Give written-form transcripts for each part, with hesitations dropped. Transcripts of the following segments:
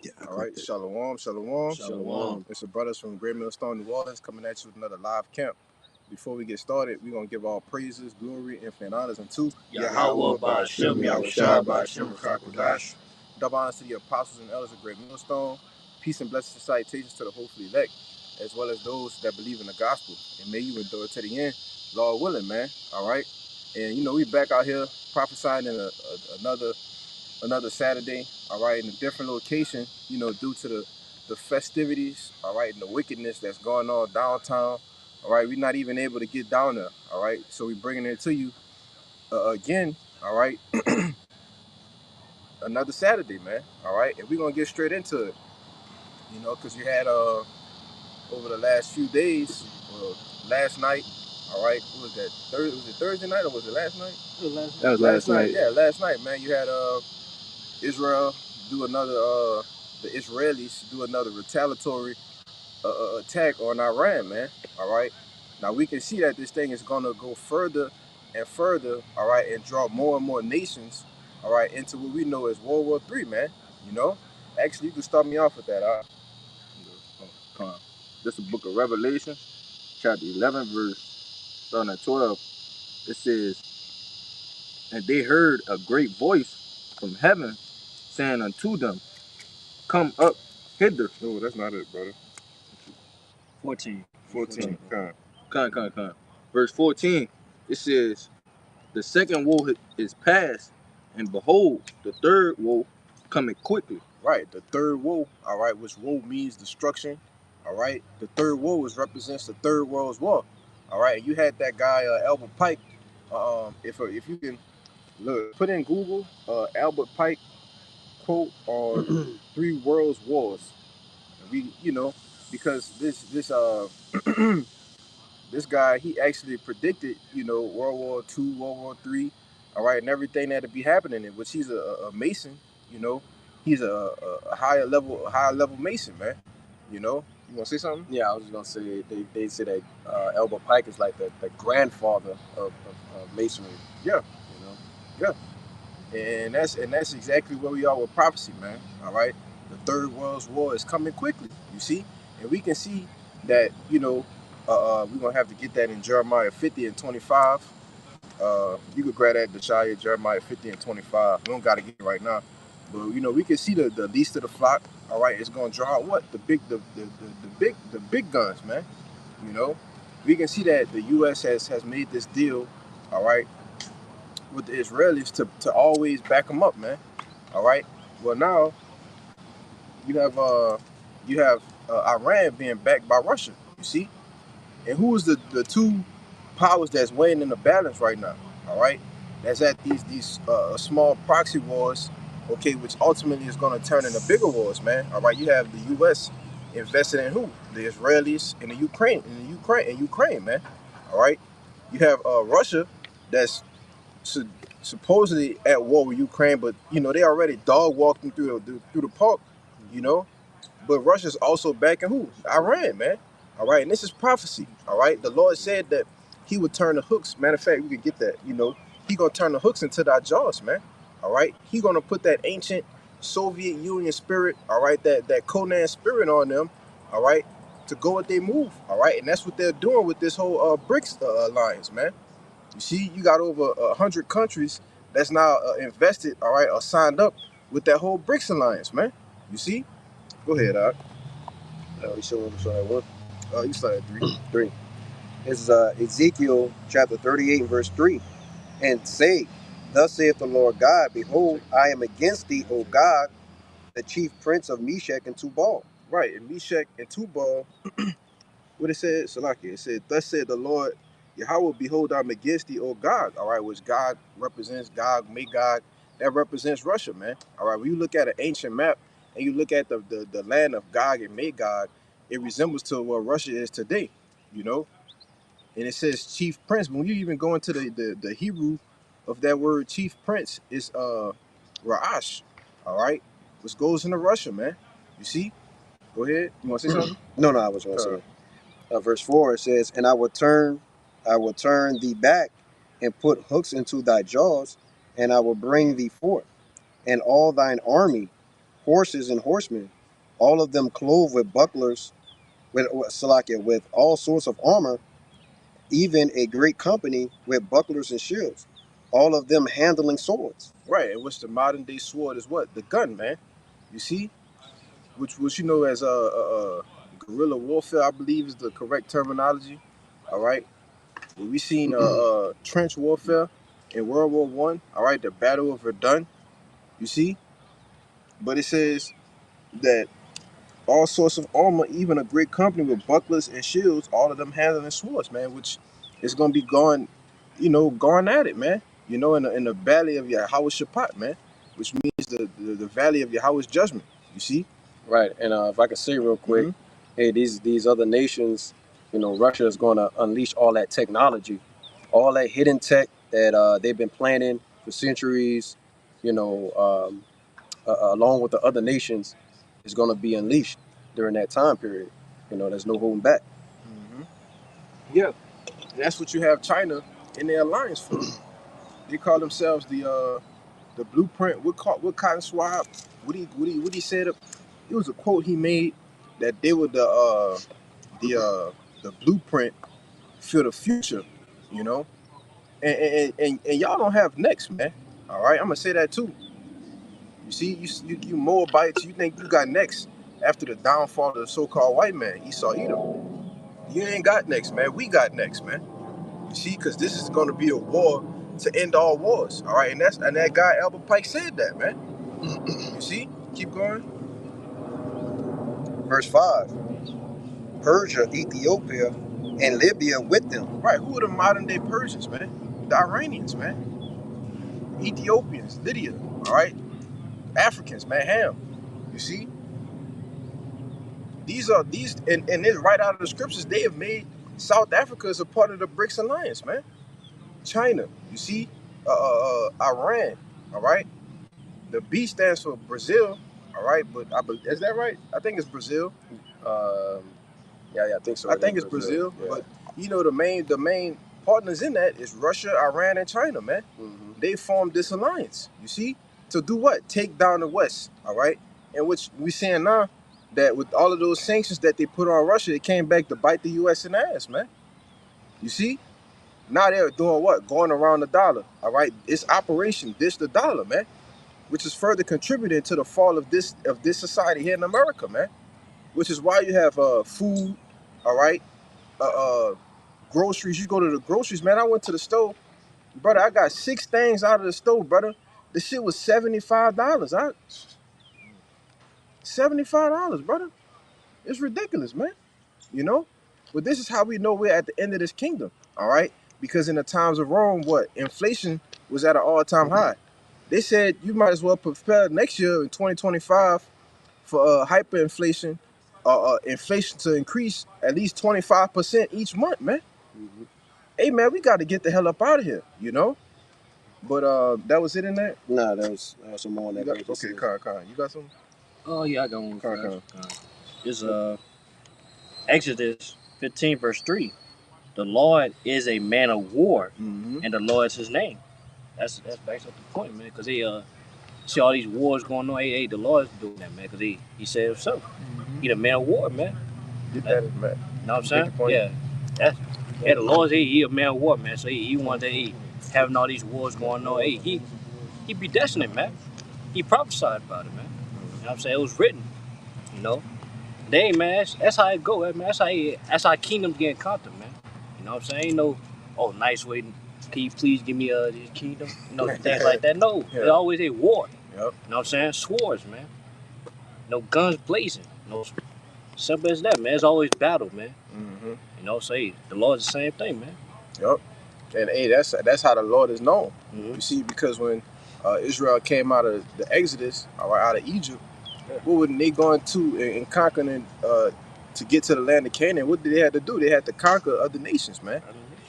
Yeah, I All got right, that. shalom, shalom. Shalom. It's your brothers from Great Millstone, New Orleans, coming at you with another live camp. Before we get started, we're going to give all praises, glory, infinite honors unto Yahweh Ba'Shem Yahushua Ba'Shem Rakakwadash. double honors to the apostles and elders of Great Millstone. Peace and blessings and salutations to the hopefully elect, as well as those that believe in the gospel. And may you endure to the end, Lord willing, man. All right. And, we back out here prophesying in another Saturday, all right, in a different location, due to the festivities, all right, and the wickedness that's going on downtown, all right. We're not even able to get down there, all right. So we're bringing it to you again, all right, another Saturday, man, all right. And we're gonna get straight into it, because you had over the last few days, last night, all right, what was that? Was it Thursday night or was it last night? It was last That night. was last night. Yeah, last night, man. You had Israel do another the Israelis do another retaliatory attack on Iran, man. All right. Now we can see that this thing is gonna go further and further, all right, and draw more and more nations, all right, into what we know as World War III, man. You know, actually, you can start me off with that. Come on. This is the Book of Revelation, chapter 11, verse starting at 12. It says, "And they heard a great voice from heaven, saying unto them, Come up hither." No, that's not it, brother. 14. 14. Come. Verse 14, it says, "The second woe is past, and behold, the third woe coming quickly." Right, the third woe, all right, which woe means destruction, all right? The third woe represents the Third World War, all right? You had that guy, Albert Pike. If you can look, put in Google, Albert Pike quote on three world's wars. We, because this guy, he actually predicted, World War II, World War III, all right, and everything that'd be happening in which he's a Mason, he's a higher level Mason, man. You want to say something? Yeah, I was just gonna say they say that Albert Pike is like the grandfather of masonry. Yeah, You know. yeah, and that's exactly where we are with prophecy, man. All right, the Third World War is coming quickly. You see, and we can see that we're gonna have to get that in Jeremiah 50 and 25. You could grab that, Deshaya, Jeremiah 50 and 25. We don't got to get it right now. But, we can see the least of the flock. All right, it's going to draw out what? The big guns, man. You know, we can see that the U.S. has made this deal, all right, with the Israelis to always back them up, man. All right. Well, now you have Iran being backed by Russia. You see, and who is the two powers that's weighing in the balance right now? All right, that's at these small proxy wars, okay, which ultimately is going to turn into bigger wars, man. All right, you have the U.S. invested in who? The Israelis and the Ukraine, man. All right, you have Russia that's su- supposedly at war with Ukraine, but they already dog walking through the park, you know. But Russia's also backing who? Iran, man. All right, and this is prophecy. All right, the Lord said that He would turn the hooks. Matter of fact, we could get that. He gonna turn the hooks into thy jaws, man. All right, He gonna put that ancient Soviet Union spirit. All right, that Conan spirit on them. All right, to go with their move. All right, and that's what they're doing with this whole BRICS alliance, man. You see, you got over 100 countries that's now invested. All right, or signed up with that whole BRICS alliance, man. You see? Go ahead, Doc. You show that one. You start at 3. 3. This is Ezekiel chapter 38 verse 3. And say, Thus saith the Lord God, Behold, I am against thee, O God, the chief prince of Meshach and Tubal. Right, and Meshach and Tubal, what it said, Salaki, it said, Thus said the Lord, Yahweh, behold, I'm against thee, O God. All right, which God represents, God, Magog, that represents Russia, man. All right, when you look at an ancient map and you look at the land of Gog and Magog, it resembles to what Russia is today, you know? And it says chief prince. When you even go into the Hebrew of that word chief prince, it's Ra'ash, all right? Which goes into Russia, man. You see? Go ahead. You want to say something? No, I was going to say. Verse 4, it says, And I will turn thee back and put hooks into thy jaws, and I will bring thee forth, and all thine army horses and horsemen, all of them clothed with bucklers, with Salakia, with all sorts of armor, even a great company with bucklers and shields, all of them handling swords. Right, in which the modern day sword is what? The gun, man. You see? Which you know as guerrilla warfare, I believe is the correct terminology. All right. We seen trench warfare in World War One. All right, the Battle of Verdun. You see? But it says that all sorts of armor, even a great company with bucklers and shields, all of them handling swords, man, which is gonna be going, going at it, man. In the valley of Yahweh Shaphat, man, which means the valley of Yahweh's judgment. You see? Right, and if I could say real quick, hey, these other nations, Russia is going to unleash all that technology, all that hidden tech that they've been planning for centuries, along with the other nations, is going to be unleashed during that time period. There's no holding back. Yeah, and that's what you have China in their alliance for. They call themselves the blueprint. What Cotton Swab? What he said? It was a quote he made that they were the blueprint for the future. You know, and y'all don't have next, man. All right, I'm gonna say that too. You see, you Moabites, you think you got next after the downfall of the so-called white man, Esau Edom. You ain't got next, man. We got next, man. You see, because this is going to be a war to end all wars. All right, and that guy Albert Pike said that, man. You see, keep going. Verse 5, Persia, Ethiopia, and Libya with them. Right, who are the modern day Persians, man? The Iranians, man. Ethiopians, Lydia, all right? Africans, man, Ham. You see? These and it's right out of the scriptures, they have made South Africa as a part of the BRICS alliance, man. China, you see? Iran, all right? The B stands for Brazil, all right? But is that right? I think it's Brazil. Yeah, I think so. I think it's Brazil. Yeah. But the main partners in that is Russia, Iran, and China, man. They formed this alliance, you see? To do what? Take down the West, all right? And which we seeing now that with all of those sanctions that they put on Russia, it came back to bite the US in the ass, man. You see? Now they're doing what? Going around the dollar, all right? It's Operation Ditch the Dollar, man, which is further contributing to the fall of this society here in America, man. Which is why you have food, all right? Groceries. You go to the groceries, man. I went to the store, brother. I got 6 things out of the store, brother. The shit was $75. $75, brother. It's ridiculous, man. But this is how we know we're at the end of this kingdom, all right? Because in the times of Rome, what? Inflation was at an all-time high. They said you might as well prepare next year in 2025 for hyperinflation, inflation to increase at least 25% each month, man. Hey, man, we got to get the hell up out of here, But that was it in that? Nah, that was some more on that. Okay, Khan, you got something? Oh yeah, I got one. Khan. It's Exodus 15 verse 3. The Lord is a man of war, and the Lord is His name. That's backs up the point, man. Because they see all these wars going on. Hey, the Lord's doing that, man. Because he said himself, He the man of war, man. Get that, man. You know what I'm saying? Yeah. The Lord's he a man of war, man. So he wanted that he having all these wars going on. Hey, he predestined it, man. He prophesied about it, man. You know what I'm saying? It was written, Dang, man, that's how it go, man. That's how kingdoms getting conquered, man. You know what I'm saying? Ain't no, nice way. Can you please give me this kingdom? Things like that. No, It's always a war. Yep. You know what I'm saying? Swords, man. No guns blazing. No, simple as that, man. It's always battle, man. The Lord's the same thing, man. Yep. And hey, that's how the Lord is known. You see, because when Israel came out of the Exodus, out of Egypt, what were they going to and conquering to get to the land of Canaan? What did they have to do? They had to conquer other nations, man.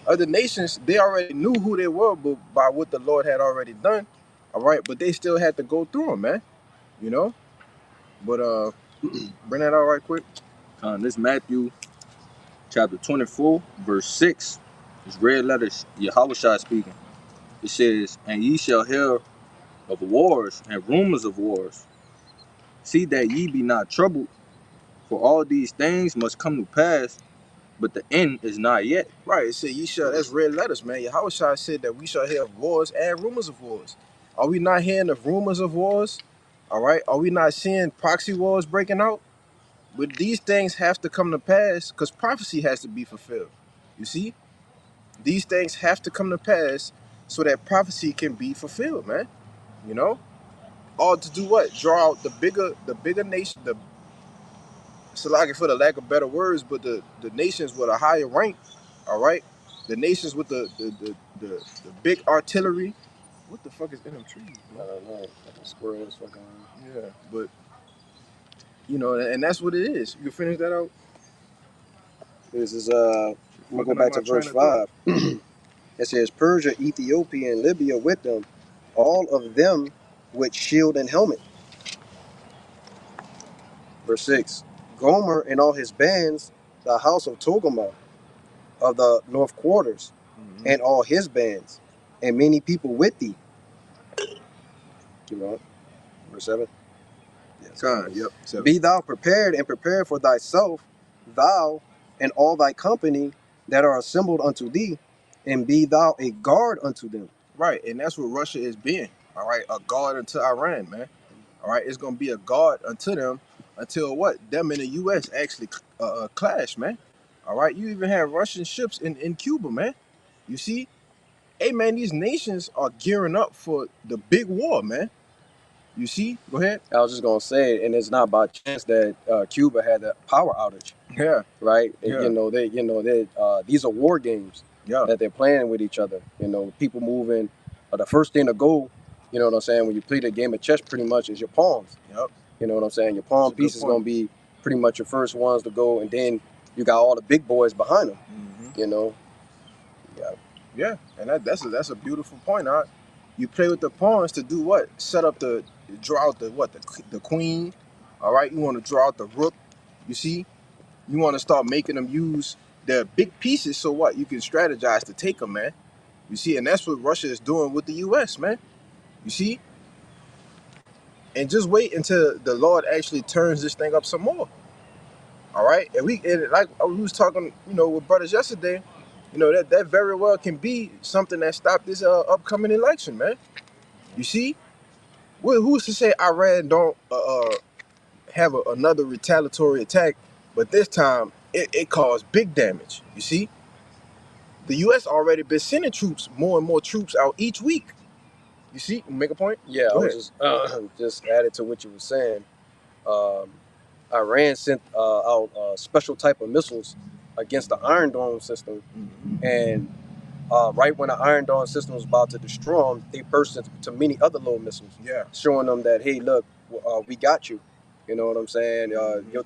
Other nations, they already knew who they were by what the Lord had already done, but they still had to go through them, man. But bring that out right quick. This Matthew chapter 24, verse 6. It's red letters, Yahushua speaking. It says, "And ye shall hear of wars and rumors of wars. See that ye be not troubled, for all these things must come to pass, but the end is not yet. Right, it said, ye shall, that's red letters, man. Yahweh said that we shall hear of wars and rumors of wars. Are we not hearing of rumors of wars? All right, are we not seeing proxy wars breaking out? But these things have to come to pass because prophecy has to be fulfilled. You see, these things have to come to pass so that prophecy can be fulfilled, man. You know, all to do what? Draw out the bigger nation, the Salaki for the lack of better words, but the nations with a higher rank. All right, the nations with the big artillery. What the fuck is in them trees? I don't know. Like a squirrel is fucking. Yeah, but you know, and that's what it is. You can finish that out. This is I'm gonna go back to verse 5. It says Persia, Ethiopia, and Libya with them, all of them with shield and helmet. Verse 6. Gomer and all his bands, the house of Togarmah of the north quarters, and all his bands, and many people with thee. Keep on. Verse 7. Yes. Yep. 7. Be thou prepared and prepare for thyself, thou and all thy company that are assembled unto thee, and be thou a guard unto them. Right, and that's what Russia is being. All right, a guard unto Iran, man. All right, it's gonna be a guard unto them until what? Them and the U.S. actually clash, man. All right, you even have Russian ships in Cuba, man. You see, hey, man, these nations are gearing up for the big war, man. You see, go ahead. I was just gonna say, and it's not by chance that Cuba had a power outage. Yeah. Right. Yeah. These are war games. Yeah. That they're playing with each other. You know, people moving. The first thing to go, you know what I'm saying, when you play the game of chess, pretty much is your pawns. Yep. You know what I'm saying? Your pawn piece is gonna be pretty much your first ones to go, and then you got all the big boys behind them. You know. Yeah. Yeah, and that's a beautiful point. Huh? You play with the pawns to do what? Set up draw out the queen. All right, you want to draw out the rook. You see, you want to start making them use their big pieces. So what? You can strategize to take them, man. You see, and that's what Russia is doing with the U.S., man. You see, and just wait until the Lord actually turns this thing up some more. All right, and like we was talking, you know, with brothers yesterday. You know, that very well can be something that stopped this upcoming election, man. You see, who's to say Iran don't have another retaliatory attack, but this time it caused big damage. You see, the U.S. already been sending more and more troops out each week. You see, make a point. Yeah, Go I was just added to what you were saying. Iran sent out special type of missiles against the Iron Dome system, and right when the Iron Dome system was about to destroy them, they burst into many other little missiles, showing them that, hey, look, we got you. You know what I'm saying? Your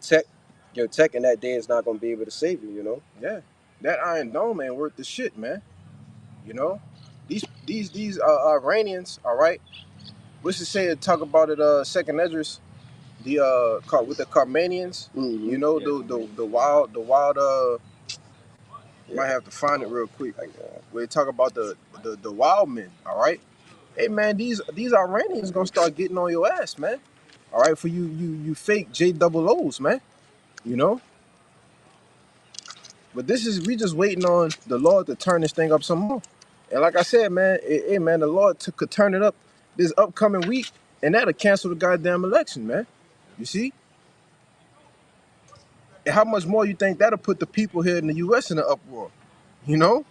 tech in that day is not going to be able to save you. You know? Yeah, that Iron Dome ain't worth the shit, man. You know, these Iranians, all right. What's to say? Talk about it. Second Esdras, with the Carmanians. You know, the wild. Might have to find it real quick. Where they talk about the wild men. All right. Hey man, these Iranians gonna start getting on your ass, man. All right, for you fake JOOs, man. You know. But we just waiting on the Lord to turn this thing up some more. And like I said, man, hey man, the Lord could turn it up this upcoming week, and that'll cancel the goddamn election, man. You see? And how much more you think that'll put the people here in the U.S. in an uproar? You know?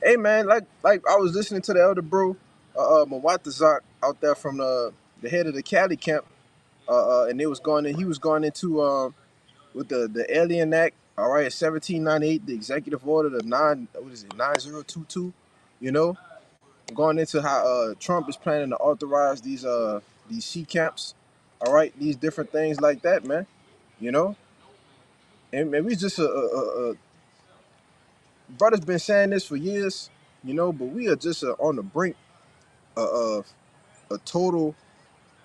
Hey man, like I was listening to the elder bro, Mawatazak out there from the head of the Cali camp, and he was going into with the Alien Act, all right, 1798, the executive order, the 9022, you know, going into how Trump is planning to authorize these sea camps, all right, these different things like that, man, you know, and we just brother's been saying this for years, you know, but we are just on the brink of a total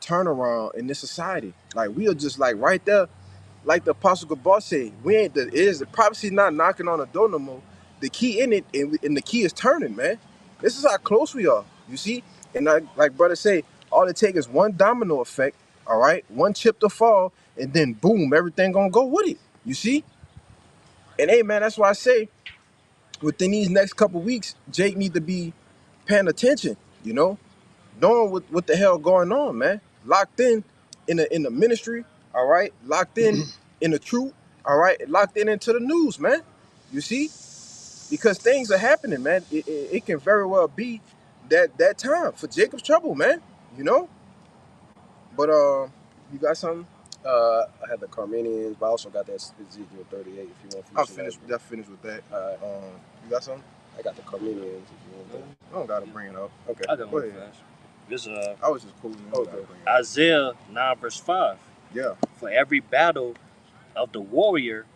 turnaround in this society. Like we are just like right there, like the Apostle Gabor said, the prophecy not knocking on the door no more. The key in it, and the key is turning, man. This is how close we are. You see, and like brother say, all it takes is one domino effect. All right, one chip to fall, and then boom, everything gonna go with it. You see? And hey, man, that's why I say within these next couple weeks, Jake need to be paying attention. You know, knowing what the hell going on, man. Locked in the ministry. All right, locked in the truth. All right, locked into the news, man. You see? Because things are happening, man. It can very well be that time for Jacob's trouble, man. You know. But you got something? I had the Carmenians, but I also got that Ezekiel 38. If you want, I'm finished. That finished with that. You got something? I got the Carmenians. If you want that. I don't gotta bring it up. Okay. I got Go one ahead. fast. This I was just cool. Okay. Isaiah 9:5. Yeah. For every battle of the warrior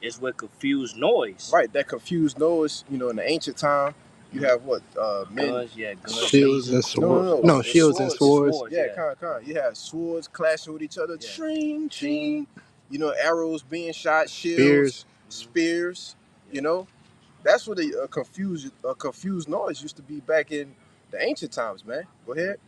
is with confused noise. Right. That confused noise. You know, in the ancient time, you have what men. Guns, yeah, guns. Shields and swords. No, The shields and swords. Yeah, kind of. You have swords clashing with each other. Yeah. Ching, ching. You know, arrows being shot, Spears. spears. You know, that's what a confused noise used to be back in the ancient times, man. Go ahead.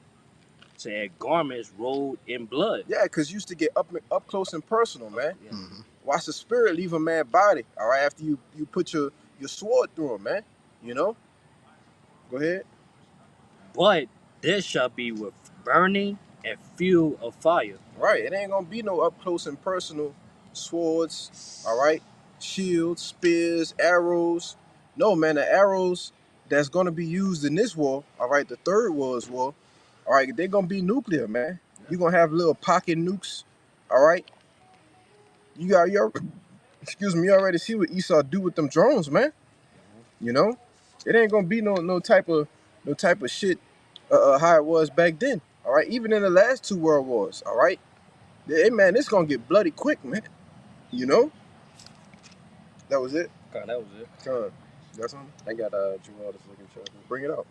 Said garments rolled in blood. Yeah, because you used to get up close and personal, man. Yeah. Mm-hmm. Watch the spirit leave a man's body. All right, after you put your sword through him, man. You know. Go ahead. But this shall be with burning and fuel of fire. Right, it ain't gonna be no up close and personal swords, all right, shields, spears, arrows. No, man, the arrows that's gonna be used in this war, all right, the Third World War, all right, they're gonna be nuclear, man. You're gonna have little pocket nukes, all right. You got your, excuse me, you already see what Esau do with them drones, man. You know, it ain't gonna be no type of shit, how it was back then, all right. Even in the last two world wars, all right. Hey, man, it's gonna get bloody quick, man. You know? That was it? God, that was it. Got something? I got Joel that's looking chapter. Bring it up.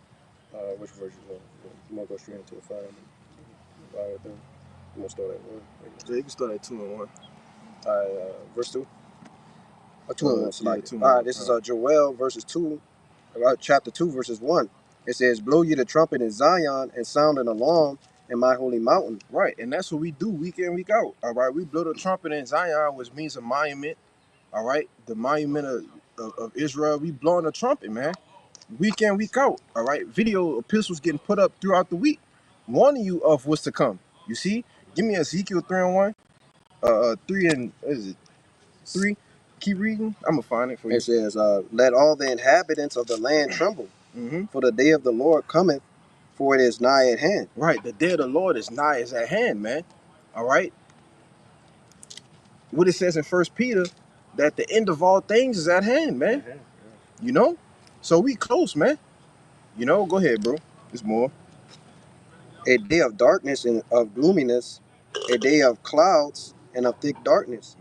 Which verse you want? You want to go straight into the fire thing? You want to start at 1? Yeah, you can start at 2 and 1. All right, verse 2. 2 and 1. Yeah, 2 and All 1. right, this is Joel verses 2, chapter 2, verses 1. It says, blow ye the trumpet in Zion and sound an alarm in my holy mountain. Right, and that's what we do week in, week out. All right, we blow the trumpet in Zion, which means a monument. All right, the monument of Israel. We blowing the trumpet, man. Week in, week out. All right, video epistles getting put up throughout the week, warning you of what's to come. You see? Give me Ezekiel 3 and 1. 3 and, what is it? 3. Keep reading. I'm gonna find it for you. It says, let all the inhabitants of the land tremble, for the day of the Lord cometh, for it is nigh at hand. Right, the day of the Lord is nigh, is at hand, man. All right. What it says in 1 Peter, that the end of all things is at hand, man. You know? So we close, man. You know, go ahead, bro. There's more. A day of darkness and of gloominess, a day of clouds and of thick darkness,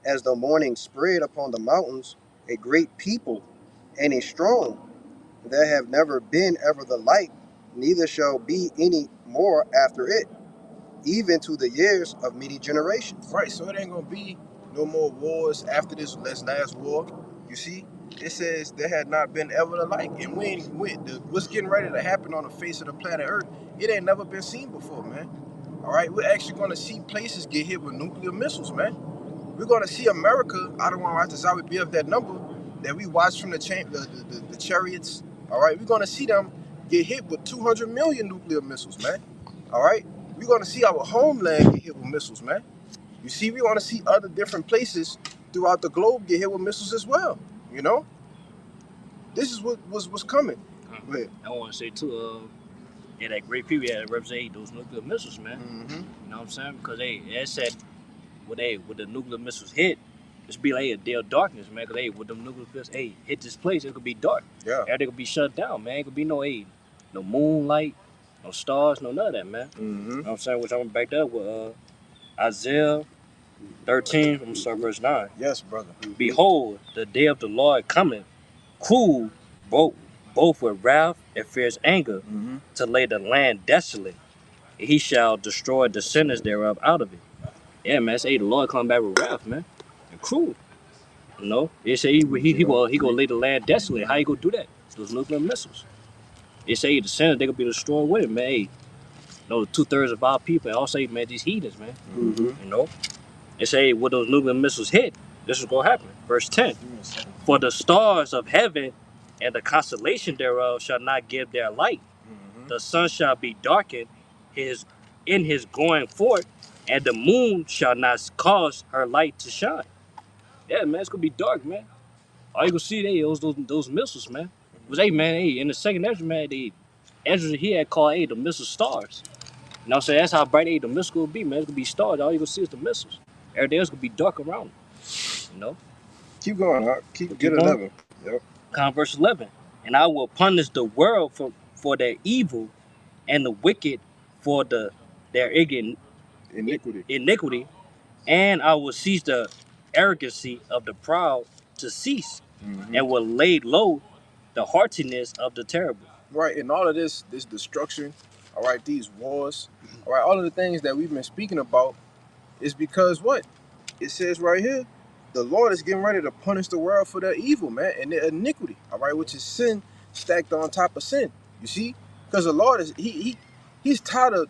as the morning spread upon the mountains, a great people and a strong. There have never been ever the like, neither shall be any more after it, even to the years of many generations. Right, so it ain't gonna be no more wars after this last war. You see, it says there had not been ever the like, and what's getting ready to happen on the face of the planet Earth, it ain't never been seen before, man. All right, we're actually gonna see places get hit with nuclear missiles, man. We're gonna see America. I don't want to be of that number that we watched from the chariots. All right, we're gonna see them get hit with 200 million nuclear missiles, man. All right. We're going to see our homeland get hit with missiles, man. You see, we want to see other different places throughout the globe get hit with missiles as well. You know, this is what's coming. Go ahead. I want to say too, that great people that represent those nuclear missiles, man. You know what I'm saying? Because they said when the nuclear missiles hit, it's be like a day of darkness, man. Because with them nuclear missiles, hit this place, it could be dark. Yeah. Everything could be shut down, man. It could be no moonlight, no stars, no none of that, man. You know what I'm saying? Which I'm gonna back that up with Isaiah 13, I'm gonna start verse 9. Yes, brother. Behold, the day of the Lord cometh, cruel, both with wrath and fierce anger, to lay the land desolate. And he shall destroy the sinners thereof out of it. Yeah, man. Say the Lord come back with wrath, man, and cruel. You know, they say he gonna lay the land desolate. How you gonna do that? Those nuclear missiles. They say the sinners they gonna be destroyed with it, man. know, 2/3 of our people, and also, man, these heathens, man. Mm-hmm. You know, they say when those nuclear missiles hit, this is gonna happen. Verse 10: For the stars of heaven and the constellation thereof shall not give their light. The sun shall be darkened in his going forth, and the moon shall not cause her light to shine. Yeah, man, it's gonna be dark, man. All you gonna see there is those missiles, man. It was, hey, man, hey, in the second Ezra, man, Ezra he had called, hey, the missile stars. You know what I'm saying? That's how bright, hey, the missile gonna be, man. It's gonna be stars. All you gonna see is the missiles. Everything else gonna be dark around them. You know? Keep going, huh? Keep Keep 11. Yep. Verse 11. And I will punish the world for their evil, and the wicked for their iniquity, and I will cease the arrogancy of the proud to cease, and will lay low the haughtiness of the terrible. Right, and all of this destruction, all right, these wars, all right, all of the things that we've been speaking about is because what? It says right here, the Lord is getting ready to punish the world for their evil, man, and their iniquity, all right, which is sin stacked on top of sin. You see? Because the Lord is he's tired of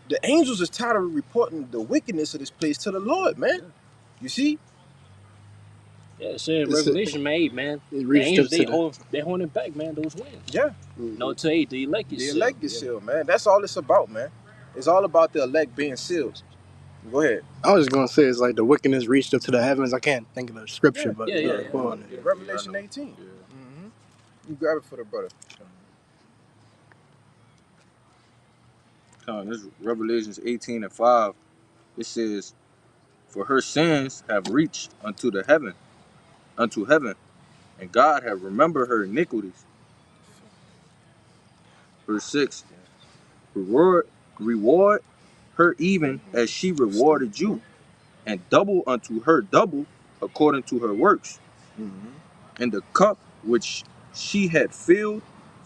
the angels is tired of reporting the wickedness of this place to the Lord, man. You see? Yeah, it said in Revelation, man, the angels they holding back, man, those winds. Yeah. No, to aid the elect is The sealed. elect is sealed, man. That's all it's about, man. It's all about the elect being sealed. Go ahead. I was just gonna say it's like the wickedness reached up to the heavens. I can't think of the scripture, but yeah. Revelation 18. Mm-hmm. You grab it for the brother. This is Revelations 18:5. It says, "For her sins have reached unto heaven, and God have remembered her iniquities." Verse 6. Reward her even as she rewarded you, and double unto her double according to her works. And the cup which she had filled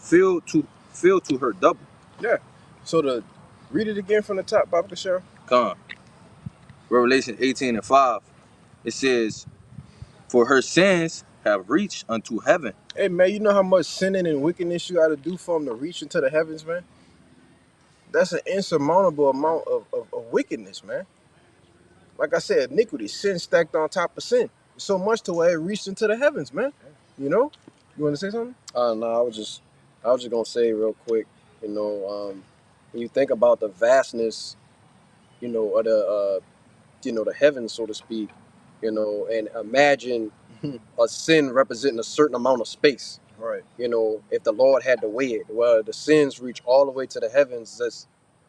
to her double. Yeah. So read it again from the top, Baba Kashar. Come. Revelation 18:5. It says, "For her sins have reached unto heaven." Hey, man, you know how much sinning and wickedness you got to do for them to reach into the heavens, man? That's an insurmountable amount of wickedness, man. Like I said, iniquity, sin stacked on top of sin. So much to where it reached into the heavens, man. You know? You want to say something? No, I was just gonna say real quick, when you think about the vastness, of the heavens, so to speak, and imagine a sin representing a certain amount of space. Right. If the Lord had to weigh it, well, the sins reach all the way to the heavens.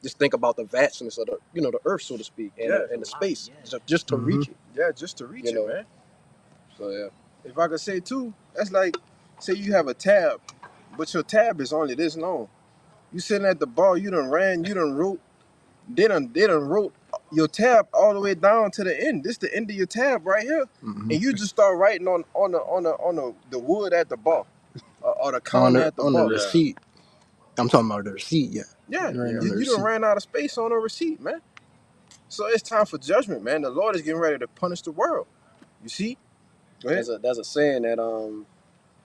Just think about the vastness of the earth, so to speak, and the space, just to reach it. Yeah, just to reach it, man. So yeah. If I could say too, that's like, say you have a tab, but your tab is only this long. You sitting at the bar, you done wrote, they done wrote your tab all the way down to the end. This the end of your tab right here, and you just start writing on the wood at the bar, or the counter at the bar. On the receipt. I'm talking about the receipt, yeah. Yeah, you done ran out of space on a receipt, man. So it's time for judgment, man. The Lord is getting ready to punish the world. You see? Go ahead. There's a saying that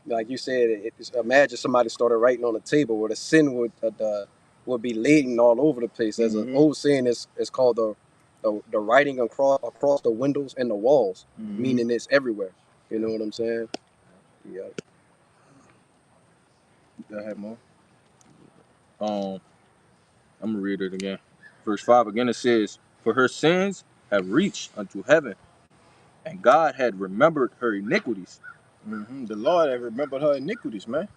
like you said, imagine somebody started writing on a table where the sin would be laden all over the place. There's an old saying, it's called the writing across the windows and the walls, meaning it's everywhere. You know what I'm saying? Yeah. Go ahead, Mo. I'm gonna read it again. Verse 5 again, it says, "For her sins have reached unto heaven, and God had remembered her iniquities." The Lord had remembered her iniquities, man.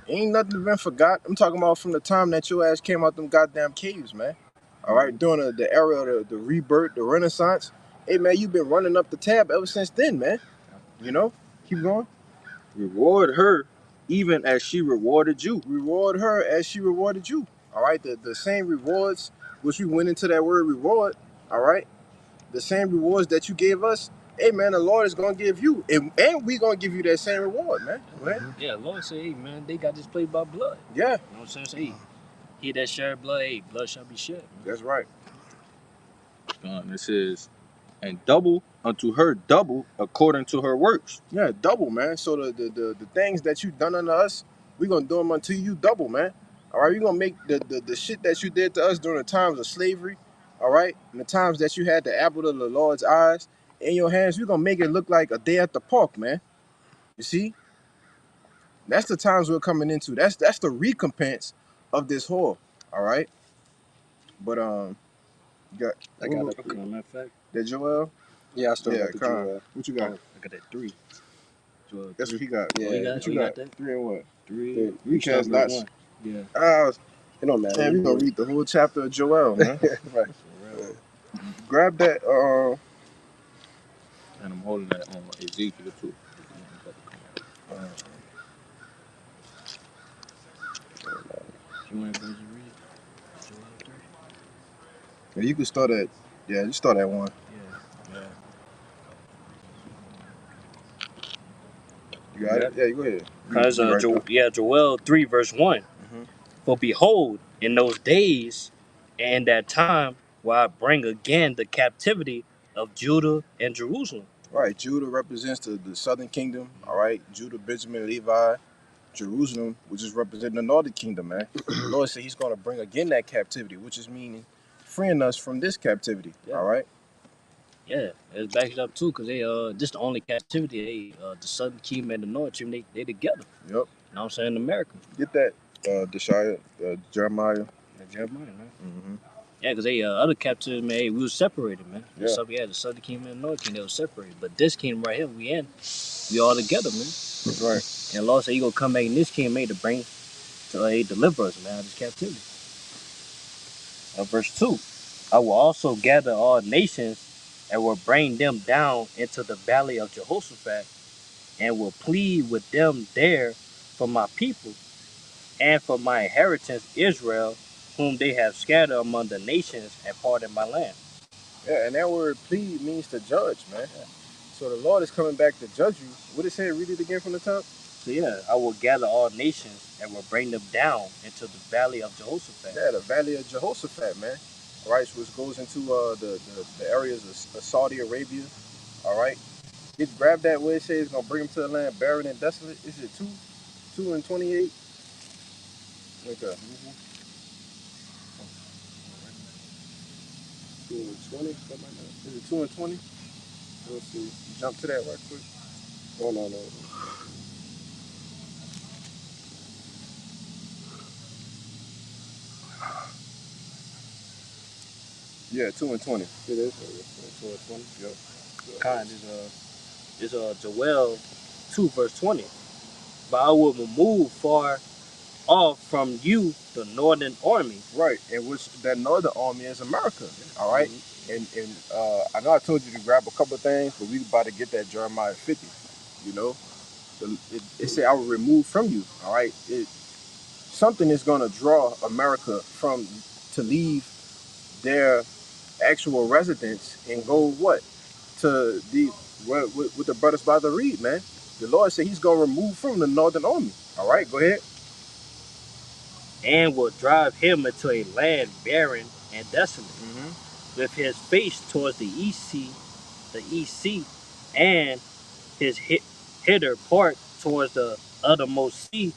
Ain't nothing been forgot. I'm talking about from the time that your ass came out them goddamn caves, man. All right, during the era of the rebirth, the Renaissance. Hey, man, you've been running up the tab ever since then, man. You know? Keep going. Reward her even as she rewarded you. Reward her as she rewarded you. All right, the same rewards, which we went into that word reward, all right? The same rewards that you gave us, hey, man, the Lord is going to give you. And we going to give you that same reward, man. Right? Yeah, the Lord said, hey, man, they got this place by blood. Yeah. You know what I'm saying? So, hey, he that shed blood, hey, blood shall be shed. That's right. It says, "And double unto her double according to her works." Yeah, double, man. So the things that you done unto us, we gonna do them unto you double, man. All right, we're gonna make the shit that you did to us during the times of slavery, all right, and the times that you had the apple of the Lord's eyes in your hands, we're gonna make it look like a day at the park, man. You see, that's the times we're coming into. That's the recompense of this whore, all right. But you got I got a matter of fact. that Joel. Yeah, I still got the Con. Joel. What you got? I got that 3. Joel That's 3. what he got. Yeah, Oh, you got, What oh, you you got? got that? 3 and what? 3. Three cast verse dots. 1. Yeah. it don't matter. Man, we gonna read the whole chapter of Joel, man. Right. Grab that. And I'm holding that on Ezekiel too. You want to read Joel 3? You can start at. Yeah, you start at 1. Yeah. You got it? Yeah, you go ahead. Because Joel 3 verse 1. Mm-hmm. For behold, in those days and that time will I bring again the captivity of Judah and Jerusalem. Right, Judah represents the southern kingdom. All right, Judah, Benjamin, Levi, Jerusalem, which is representing the northern kingdom, man. The Lord said He's going to bring again that captivity, which is meaning freeing us from this captivity. Yeah. All right. Yeah, it's backed up too, cause they just the only captivity. They the southern kingdom and the northern kingdom they together. Yep. You know what I'm saying? America. Get that, Deshaya, Jeremiah. Jeremiah, man. Mm-hmm. Yeah, cause they other captivity, man, we was separated, man. Yeah. So the southern kingdom and the northern kingdom they was separated, but this kingdom right here, we all together, man. That's right. And the Lord said He gonna come back in this kingdom, man, to bring to deliver us, man, out of this captivity. Verse 2. I will also gather all nations and will bring them down into the valley of Jehoshaphat and will plead with them there for my people and for my inheritance Israel, whom they have scattered among the nations and parted my land. Yeah, and that word plead means to judge, man. Yeah. So the Lord is coming back to judge you. What it say? Read it again from the top. So yeah, I will gather all nations and will bring them down into the valley of Jehoshaphat. Yeah, the valley of Jehoshaphat, man. All right, which goes into the areas of Saudi Arabia. All right, grab that where it says it's gonna bring them to the land barren and desolate. Is it 2 and 28? Okay. 2 and 20, something like that. Is it 2 and 20? Let's see. Jump to that right quick. Oh no. Yeah, 2 and 20. It is. 2 and 20. Yep. Kind is Joel 2 verse 20. But I will remove far off from you the northern army. Right, and which that northern army is America. All right, and I know I told you to grab a couple of things, but we about to get that Jeremiah 50. You know, it said I will remove from you. All right, something is gonna draw America to leave their actual residence and go what to the with the brothers by the reed, man. The Lord said He's gonna remove from the northern army. All right, go ahead. And will drive him into a land barren and desolate, with his face towards the east sea, and his hither part towards the uttermost sea.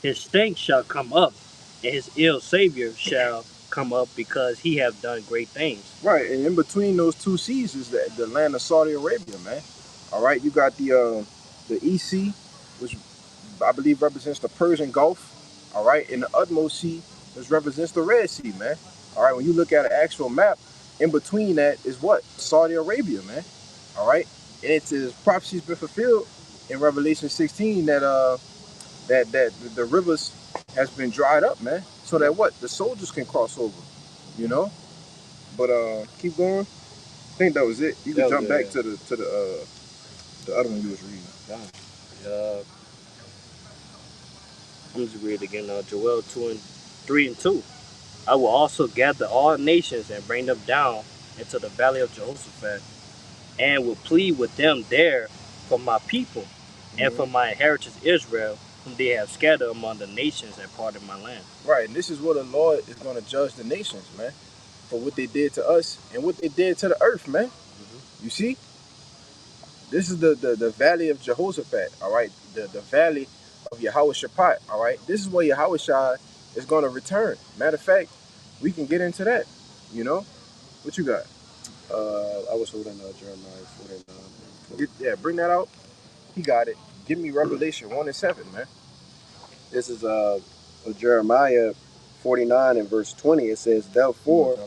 His stank shall come up, and his ill savior shall come up, because he have done great things. Right, and in between those two seas is the land of Saudi Arabia, man. All right, you got the EC, which I believe represents the Persian Gulf. All right, and the utmost sea, which represents the Red Sea, man. All right, when you look at an actual map, in between that is what? Saudi Arabia, man. All right, and it's his prophecy's been fulfilled in Revelation 16 that the rivers has been dried up, man, so that what the soldiers can cross over, you know. But keep going. I think that was it. You can jump back to the other one you was reading. I'm just read it again. Joel 3 and 2. I will also gather all nations and bring them down into the valley of Jehoshaphat, and will plead with them there for my people and for my inheritance Israel, whom they have scattered among the nations and parted my land. Right, and this is what the Lord is going to judge the nations, man, for what they did to us and what they did to the earth, man. You see, this is the valley of Jehoshaphat. All right, the valley of Yahweh Shaphat. All right, this is where Yahweh Shai is going to return. Matter of fact, we can get into that. You know, what you got? I was holding Jeremiah 49. Yeah, bring that out. He got it. Give me Revelation 1 and 7, man. This is Jeremiah 49 and verse 20. It says, "Therefore,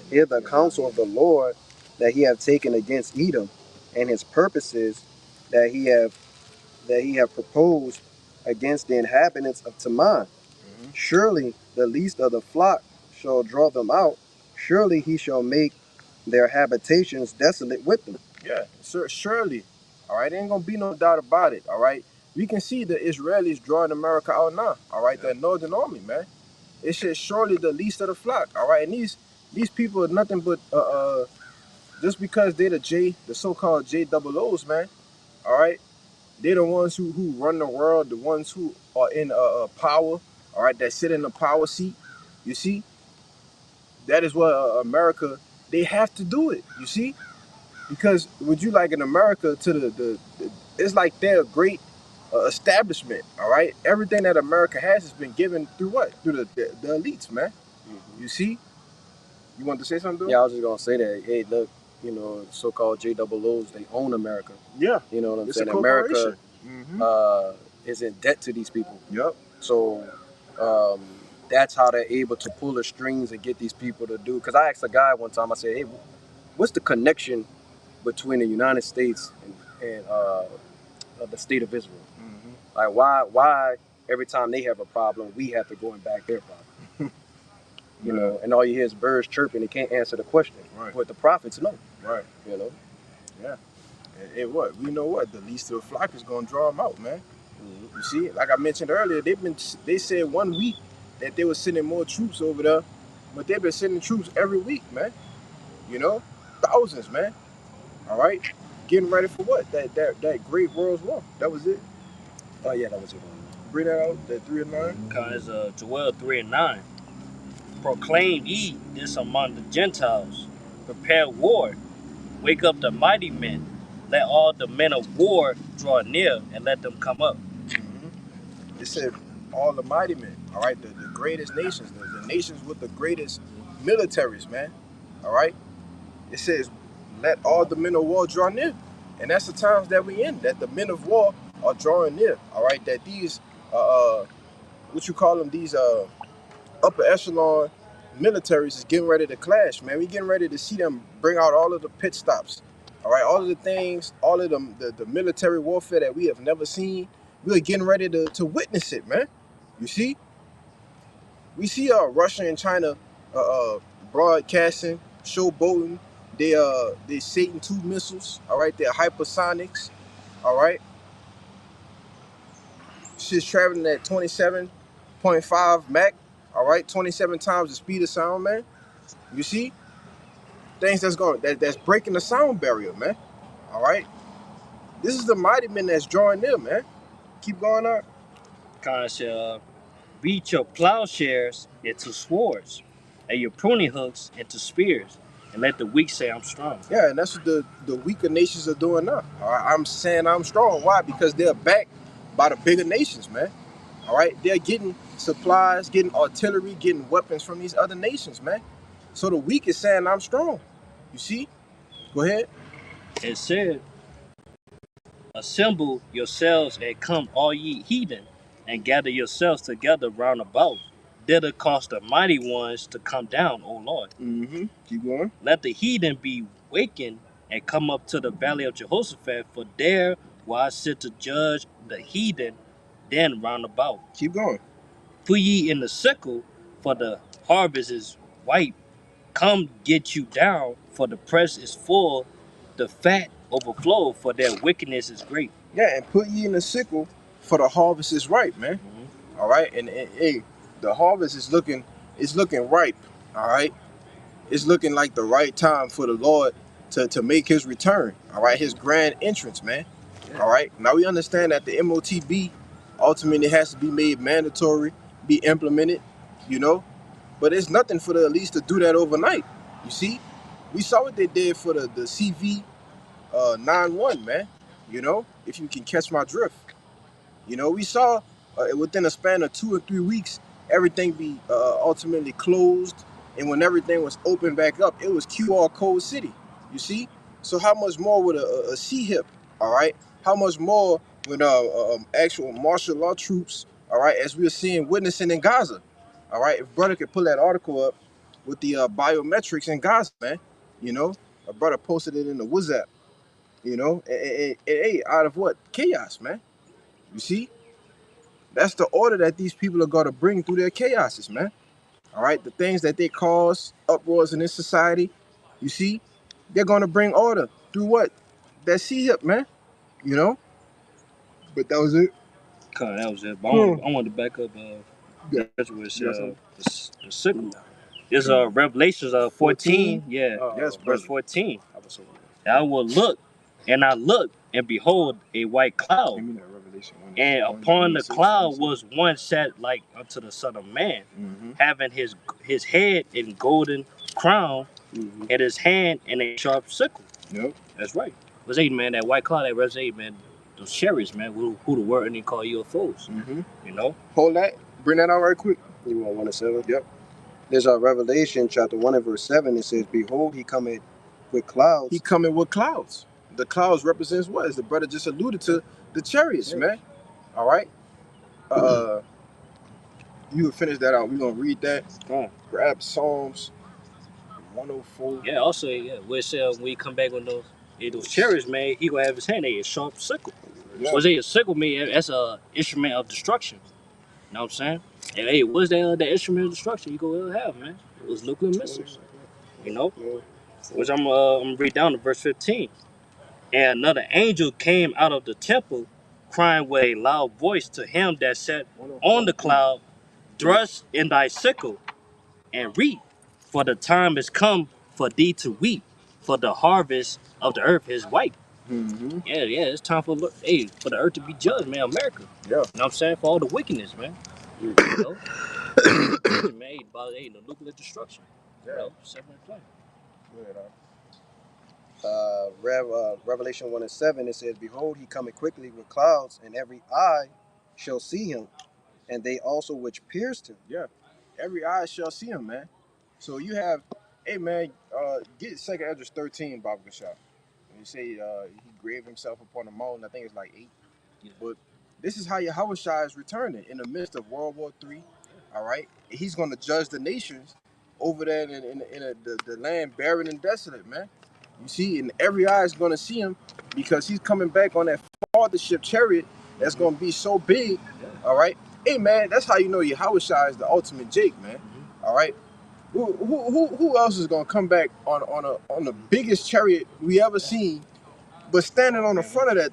hear the counsel of the Lord that he have taken against Edom, and his purposes that he have proposed against the inhabitants of Teman. Surely the least of the flock shall draw them out. Surely he shall make their habitations desolate with them." Yeah, surely. All right, ain't gonna be no doubt about it. All right, we can see the Israelis drawing America out now. All right, the Northern Army, man. It says surely the least of the flock. All right, and these people are nothing but just because they're the so-called JOOs, man. All right, they're the ones who run the world, the ones who are in power. All right, that sit in the power seat. You see, that is what America. They have to do it. You see. Because would you like in America to the it's like they're a great establishment, all right? Everything that America has been given through what? Through the elites, man. You see? You want to say something, dude? Yeah, I was just gonna say that. Hey, look, so-called JOOs, they own America. Yeah. You know what I'm It's saying? a corporation. America is in debt to these people. Yep. So that's how they're able to pull the strings and get these people to do. Because I asked a guy one time, I said, "Hey, what's the connection between the United States and the state of Israel? Like, why every time they have a problem, we have to go and back their problem?" You know, and all you hear is birds chirping. They can't answer the question. Right. But the prophets know. Right. You know. Yeah. And what? We know what? The least of the flock is going to draw them out, man. You see? Like I mentioned earlier, they said 1 week that they were sending more troops over there, but they've been sending troops every week, man. You know? Thousands, man. All right? Getting ready for what? That great world's war. That was it. Oh yeah, that was it. Bring that out, that 3 and 9. Because Joel 3 and 9. Proclaim ye this among the Gentiles. Prepare war. Wake up the mighty men. Let all the men of war draw near and let them come up. It said all the mighty men, all right? The greatest nations, the nations with the greatest militaries, man. All right? It says, let all the men of war draw near. And that's the times that we in, that the men of war are drawing near, all right? That these, what you call them, these upper echelon militaries is getting ready to clash, man. We getting ready to see them bring out all of the pit stops, all right? All of the things, all of the military warfare that we have never seen. We're getting ready to witness it, man. You see? We see Russia and China broadcasting, showboating. They Satan 2 missiles, all right? They're hypersonics, all right? Shit's traveling at 27.5 Mach, all right? 27 times the speed of sound, man. You see? Things that's breaking the sound barrier, man. All right? This is the mighty men that's drawing near, man. Keep going on. Because beat your plowshares into swords and your pruning hooks into spears, and let the weak say I'm strong. Yeah, and that's what the weaker nations are doing now. All right? I'm saying I'm strong. Why? Because they're backed by the bigger nations, man. All right? They're getting supplies, getting artillery, getting weapons from these other nations, man. So the weak is saying I'm strong. You see? Go ahead. It said, assemble yourselves and come, all ye heathen, and gather yourselves together round about. Thither cause the mighty ones to come down, O Lord. Keep going. Let the heathen be wakened and come up to the valley of Jehoshaphat, for there will I sit to judge the heathen then round about. Keep going. Put ye in the sickle, for the harvest is ripe. Come get you down, for the press is full, the fat overflow, for their wickedness is great. Yeah, and put ye in the sickle, for the harvest is ripe, man. All right, and hey, the harvest is looking ripe. All right, it's looking like the right time for the Lord to make His return. All right, His grand entrance, man. All right, now we understand that the MOTB ultimately has to be made mandatory, be implemented, you know. But it's nothing for the elites to do that overnight. You see, we saw what they did for the CV 9-1, man. You know, if you can catch my drift. You know, we saw within a span of 2 or 3 weeks everything be ultimately closed. And when everything was opened back up, it was QR code city. You see? So how much more with a C hip? All right. How much more with actual martial law troops? All right, as we are seeing witnessing in Gaza. All right, if brother could pull that article up with the biometrics in Gaza, man. You know, a brother posted it in the WhatsApp. You know, and hey, out of what? Chaos, man. You see? That's the order that these people are going to bring through their chaoses, man. All right, the things that they cause uproars in this society, you see, they're going to bring order through what? That C hip, man. You know? But that was it. That was it. But I want to back up. Yeah. That's what it said. The sickle. It's Revelations 14. Yeah. Yes, Verse brother. 14. I will look, and I looked, and behold, a white cloud. Give me that Revelation 1, And 1, upon 1, the 6, cloud 27. was one set like unto the Son of Man, having his head in golden crown, and his hand in a sharp sickle. Yep. That's right. Verse 8, man, that white cloud, that verse 8, man, those chariots, man, who the word and they call UFOs. You know? Hold that. Bring that out right quick. You want 1 and 7? Yep. There's Revelation chapter 1 and verse 7. It says, "Behold, he cometh with clouds." He coming with clouds. The clouds represents what? As the brother just alluded to, the chariots, man. All right. You can finish that out. We're gonna read that. Grab Psalms 104. Yeah, also, yeah, where it says when he come back with those chariots, man, he gonna have his hand a sharp sickle. Yeah. Was a sickle, man? That's a instrument of destruction. You know what I'm saying? And hey, what's that instrument of destruction you gonna have, man? It was nuclear missiles. You know? Which I'm gonna read down to verse 15. And another angel came out of the temple, crying with a loud voice to him that sat on the cloud, thrust in thy sickle and reap, for the time is come for thee to weep, for the harvest of the earth is white. Yeah, it's time for the earth to be judged, man. America. Yeah. You know what I'm saying? For all the wickedness, man. You know? Man, about the nuclear destruction. Yeah. You know, 7 o'clock. Revelation 1 and 7, it says, "Behold, he cometh quickly with clouds, and every eye shall see him, and they also which pierced him." Yeah. Every eye shall see him, man. So you have, hey man, get 2nd Esdras 13, Baba Gashar. You say he graved himself upon a mountain. I think it's like 8. Yeah. But this is how Yahushua is returning in the midst of World War III. All right, he's going to judge the nations over there in the land barren and desolate, man. You see, and every eye is going to see him because he's coming back on that fathership chariot that's going to be so big. All right, hey man, that's how you know Yahushua is the ultimate Jake, man. All right. Who else is gonna come back on the biggest chariot we ever seen, but standing on the front of that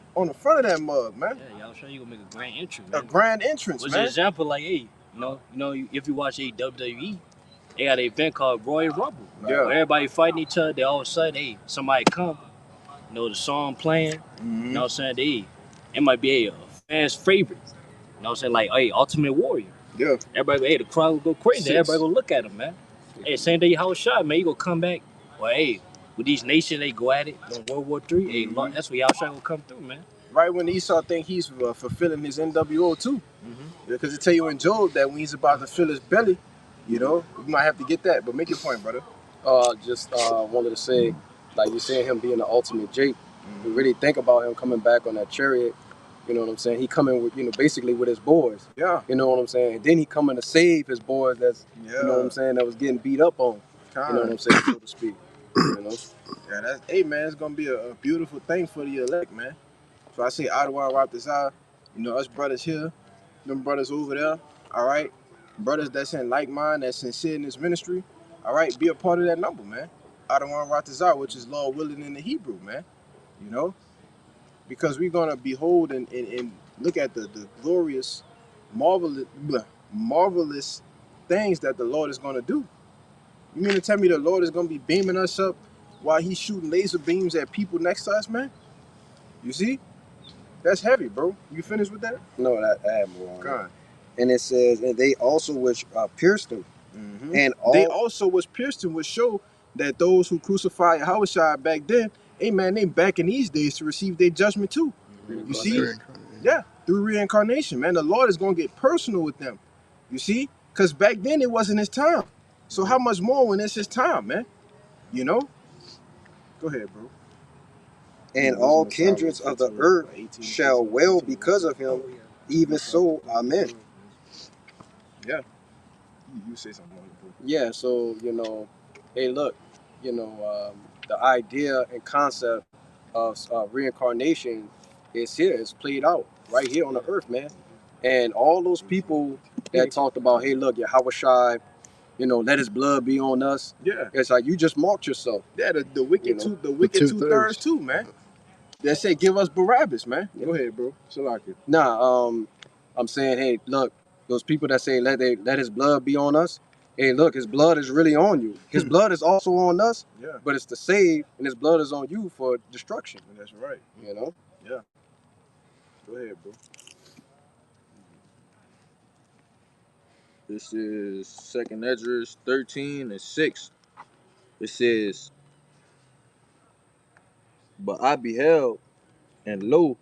mug, man? Yeah, y'all sure you gonna make a grand entrance, man. A grand entrance, What's man. an example like, hey, if you watch WWE, they got an event called Royal Rumble. Yeah. Where everybody fighting each other, they all of a sudden, hey, somebody come, the song playing, you know what I'm saying? It might be a fan's favorite. You know what I'm saying? Like, hey, Ultimate Warrior. Yeah. Everybody, hey, the crowd will go crazy. 6. Everybody gonna look at him, man. Hey, same day how shot, man. You gonna come back. Well, hey, with these nations, they go at it on World War III. Hey, that's where y'all shot gonna come through, man. Right when Esau think he's fulfilling his NWO too, because it tell you in Job that when he's about to fill his belly, you might have to get that. But make your point, brother. Just wanted to say, like you're saying, him being the ultimate Jake. You really think about him coming back on that chariot. You know what I'm saying? He coming with, basically with his boys. Yeah. You know what I'm saying? And then he coming to save his boys. You know what I'm saying? That was getting beat up on. You know what I'm saying, so to speak. You know. Yeah, hey man, it's gonna be a beautiful thing for the elect, man. So I say Ottawa Rock this out. Us brothers here, them brothers over there, all right? Brothers that's in like mind, that's sincere in this ministry, all right? Be a part of that number, man. Ottawa Rock this out, which is Lord willing in the Hebrew, man. Because we're gonna behold and look at the glorious, marvelous things that the Lord is gonna do. You mean to tell me the Lord is gonna be beaming us up while he's shooting laser beams at people next to us, man? You see? That's heavy, bro. You finished with that? No, I have more on God. And it says, "And they also which pierced him." And they also was pierced him, would show that those who crucified Yahushua back then, hey man, they back in these days to receive their judgment too. You see? Yeah, through reincarnation, man. The Lord is gonna get personal with them. You see? Because back then it wasn't his time. So how much more when it's his time, man? You know? Go ahead, bro. And all kindreds of the earth shall wail because of him, even so, amen. Yeah. You say something, bro. Yeah, so, hey, look, the idea and concept of reincarnation is here. It's played out right here on the earth, man. And all those people that talked about, hey, look, Yahweh Shai, let his blood be on us. Yeah. It's like you just marked yourself. Yeah, the wicked two-thirds too, man. They say give us Barabbas, man. Go ahead, bro. Shalaka. Nah, I'm saying, hey, look, those people that say let his blood be on us. Hey, look, his blood is really on you. His blood is also on us. Yeah. But it's to save, and his blood is on you for destruction. That's right. Yeah. Go ahead, bro. This is 2nd Esdras 13:6. It says, "But I beheld, and lo,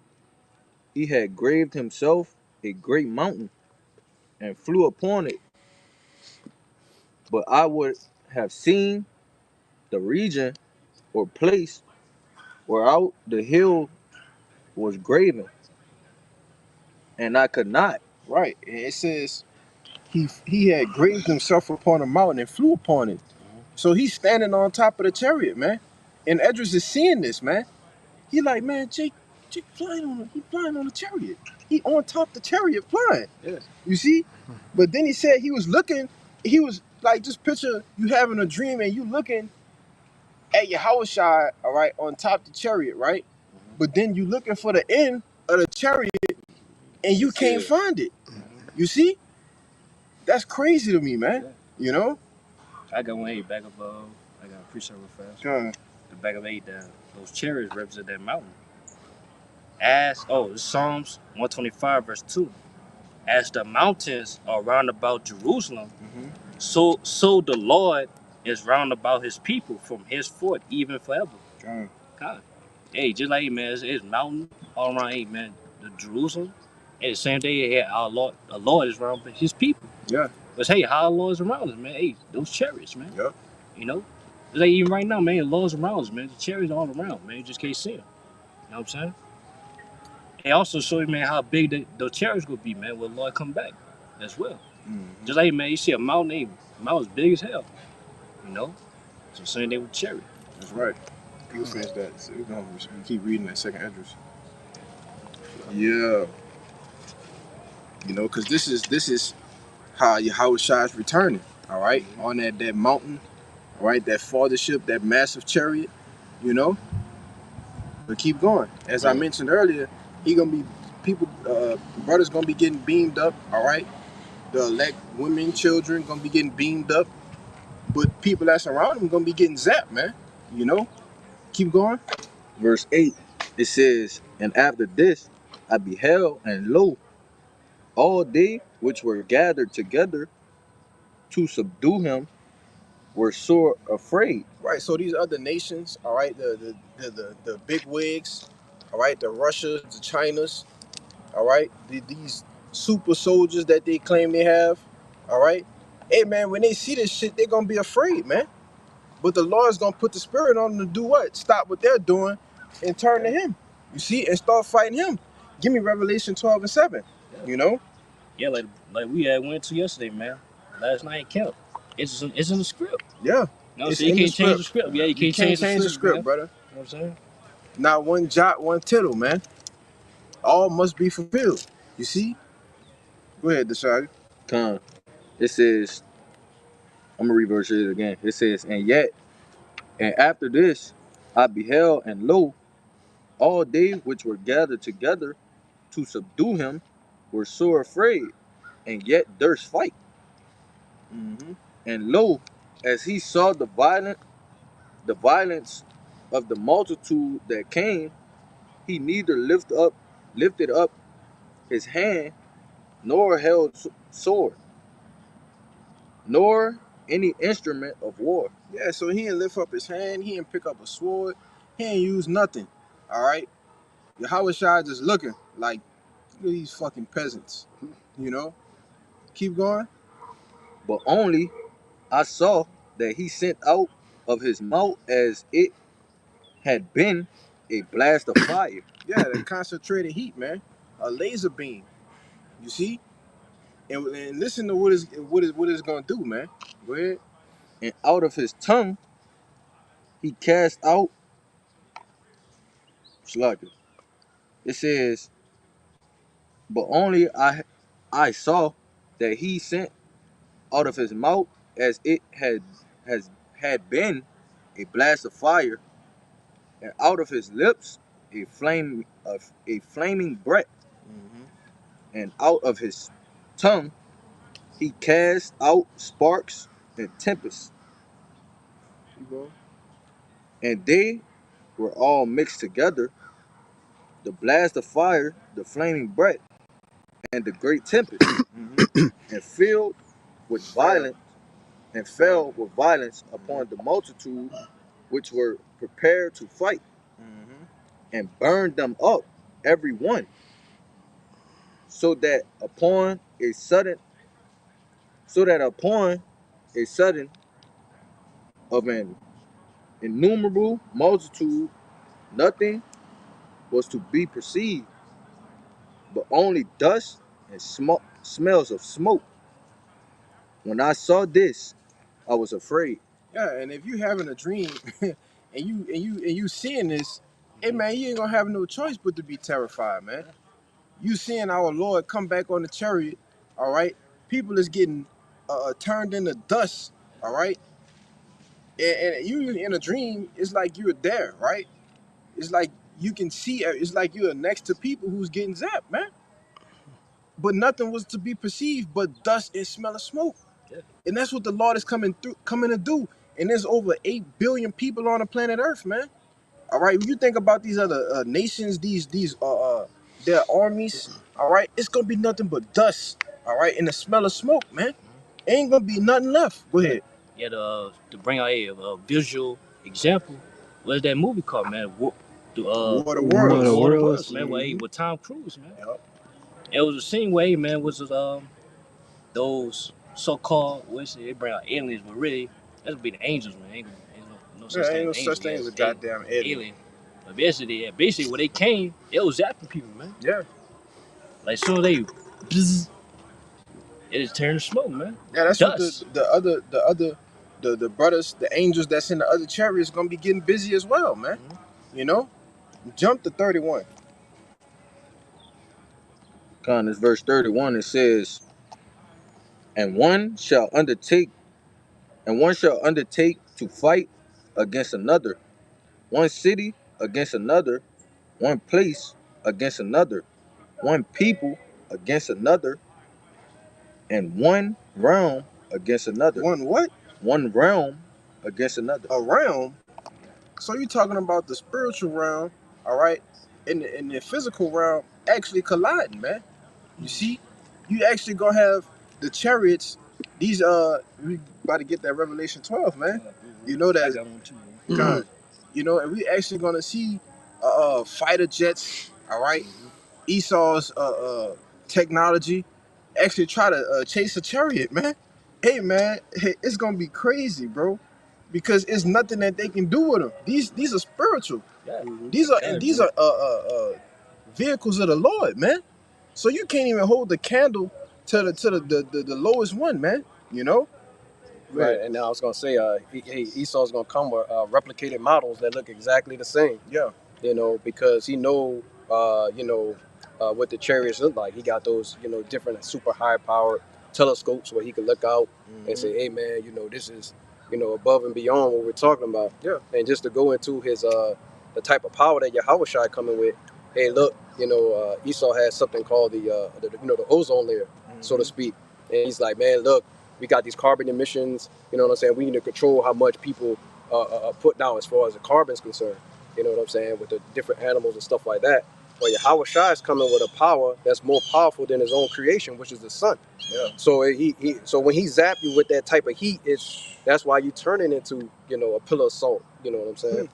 he had graved himself a great mountain, and flew upon it. But I would have seen the region or place whereout the hill was graven, and I could not." Right. And it says he had grazed himself upon a mountain and flew upon it. So he's standing on top of the chariot, man. And Edris is seeing this, man. He like, man, Jake flying on the chariot. He on top of the chariot flying. Yeah. You see? But then he said he was like, just picture you having a dream and you looking at your house, all right, on top of the chariot, right? But then you looking for the end of the chariot and you can't find it. You see? That's crazy to me, man. You know? I got 1-8 back above. I got a precept real fast. The back of 8 down. Those chariots represent that mountain. It's Psalms 125 verse 2. As the mountains are round about Jerusalem, so the Lord is round about his people from henceforth, even forever. God. Hey, just like, man, it's mountain all around, hey, man, the Jerusalem. And the same day, hey, the Lord is around his people. Yeah. But hey, how the Lord is around us, man? Hey, those chariots, man. Yep. You know? It's like even right now, man, the Lord's around us, man. The chariots all around, man. You just can't see them. You know what I'm saying? It also show you, man, how big the chariots gonna be, man, when the Lord come back as well. Just like, man, you see a mountain, hey, mountain's big as hell. You know? So same thing with chariot. That's right. People finish that. So we're gonna keep reading that 2nd Esdras. Yeah. You know, because this is how Yahweh Shai is returning. All right, on that mountain. All right, that fathership, that massive chariot. You know. But keep going. As I mentioned earlier, he gonna be brothers gonna be getting beamed up. All right, the elect women, children gonna be getting beamed up. But people that's around them gonna be getting zapped, man. You know. Keep going. Verse 8, it says, "And after this I beheld, and lo, all they which were gathered together to subdue him were sore afraid." Right. So these other nations, all right, the big wigs, all right, the Russias, the Chinas, all right, these super soldiers that they claim they have, all right. Hey man, when they see this shit, they're gonna be afraid, man. But the Lord's gonna put the spirit on them to do what? Stop what they're doing and turn to him. You see, and start fighting him. Give me Revelation 12:7. You know? Yeah, like we had went to yesterday, man. Last night kept. It's in the script. Yeah. No, so you can't change the script. Yeah, you can't change the script, brother. You know what I'm saying? Not one jot, one tittle, man. All must be fulfilled. You see? Go ahead, Deshadi. Come. It says, I'm gonna reverse it again. It says, and after this I beheld, and lo, all they which were gathered together to subdue him were sore afraid, and yet durst fight. And lo, as he saw the violence of the multitude that came, he neither lifted up his hand, nor held sword, nor any instrument of war. Yeah, so he didn't lift up his hand. He didn't pick up a sword. He didn't use nothing. All right? Yahweh Shai just looking like, look at these fucking peasants. You know? Keep going. But only I saw that he sent out of his mouth as it had been a blast of fire. Yeah, the concentrated heat, man. A laser beam. You see? And listen to what it's gonna do, man. Go ahead. And out of his tongue he cast out slugger. It says, but only I saw that he sent out of his mouth as it had been a blast of fire, and out of his lips a flaming breath, and out of his tongue he cast out sparks and tempests, and they were all mixed together, the blast of fire, the flaming breath, and the great tempest, and filled with violence, and fell with violence upon the multitude which were prepared to fight, and burned them up every one, so that upon a sudden of an innumerable multitude nothing was to be perceived, but only dust and smells of smoke. When I saw this, I was afraid. Yeah, and if you having a dream and you seeing this, hey man, you ain't gonna have no choice but to be terrified, man. You seeing our Lord come back on the chariot, all right? People is getting turned into dust, all right? And you in a dream, it's like you're there, right? It's like you can see. It's like you're next to people who's getting zapped, man. But nothing was to be perceived but dust and smell of smoke. Yeah. And that's what the Lord is coming to do. And there's over 8 billion people on the planet Earth, man. All right, when you think about these other nations, their armies, all right, it's gonna be nothing but dust, all right, and the smell of smoke, man. Ain't gonna be nothing left. Go ahead. Yeah, to bring out a visual example, what's that movie called, man? War of the War of the Worlds. War of the Worlds. Worlds, man. With Tom Cruise, man. Yep. It was the same way, man. Was those so-called they bring out aliens, but really that's gonna be the angels, man. Ain't no such Yeah, thing ain't no as such angels. thing as a goddamn alien. Alien. But basically when they came, it was zapping people, man. Yeah. Like soon as they, bzz, it just turned to smoke, man. Yeah, that's what Dust. the brothers, the angels that's in the other chariots gonna be getting busy as well, man. You know? Jump to 31. This verse 31, it says, and one shall undertake to fight against another, one city against another, one place against another, one people against another, and one realm against another. One what? One realm against another. A realm? So you're talking about the spiritual realm, all right, and the physical realm actually colliding, man. You see, you actually gonna have the chariots. These we about to get that Revelation 12, man. You know I that, got one too, man. God. You know, and we actually gonna see fighter jets, all right. Esau's technology actually try to chase a chariot, man. Hey, man, hey, it's gonna be crazy, bro, because it's nothing that they can do with them. These are spiritual. Yeah. These are vehicles of the Lord, man. So you can't even hold the candle to the lowest one, man. You know. Right, and now I was gonna say, Esau's gonna come with replicated models that look exactly the same. Yeah. Because he know, what the chariots look like. He got those, different super high powered telescopes where he can look out and say, hey man, this is, above and beyond what we're talking about. Yeah. And just to go into his, the type of power that Yahweh Shai coming with. Hey, look, Esau has something called the ozone layer, so to speak. And he's like, man, look, we got these carbon emissions. You know what I'm saying? We need to control how much people put down as far as the carbon's concerned. You know what I'm saying? With the different animals and stuff like that. But Yahweh Shai is coming with a power that's more powerful than his own creation, which is the sun. Yeah. So so when he zap you with that type of heat, that's why you turn it into, a pillar of salt. You know what I'm saying?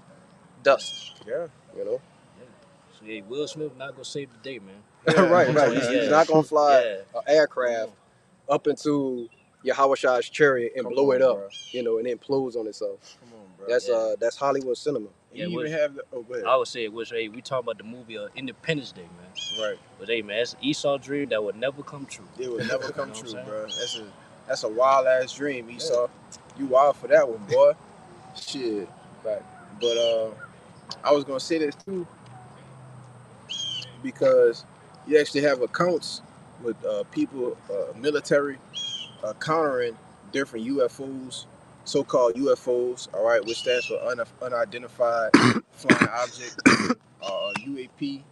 Dust. Yeah. So yeah, Will Smith not gonna save the day, man. right. Yeah. He's not gonna fly an aircraft up into Yahweh's chariot and Come blow on, it up, bro. you know, and it implodes on itself. Come on, bro. That's Hollywood cinema. Yeah, you even have the. Oh, go ahead. I would say it was, hey, we talking about the movie Independence Day, man. Right. But hey, man, that's Esau dream that would never come true. It would never come You know true, what I'm bro. That's a wild ass dream, Esau. You wild for that one, boy. Shit. Right. But I was gonna say this too because you actually have accounts with people, military, countering different UFOs, so-called UFOs. All right, which stands for unidentified flying object, UAP.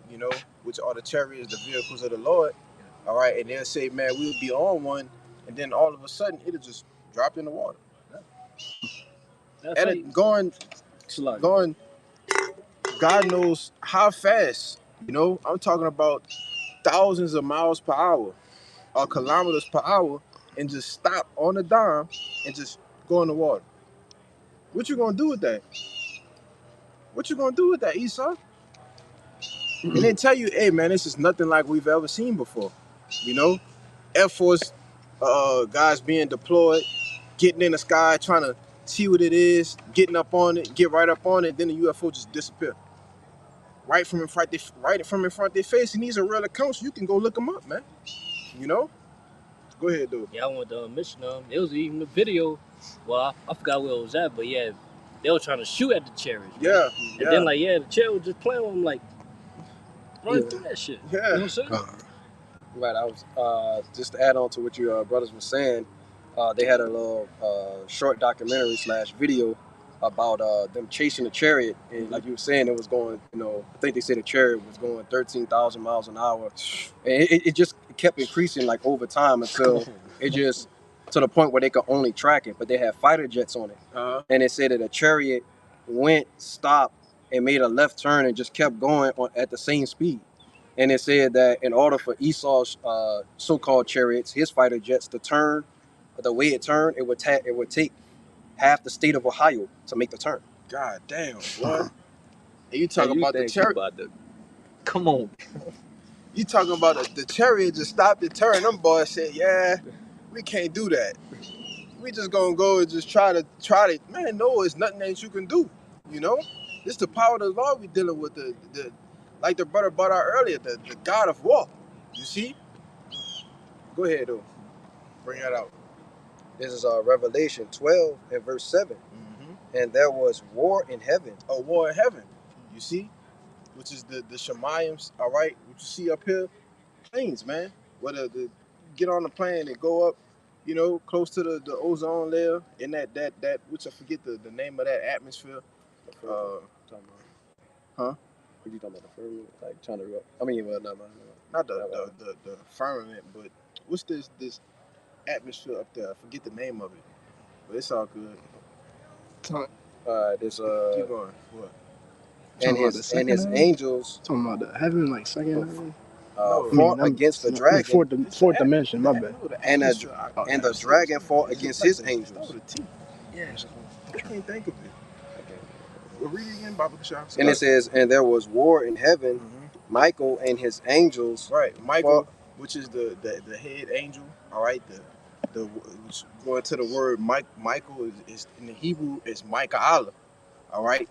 You know, which are the chariots, the vehicles of the Lord. All right, and they'll say, man, we'll be on one, and then all of a sudden it'll just drop in the water. And it going, God knows how fast. You know, I'm talking about thousands of miles per hour or kilometers per hour, and just stop on a dime and just go in the water. What you gonna do with that? What you gonna do with that, Esau? And they tell you, hey man, this is nothing like we've ever seen before. You know, Air Force guys being deployed, getting in the sky, trying to see what it is, getting up on it, get right up on it, then the UFO just disappear. Right from in front of their face. And these are real accounts. You can go look them up, man. You know? Go ahead, dude. Yeah, I want to mention it was even a video. Well, I forgot where it was at, but yeah, they were trying to shoot at the chariots. Yeah. And then the chariot was just playing with them, like running through that shit. Yeah. You know what I'm saying? Right. I was just to add on to what your brothers were saying. They had a little short documentary / video about them chasing the chariot, and like you were saying, it was going. You know, I think they said the chariot was going 13,000 miles an hour, and it just kept increasing like over time until it just to the point where they could only track it. But they had fighter jets on it, and it said that the chariot went, stopped, and made a left turn and just kept going at the same speed. And it said that in order for Esau's so-called chariots, his fighter jets, to turn the way it turned, it would take half the state of Ohio to make the turn. God damn, boy. And you talking about the chariot? Come on. You talking about the chariot just stopped and turned. Them boys said, yeah, we can't do that. We just gonna go and just try to. Man, no, it's nothing that you can do. You know, it's the power of the Lord we dealing with. The like the brother brought out earlier, the God of war. You see? Go ahead, though. Bring that out. This is Revelation 12 and verse 7. And there was war in heaven. A war in heaven. You see? Which is the Shemaims, all right? What you see up here? Planes, man. Where the get on the plane and go up, you know, close to the ozone layer in that which I forget the name of that atmosphere. Huh? What are you talking about? The firmament? Like trying to. I mean, well, not the firmament, but what's this atmosphere up there? I forget the name of it, but it's all good. This keep going. What? And his angels. Talking about the heaven, like second heaven. Fought against the dragon. Fourth dimension, my bad. And the dragon fought against his angels. Yeah, I can't think of it. We'll read it again, Baba Kashaf. And it says, and there was war in heaven. Michael and his angels. Right, Michael, which is the head angel. All right, the going to the word Michael is in the Hebrew is Micah. All right,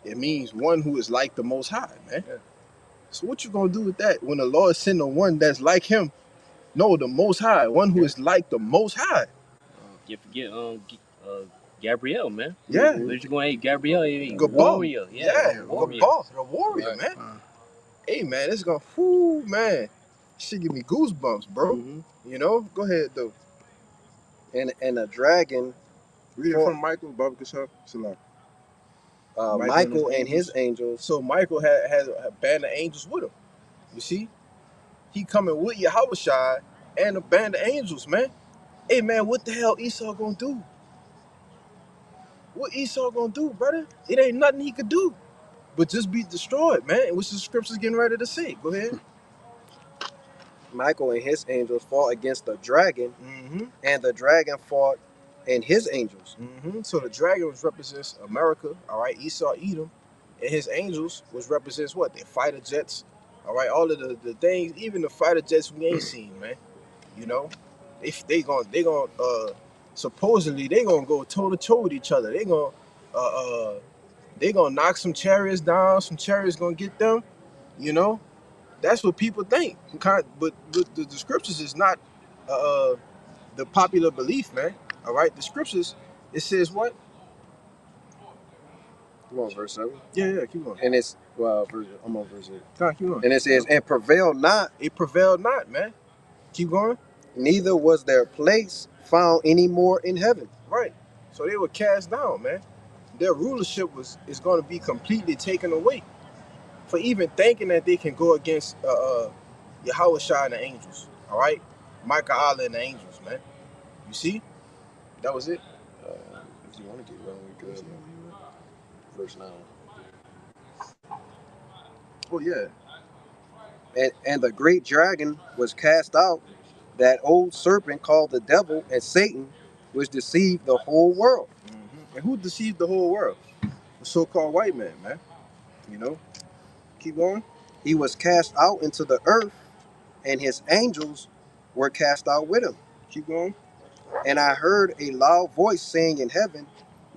it means one who is like the Most High, man. Yeah. So what you gonna do with that when the Lord send the one that's like him? No, the Most High, one who is like the Most High. You forget Gabrielle, man. Yeah. But you going, hey, Gabrielle, warrior. Yeah, warrior. The warrior, right. Man. Hey, man, it's gonna, man. Shit give me goosebumps, bro. You know? Go ahead, though. And the dragon. Read it from Michael, Baba Kashaf. Michael and his angels. So Michael has a band of angels with him. You see? He coming with Yahushua and a band of angels, man. Hey, man, what the hell Esau gonna do? What Esau gonna do, brother? It ain't nothing he could do but just be destroyed, man. Which the scripture's getting ready to say. Go ahead. Michael and his angels fought against the dragon, and the dragon fought and his angels. So the dragon represents America, all right, Esau, Edom, and his angels, which represents what? Their fighter jets, all right, all of the things, even the fighter jets we ain't seen, man. You know, they gonna supposedly they gonna go toe to toe with each other. They gonna knock some chariots down. Some chariots gonna get them. You know, that's what people think. But the scriptures is not the popular belief, man. All right, the scriptures, it says what? Come on, verse 7. Yeah, keep going. And it's, well, I'm on verse 8. Come on, keep going. And it says, and prevail not, It prevailed not, man. Keep going. neither was their place found any more in heaven. Right. So they were cast down, man. Their rulership is going to be completely taken away for even thinking that they can go against Yahweh Shai and the angels. All right, Micah Allah and the angels, man. You see, that was it. If you want to get going, we could. Verse 9. Oh yeah. And the great dragon was cast out, that old serpent called the devil and Satan, which deceived the whole world. And who deceived the whole world? The so-called white man, man. You know. Keep going. He was cast out into the earth, and his angels were cast out with him. Keep going. And I heard a loud voice saying in heaven,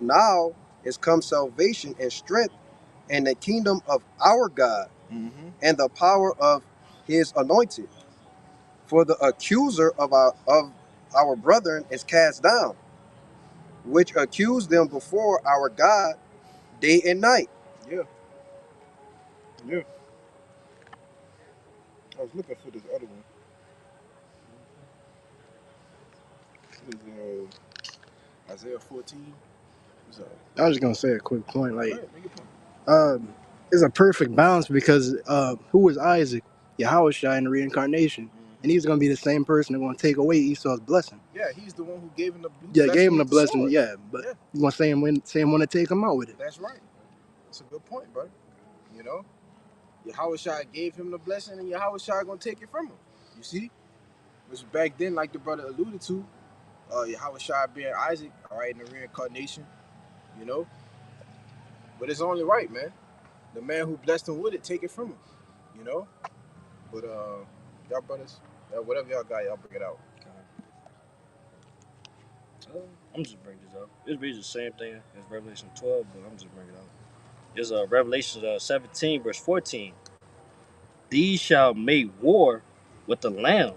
now is come salvation and strength, and the kingdom of our God, and the power of his anointed. For the accuser of our brethren is cast down, which accused them before our God day and night. Yeah. Yeah. I was looking for this other one. This is Isaiah 14. I was just gonna say a quick point. Like, Right, make a point. it's a perfect balance because who was Isaac? Yahweh Shai in the reincarnation, and he's gonna be the same person that's gonna take away Esau's blessing. Yeah, he's the one who gave him the Yeah, blessing gave him the with blessing. sword. Yeah, but Yeah. he's gonna same one to take him out with it. That's right. That's a good point, bro. You know, Yahweh Shai gave him the blessing, and Yahweh Shai gonna take it from him. You see, which back then, like the brother alluded to, Yahweh Shai being Isaac, all right, in the reincarnation. You know, but it's only right, man. The man who blessed him with it, take it from him. You know, but y'all brothers, whatever y'all got, y'all bring it out. I'm just bringing this up. It's basically the same thing as Revelation 12, but I'm just bringing it up. It's Revelation 17, verse 14. These shall make war with the Lamb,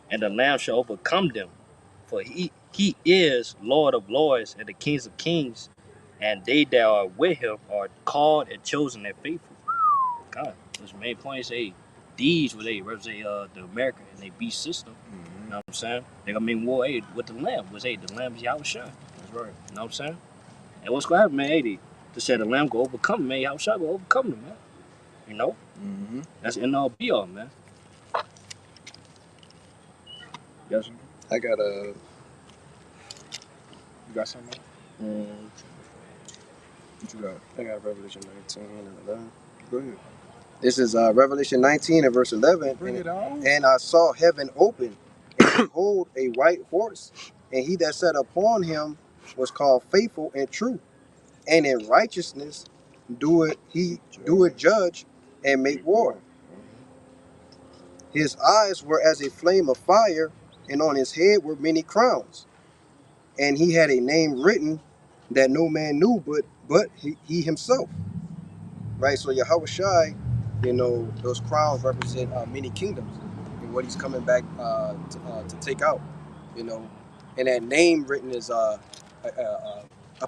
and the Lamb shall overcome them. For he is Lord of lords and the kings of kings, and they that are with him are called and chosen and faithful. God, this main point is, hey, these were they represent the America and they beast system. You know what I'm saying? They're gonna make war, hey, with the Lamb. Was, hey, the Lamb's Yahweh Shai. That's right. You know what I'm saying? And what's gonna happen, man? Hey, to say the Lamb go overcome them, man, Yahweh Shai go overcome them, man. You know? That's end all be all, man. Yes. I got You got something? What you got? I got Revelation 19 and 11. Go ahead. This is Revelation 19 and verse 11. Bring it on. And I saw heaven open, and behold, a white horse, and he that sat upon him was called Faithful and True, and in righteousness doeth judge and make war. His eyes were as a flame of fire, and on his head were many crowns. And he had a name written that no man knew but he himself. Right? So Yahweh Shai, you know, those crowns represent many kingdoms and what he's coming back to take out. You know, and that name written is a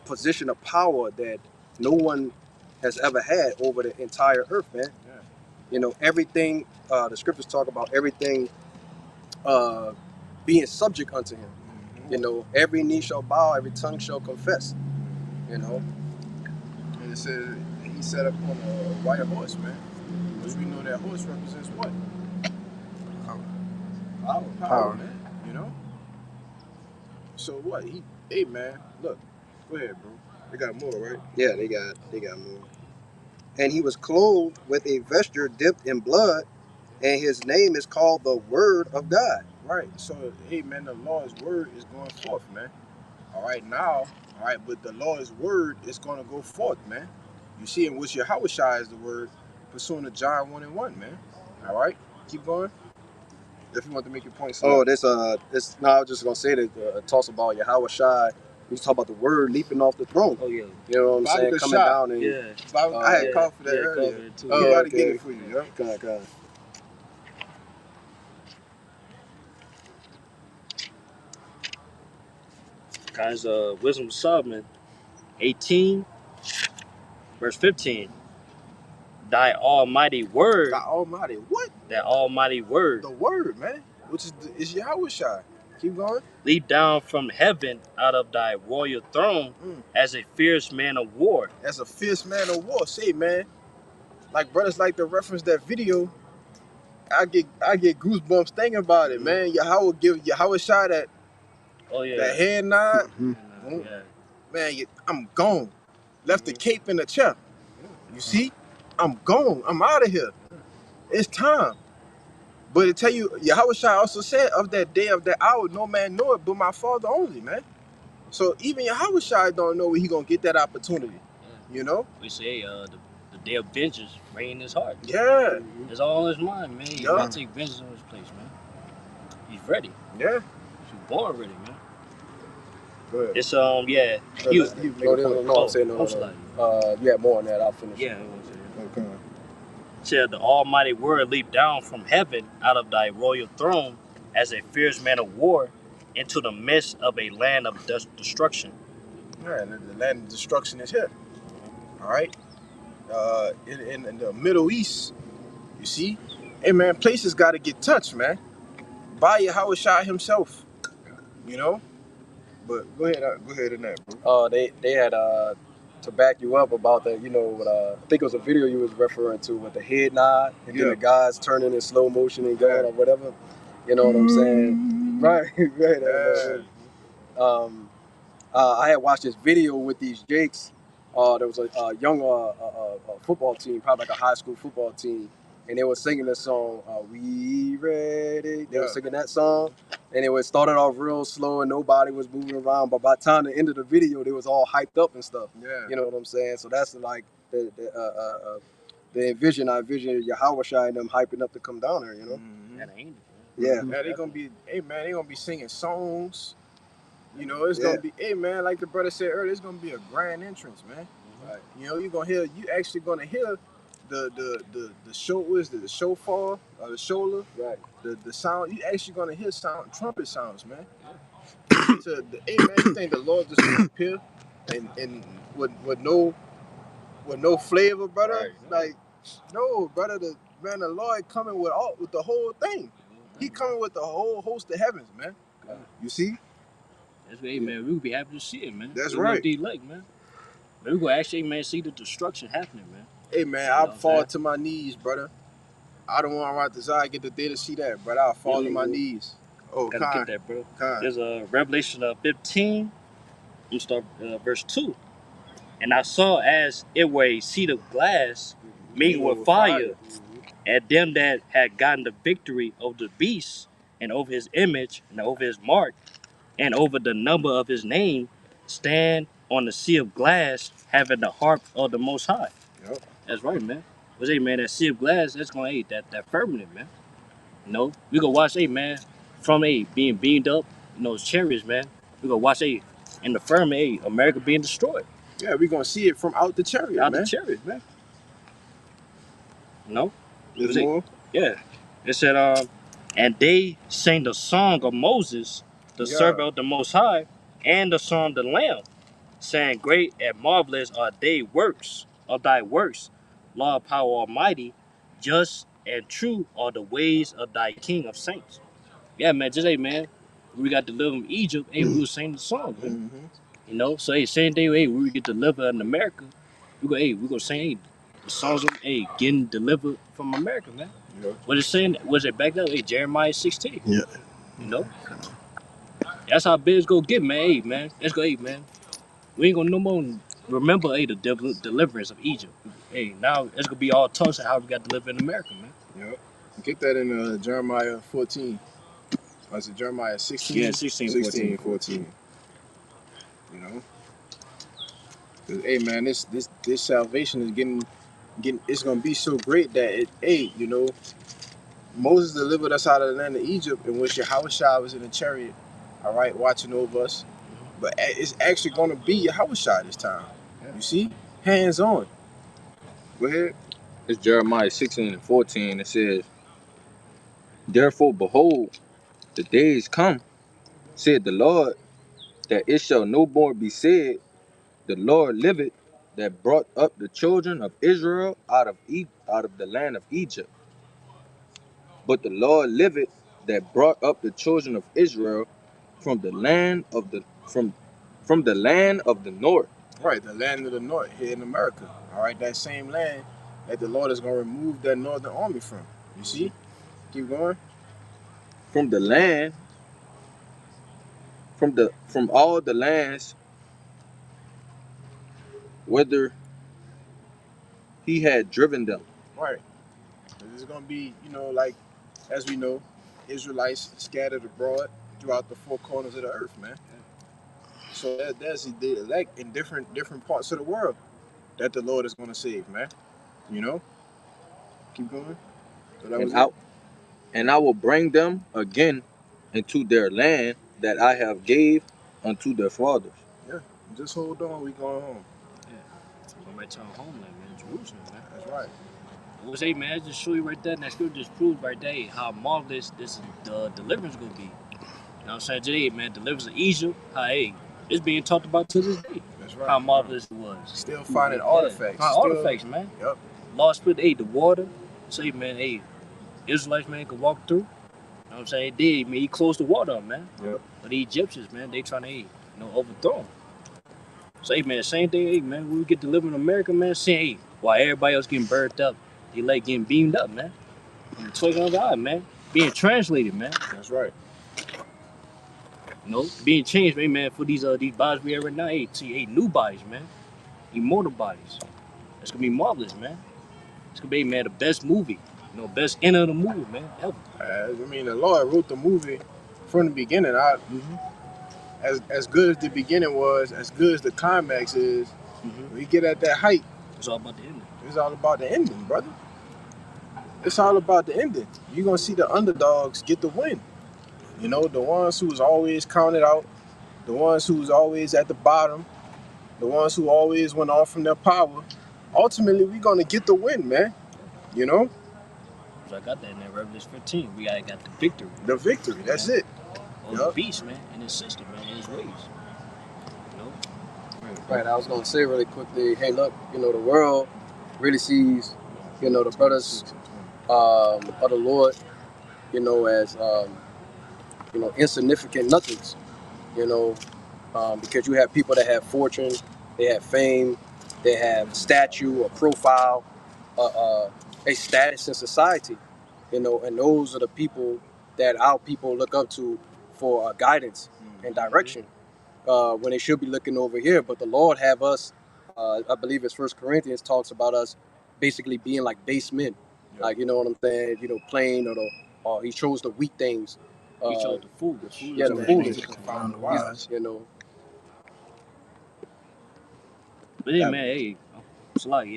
position of power that no one has ever had over the entire earth, man. Yeah. You know, everything, the scriptures talk about everything being subject unto him. You know, every knee shall bow, every tongue shall confess. You know. And it said he sat up on a white horse, man. Which we know that horse represents what? Power, man. You know? So what? Hey man, look. Go ahead, bro. They got more, right? Yeah, they got more. And he was clothed with a vesture dipped in blood, and his name is called the Word of God. Right. So, hey man, the Lord's word is going forth, man. All right, now, all right, but the Lord's word is going to go forth, man. You see, in which Yahweh Shai is the word, pursuing to John 1 and 1, man. All right, keep going. If you want to make your point. Oh, this no, I was just gonna say that talks about Yahweh Shai. We talk about the word leaping off the throne. Oh yeah. You know what I'm saying? Coming down and I had called for that earlier. Too. We about to get it for you. Yeah. God. Guys, Wisdom of Solomon 18, verse 15. Thy almighty word. The Almighty. What? That almighty word. The word, man. Which is Yahweh Shai. Keep going. Leap down from heaven out of thy royal throne as a fierce man of war. As a fierce man of war. Say, man. Like brothers like to reference that video. I get goosebumps thinking about it, man. Yahweh Shai that that head nod. Yeah. Man, I'm gone. Left the cape in the chair. You see? I'm gone. I'm out of here. It's time. But to tell you, Yahweh Shai also said, of that day, of that hour, no man know it but my Father only, man. So even Yahweh Shai don't know where he gonna get that opportunity. You know? We say the day of vengeance reign in his heart. Yeah. It's all in his mind, man. He's gonna take vengeance on his place, man. He's ready. Yeah. He's born ready, man. Go ahead. It's No, I'm saying no. You have more on that. I'll finish. Yeah. Okay. Said the almighty word leaped down from heaven out of thy royal throne as a fierce man of war into the midst of a land of destruction. Yeah, and the land of destruction is here. All right. In the Middle East, you see, hey man, places got to get touched, man, by Yahweh Shai himself. You know. But go ahead in that, bro. They had to back you up about that. You know, what, I think it was a video you was referring to with the head nod and then the guys turning in slow motion and going or whatever. You know what I'm saying? Right. I had watched this video with these Jakes. There was a young football team, probably like a high school football team, and they were singing this song, We Ready? They were singing that song, and it was started off real slow and nobody was moving around, but by the time the end of the video, they was all hyped up and stuff. Yeah. You know what I'm saying? So that's like the envision. I envision Yahweh Shai and them hyping up to come down there, you know? That ain't Yeah. Man, they gonna be singing songs. You know, it's gonna be, hey man, like the brother said earlier, it's gonna be a grand entrance, man. Right. You know, you actually gonna hear the show, what is it, the shofar or the shola? Right. The sound, you actually gonna hear trumpet sounds, man. Hey man, you think the Lord just gonna appear and with no flavor, brother? Right. Like, no, brother, the Lord coming with the whole thing. He coming with the whole host of heavens, man. You see? That's right, man. We would be happy to see it, man. That's right. Man. We're gonna actually, man, see the destruction happening, man. Hey, man, I'll fall to my knees, brother. I don't want Roth Desire get the day to see that, brother. I'll fall to my knees. Oh, gotta get that, bro. There's a Revelation 15. You start verse 2. And I saw as it were a seat of glass mingled with fire, and them that had gotten the victory over the beast, and over his image, and over his mark, and over the number of his name, stand on the sea of glass, having the harp of the Most High. Yep. That's right, man. But hey, man, that sea of glass, that's gonna that firmament, man. You know, we gonna watch man from being beamed up, chariots, man. We gonna watch in the firmament, America being destroyed. Yeah, we gonna see it from out the chariot, out the chariot, man. You know? There's more? Yeah. It said, and they sang the song of Moses, the servant of the Most High, and the song of the Lamb, saying, Great and marvelous are thy works, Lord power almighty, just and true are the ways of thy King of saints. Yeah, man, man, we got delivered from Egypt, we were singing the song, man. You know, so same day, we get delivered in America, we gonna sing the songs of getting delivered from America, man. Yeah. What it's saying, was it back then? Jeremiah 16. Yeah. You know? That's how big it's gonna get, man. Man. Let's go, man. We ain't gonna no more remember the deliverance of Egypt. Now it's gonna be all tongues of how we got delivered in America, man. Yep. Get that in Jeremiah 14. Or is it Jeremiah 16? Yeah, 16, 14. You know? Hey man, this salvation is getting it's gonna be so great that Moses delivered us out of the land of Egypt, in which Yahushua was in a chariot, all right, watching over us. But it's actually going to be Yahushua this time. You see? Hands on. Go ahead. It's Jeremiah 16:14. It says, therefore, behold, the days come, said the Lord, that it shall no more be said, the Lord liveth, that brought up the children of Israel out of the land of Egypt. But the Lord liveth, that brought up the children of Israel from the land of the from the land of the north. Right, the land of the north here in America. All right, that same land that the Lord is going to remove that northern army from. You see? Keep going. From the land, from all the lands whither he had driven them. Right. There's going to be, like, as we know, Israelites scattered abroad throughout the four corners of the earth, man. So there's the elect in different parts of the world that the Lord is going to save, man. You know? Keep going. So that was it. And I will bring them again into their land that I have gave unto their fathers. Yeah. Just hold on. We going home. Yeah. Go back to our homeland, man. Jerusalem, man. That's right. I would say, man, I just show you right there, and that scripture just proves right there how marvelous this deliverance gonna be. You know what I'm saying? Today, man, deliverance of Egypt, hey, it's being talked about to this day. That's right. How marvelous it was. Still finding artifacts. Artifacts, man. Yep. Lord split, the water. Say, man, Israelites, man, could walk through. You know what I'm saying? They did, man. He closed the water up, man. Yep. But the Egyptians, man, they trying to, overthrow him. So, man, same thing, man, when we get delivered in America, man, see, while everybody else getting burnt up, they like getting beamed up, man. From the twinkling of an eye, man. Being translated, man. That's right. Being changed, man, for these bodies we have right now, new bodies, man. Immortal bodies. It's gonna be marvelous, man. It's gonna be, man, the best movie. Best end of the movie, man, ever. The Lord wrote the movie from the beginning. As good as the beginning was, as good as the climax is, when you get at that height, it's all about the ending. It's all about the ending, brother. It's all about the ending. You're gonna see the underdogs get the win. The ones who was always counted out, the ones who was always at the bottom, the ones who always went off from their power. Ultimately, we're gonna get the win, man. So I got that in that Revelation 15. We got the victory. The victory. That's it. The beast, man, and his system, man, and his ways. Right. I was gonna say really quickly. Hey, look. The world really sees, the brothers of the Lord, as insignificant nothings. Because you have people that have fortune, they have fame, they have stature, a profile, a status in society. And those are the people that our people look up to for guidance and direction when they should be looking over here. But the Lord have us, I believe it's 1 Corinthians talks about us basically being like base men. Yeah. Like, you know what I'm saying? Plain or he chose the weak things. He chose the foolish. Yeah, the foolish. But yeah, man, it's like,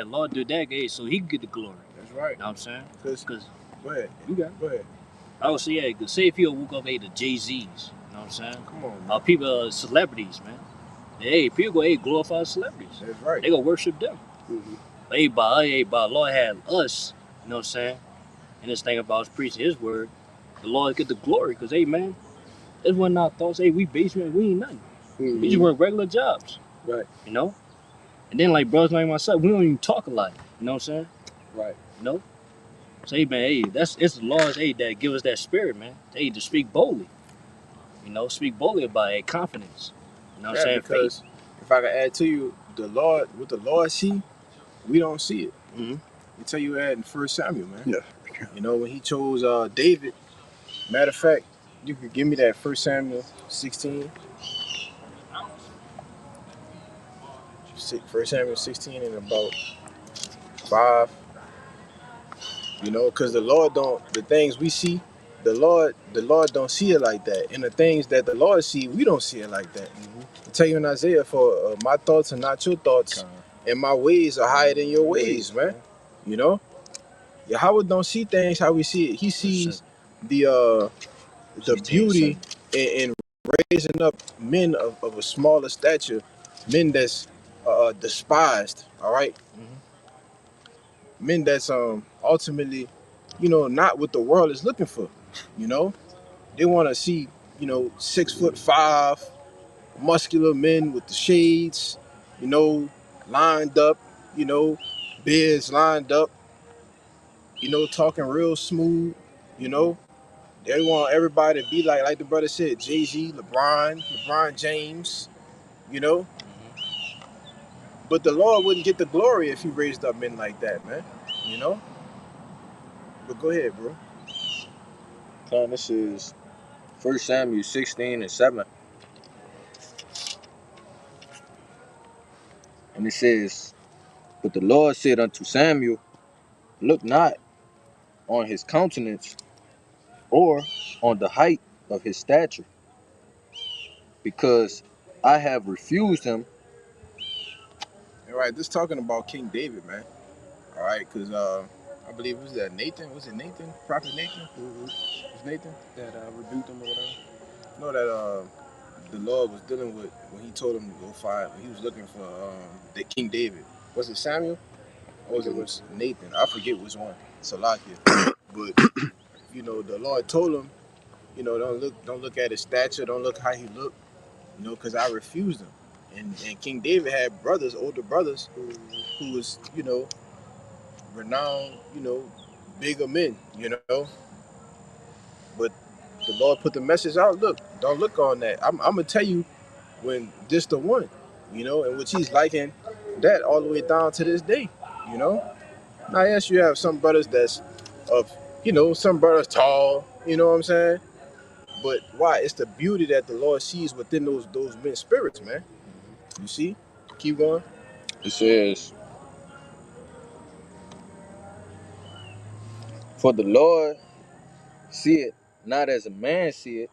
Lord did that, so he can get the glory. That's right. You know what I'm saying? Because go ahead. You got it. Go ahead. I would say, say if you woke up, the Jay-Z's, you know what I'm saying? Come on, man. People, celebrities, man. People go, glorify celebrities. That's right. They go worship them. But Lord had us, you know what I'm saying? And this thing about us preaching his word, the Lord get the glory. Because, man, this wasn't our thoughts. We basement, we ain't nothing. We just work regular jobs. Right. And then, like, brothers like myself, we don't even talk a lot. You know what I'm saying? Right. So, man, it's the Lord's that give us that spirit, man. To speak boldly. Speak boldly about it, confidence. You know what I'm saying? Because faith. If I could add to you, what the Lord see, we don't see it. I tell you that in 1 Samuel, man. Yeah. When he chose David, matter of fact, you could give me that 1 Samuel 16. 1 Samuel 16 and about 5. Because the things we see, the Lord don't see it like that. And the things that the Lord see, we don't see it like that. I tell you in Isaiah, for my thoughts are not your thoughts, and my ways are higher than your ways, man. Yahweh don't see things how we see it. He sees the beauty in raising up men of a smaller stature, men that's despised. All right, men that's ultimately, not what the world is looking for. You know, they want to see 6'5" muscular men with the shades, lined up, you know, beards lined up, talking real smooth, you know. They want everybody to be like the brother said, Jay-Z, LeBron James, you know. But the Lord wouldn't get the glory if he raised up men like that, man. You know? But go ahead, bro. This is 1 Samuel 16:7. And it says, "But the Lord said unto Samuel, Look not on his countenance or on the height of his stature, because I have refused him." All right, this talking about King David, man. All right, because I believe it was that Nathan. Was it Nathan? Prophet Nathan? Was Nathan that rebuked him or whatever? No, that the Lord was dealing with when he told him to go find. He was looking for the King David. Was it Samuel or was it Nathan? I forget which one. Salakia. But the Lord told him, don't look at his stature, don't look how he looked, because I refused him. And King David had brothers, older brothers, who was, renowned, bigger men, But the Lord put the message out. Look, don't look on that. I'm gonna tell you when this the one, and which he's liking that all the way down to this day, you know. Now yes, you have some brothers that's of, some brothers tall, you know what I'm saying? But why? It's the beauty that the Lord sees within those men's spirits, man. You see? Keep going. It says, "For the Lord seeth not as a man seeth,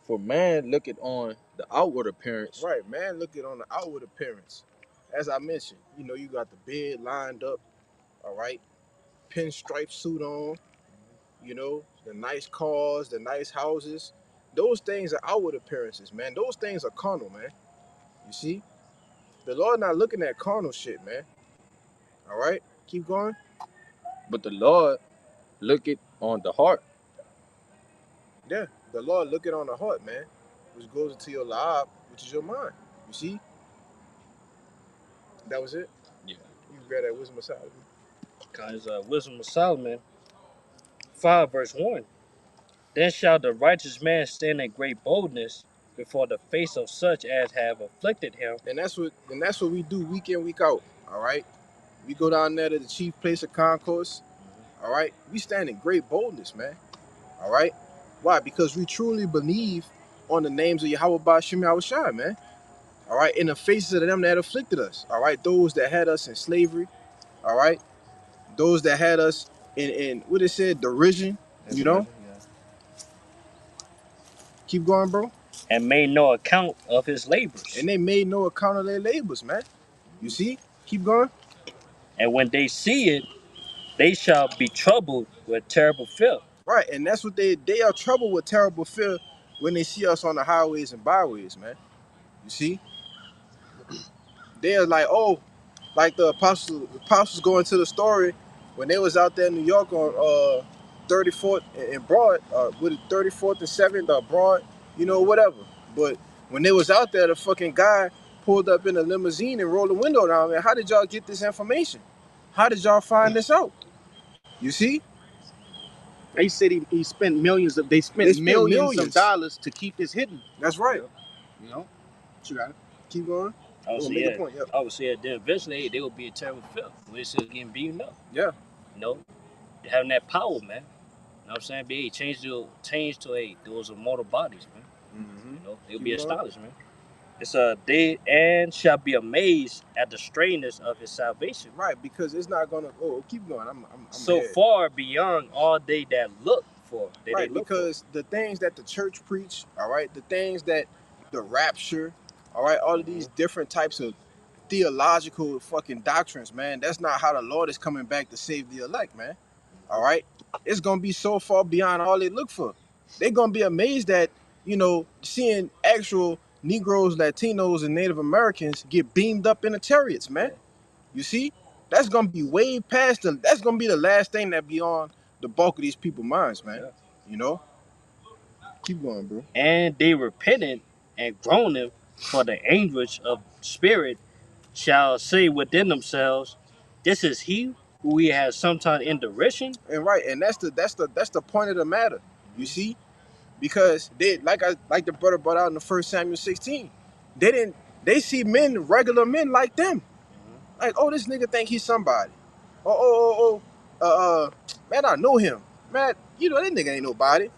for man looketh on the outward appearance." Right, man, looking on the outward appearance. As I mentioned, you got the bed lined up, all right, pinstripe suit on, the nice cars, the nice houses. Those things are outward appearances, man. Those things are carnal, man. You see? The Lord not looking at carnal shit, man. All right? Keep going. But the Lord looketh on the heart. Yeah, the Lord looking on the heart, man, which goes into your lab, which is your mind. You see? That was it? Yeah. You read that Wisdom of Solomon. Because Wisdom of Solomon 5 verse 1. Then shall the righteous man stand in great boldness before the face of such as have afflicted him. And that's what we do week in, week out. All right? We go down there to the chief place of concourse. All right? We stand in great boldness, man. All right? Why? Because we truly believe on the names of Yahweh Ba'Shem Yahushua, man. All right? In the faces of them that afflicted us. All right? Those that had us in slavery. All right? Those that had us in what it said, derision. You know? Yeah. Keep going, bro. And made no account of his labors. And they made no account of their labors, man. You see? Keep going. And when they see it, they shall be troubled with terrible fear. Right, and that's what they are troubled with terrible fear when they see us on the highways and byways, man. You see? They're like, oh, like the apostles go into the story when they was out there in New York on 34th and Broad, with 34th and 7th Broad, whatever. But when they was out there, the fucking guy pulled up in a limousine and rolled the window down. Man, how did y'all get this information? How did y'all find this out? You see? They said he spent millions of millions of dollars to keep this hidden. That's right. You know? What you got it? Keep going. I would Make a point. Yep. say then eventually they will be a terrible fear when it's still getting beaten up. Yeah. Having that power, man. You know what I'm saying? Be change to those immortal bodies, man. Mm-hmm. They'll be astonished, man. It's they and shall be amazed at the strangeness of his salvation. Right, because it's not gonna. Oh, keep going. I'm so ahead. Far beyond all they that look for. Right, because the things that the church preach, all right, the things that the rapture, all right, all of these different types of theological fucking doctrines, man. That's not how the Lord is coming back to save the elect, man. All right? It's going to be so far beyond all they look for. They're going to be amazed at, seeing actual Negroes, Latinos, and Native Americans get beamed up in the chariots, man. You see? That's going to be way past that's going to be the last thing that be on the bulk of these people's minds, man. Yeah. You know? Keep going, bro. And they repented and groaning, for the anguish of spirit shall say within themselves, this is he who we have sometime in derision. And right, and that's the point of the matter. You see? Because they like the brother brought out in the 1 Samuel 16. They see men, regular men like them. Like, oh, this nigga think he's somebody. Man, I know him. Man, that nigga ain't nobody.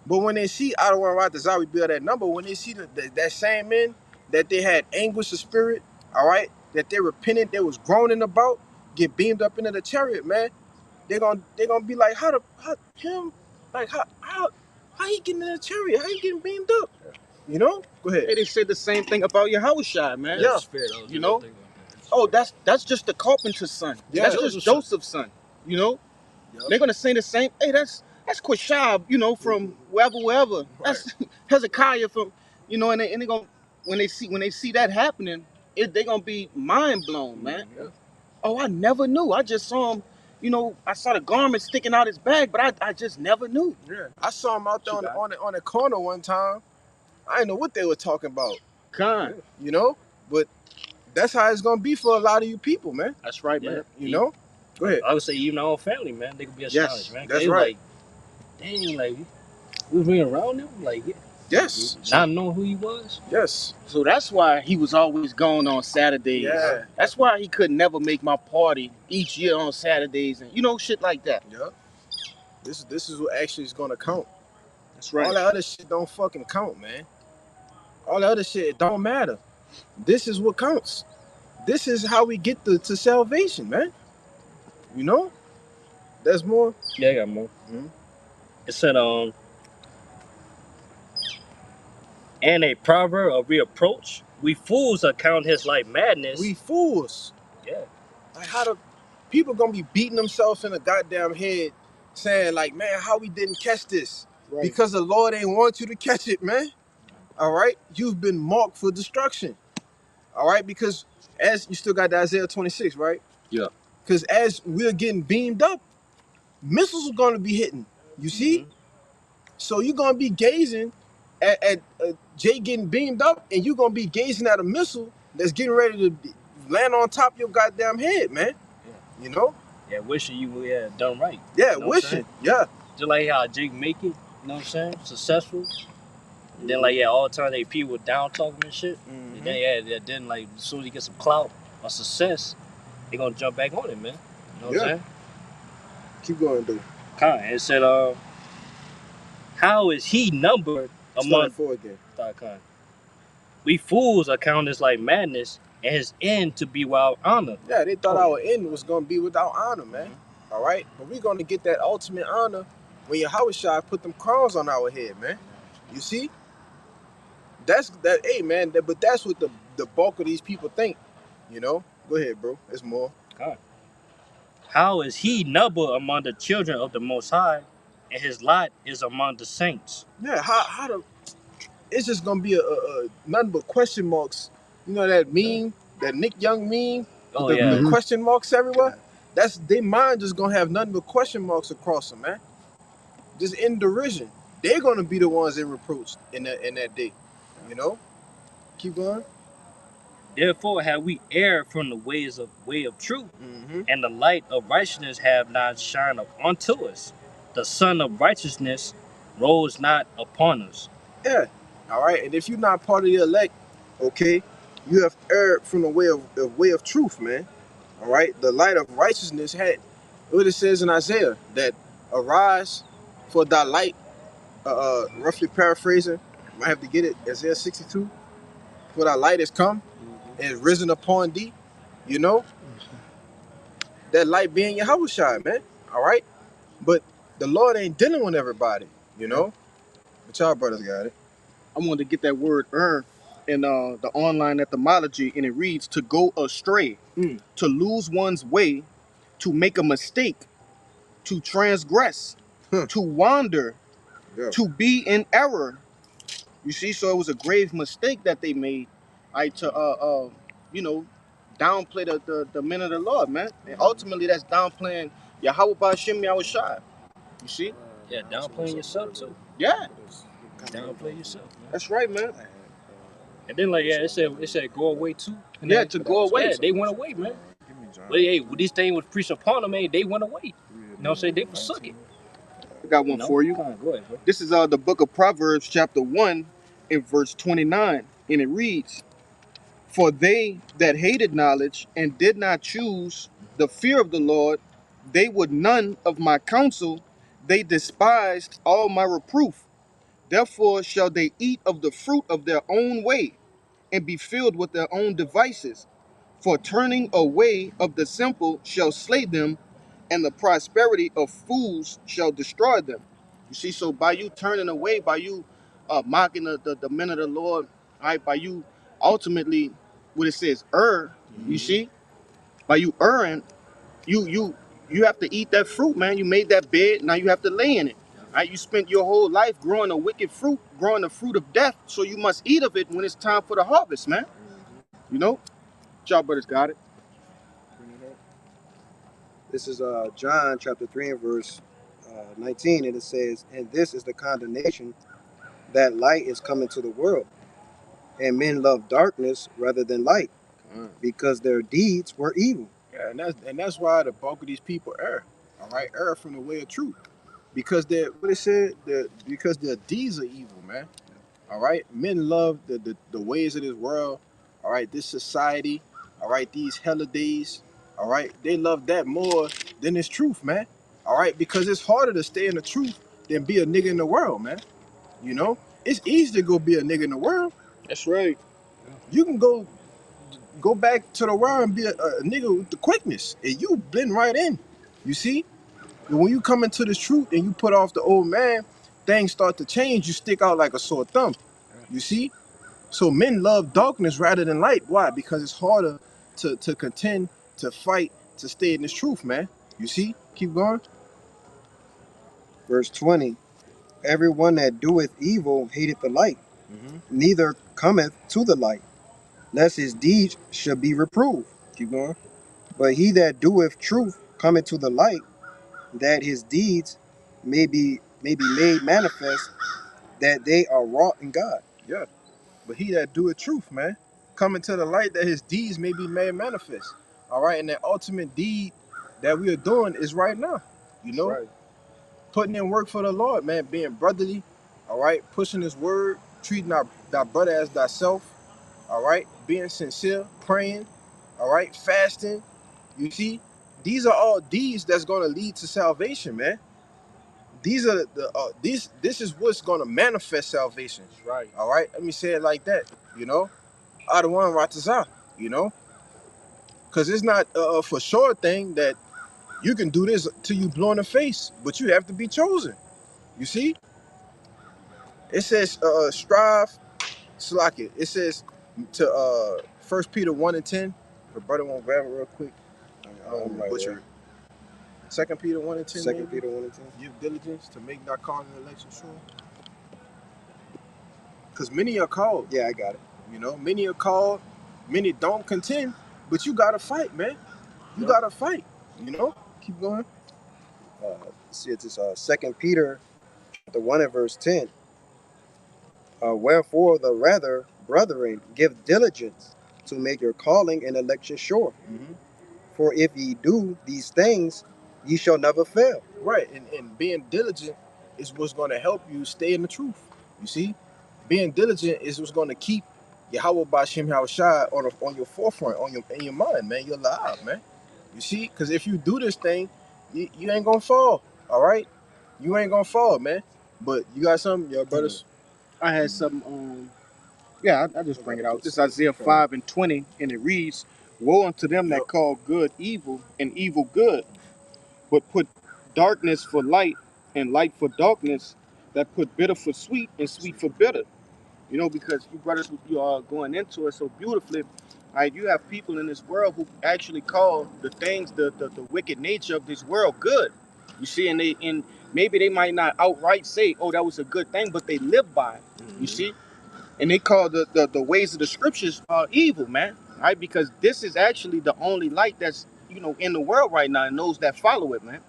But when they see, I don't want to write this out, we build that number. When they see that same men, that they had anguish of spirit, all right, that they repented, they was groaning about, get beamed up into the chariot, man. They're gonna be like, how he getting in the chariot? How he getting beamed up? You know? Go ahead. Hey, they said the same thing about Yahushua, man. Yeah. You know? Oh, that's just the carpenter's son. Yeah. That's just Joseph's son. You know? Yep. They're gonna say the same. Hey, that's Quashab, from wherever. Right. That's Hezekiah from, and they gonna when they see that happening, they're gonna be mind blown, man. Yeah. Oh, I never knew. I just saw him. I saw the garment sticking out his bag, but I just never knew. Yeah, I saw him out there on the corner one time. I didn't know what they were talking about. But that's how it's gonna be for a lot of you people, man. That's right, man. Go ahead. I would say even our own family, man, they could be astonished, man. That's right. Dang, we was being around him, yes, not knowing who he was. Yes. So that's why he was always gone on Saturdays. Yeah. That's why he could never make my party each year on Saturdays and shit like that. Yeah. This is what actually is gonna count. That's right. All that other shit don't fucking count, man. All that other shit, it don't matter. This is what counts. This is how we get to salvation, man. There's more? Yeah, I got more. Mm-hmm. It said, and a proverb of reapproach, we fools account his like madness. We fools. Yeah. Like, how the people gonna be beating themselves in the goddamn head saying, like, man, how we didn't catch this? Right. Because the Lord ain't want you to catch it, man. All right? You've been marked for destruction. All right? Because as you still got the Isaiah 26, right? Yeah. Because as we're getting beamed up, missiles are going to be hitting. You see? Mm-hmm. So you're going to be gazing at Jay getting beamed up, and you're going to be gazing at a missile that's getting ready to land on top of your goddamn head, man. Yeah. Yeah, wishing you would done right. Yeah, wishing. Yeah. Just like how Jake make it, you know what I'm saying? Successful. And then, all the time they people down talking and shit. Mm-hmm. And then, as soon as he gets some clout or success, they gonna jump back on it, man. You know what I'm saying? Keep going, dude. It said, how is he numbered among... We fools account this like madness, and his end to be without honor. Yeah, they thought our end was gonna be without honor, man. Mm-hmm. All right? But we're gonna get that ultimate honor when Yahushua put them crowns on our head, man. You see? Hey man, but that's what the bulk of these people think. Go ahead, bro. There's more. God. How is he numbered among the children of the Most High, and his lot is among the saints? Yeah, it's just gonna be a nothing but question marks. That meme, that Nick Young meme, the question marks everywhere. That's their mind just gonna have nothing but question marks across them, man. Just in derision. They're gonna be the ones in reproach in that day. Keep going. Therefore have we erred from the way of truth, mm-hmm. and the light of righteousness have not shined unto us. The sun of righteousness rose not upon us. Yeah. All right. And if you're not part of the elect, okay, you have erred from the way of truth, man. All right. The light of righteousness had what it says in Isaiah that arise for thy light. Roughly paraphrasing, might have to get it. Isaiah 62. For thy light has come and risen upon thee. That light being Yahushua, man. All right. But the Lord ain't dealing with everybody. But y'all brothers got it. I wanted to get that word earn. in the online etymology, and it reads to go astray, to lose one's way, to make a mistake, to transgress, to wander, Yeah. to be in error. You see, so it was a grave mistake that they made, right? To you know, downplay the men of the Lord, man. And ultimately, that's downplaying Yahweh Ba'Shem Yahushua. You see? Yeah, downplaying yourself too. Yeah, Downplay yourself, man. that's right, man. And then like it said go away too. And Yeah, then, to go away. Yeah, they went away, man. But hey, this thing was preached upon them, hey, they went away. You know what I'm saying? They forsook it. I got one for you. Go ahead, bro. This is the book of Proverbs, chapter 1, and verse 29, and it reads, "For they that hated knowledge and did not choose the fear of the Lord, they would none of my counsel, they despised all my reproof. Therefore shall they eat of the fruit of their own way, and be filled with their own devices. For turning away of the simple shall slay them, and the prosperity of fools shall destroy them." You see, so by you turning away, by you mocking the men of the Lord, right, by you ultimately, what it says, you see, by you erring, you have to eat that fruit, man. You made that bed, now you have to lay in it. Right? You spent your whole life growing a wicked fruit, growing the fruit of death, so you must eat of it when it's time for the harvest, man. You know? Y'all brothers got it. This is John chapter 3 and verse 19, and it says, "And this is the condemnation, that light is come into the world, and men love darkness rather than light, because their deeds were evil." Yeah, and that's why the bulk of these people err. All right, err from the way of truth, because they're what it said. Because their deeds are evil, man. All right, men love the ways of this world. All right, this society. All right, these holidays. All right, they love that more than this truth, man. All right, because it's harder to stay in the truth than be a nigga in the world, man. You know, it's easy to go be a nigga in the world. That's right. You can go back to the world and be a nigga with the quickness, and you blend right in. You see, and when you come into this truth and you put off the old man, things start to change. You stick out like a sore thumb. You see, so men love darkness rather than light. Why? Because it's harder to contend, to fight, to stay in this truth, man. You see, keep going. Verse 20, "Everyone that doeth evil hateth the light, neither cometh to the light, lest his deeds should be reproved. Keep going. But he that doeth truth cometh to the light, that his deeds may be made manifest, that they are wrought in God." Yeah. But he that doeth truth, man, come into the light that his deeds may be made manifest. All right, and that ultimate deed that we are doing is right now. You know, Right. putting in work for the Lord, man, being brotherly. All right, pushing His word, treating thy brother as thyself. All right, being sincere, praying. All right, fasting. You see, these are all deeds that's going to lead to salvation, man. These are this is what's going to manifest salvation. Right. All right, let me say it like that. You know, Adawan Rataza, you know? Because it's not a for sure thing that you can do this till you blow in the face, but you have to be chosen. You see? It says, strive, slack it. It says to 1 Peter 1 and 10. If a brother won't grab it real quick, I don't want to butcher it. 2 Peter 1 and 10. 2 Peter 1 and 10. Give diligence to make thy calling and election sure. Because many are called. Yeah, I got it. You know, many are called, many don't contend, but you got to fight, man. You got to fight, you know? Keep going. See, it's 2 Peter chapter 1 and verse 10. "Wherefore the rather, brethren, give diligence to make your calling and election sure. For if ye do these things, ye shall never fail." Right, and being diligent is what's going to help you stay in the truth. You see, being diligent is what's going to keep Yahweh Ba'Shem Yahushua on your forefront, in your mind, man. You're alive, man. You see, because if you do this thing, you ain't gonna fall. All right, you ain't gonna fall, man. But you got something, your brothers. I had some yeah, I just bring it out. This is Isaiah 5 and 20, and it reads, "Woe unto them that call good evil and evil good, but put darkness for light and light for darkness, that put bitter for sweet and sweet for bitter." You know, because you brothers, you are going into it so beautifully. Right, you have people in this world who actually call the things, the wicked nature of this world good. You see, and maybe they might not outright say, "Oh, that was a good thing," but they live by it. You see, and they call the ways of the scriptures evil, man. Right, because this is actually the only light that's in the world right now, and those that follow it, man.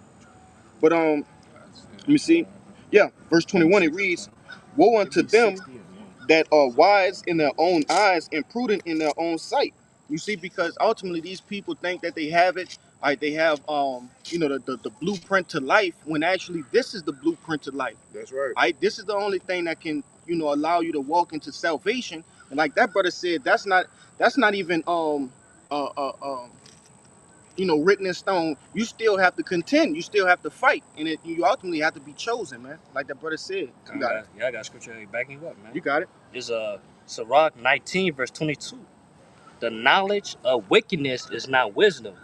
But let me see. Yeah, verse 21 it reads, "Woe unto them that are wise in their own eyes and prudent in their own sight." You see, because ultimately these people think that they have it. Right, they have the blueprint to life, when actually this is the blueprint to life. That's right. Right, this is the only thing that can allow you to walk into salvation. And like that brother said, that's not even written in stone. You still have to contend. You still have to fight, and you ultimately have to be chosen, man. Like that brother said. You got it. Yeah, I got scripture backing you up, man. You got it. It's Sirach 19 verse 22. The knowledge of wickedness is not wisdom,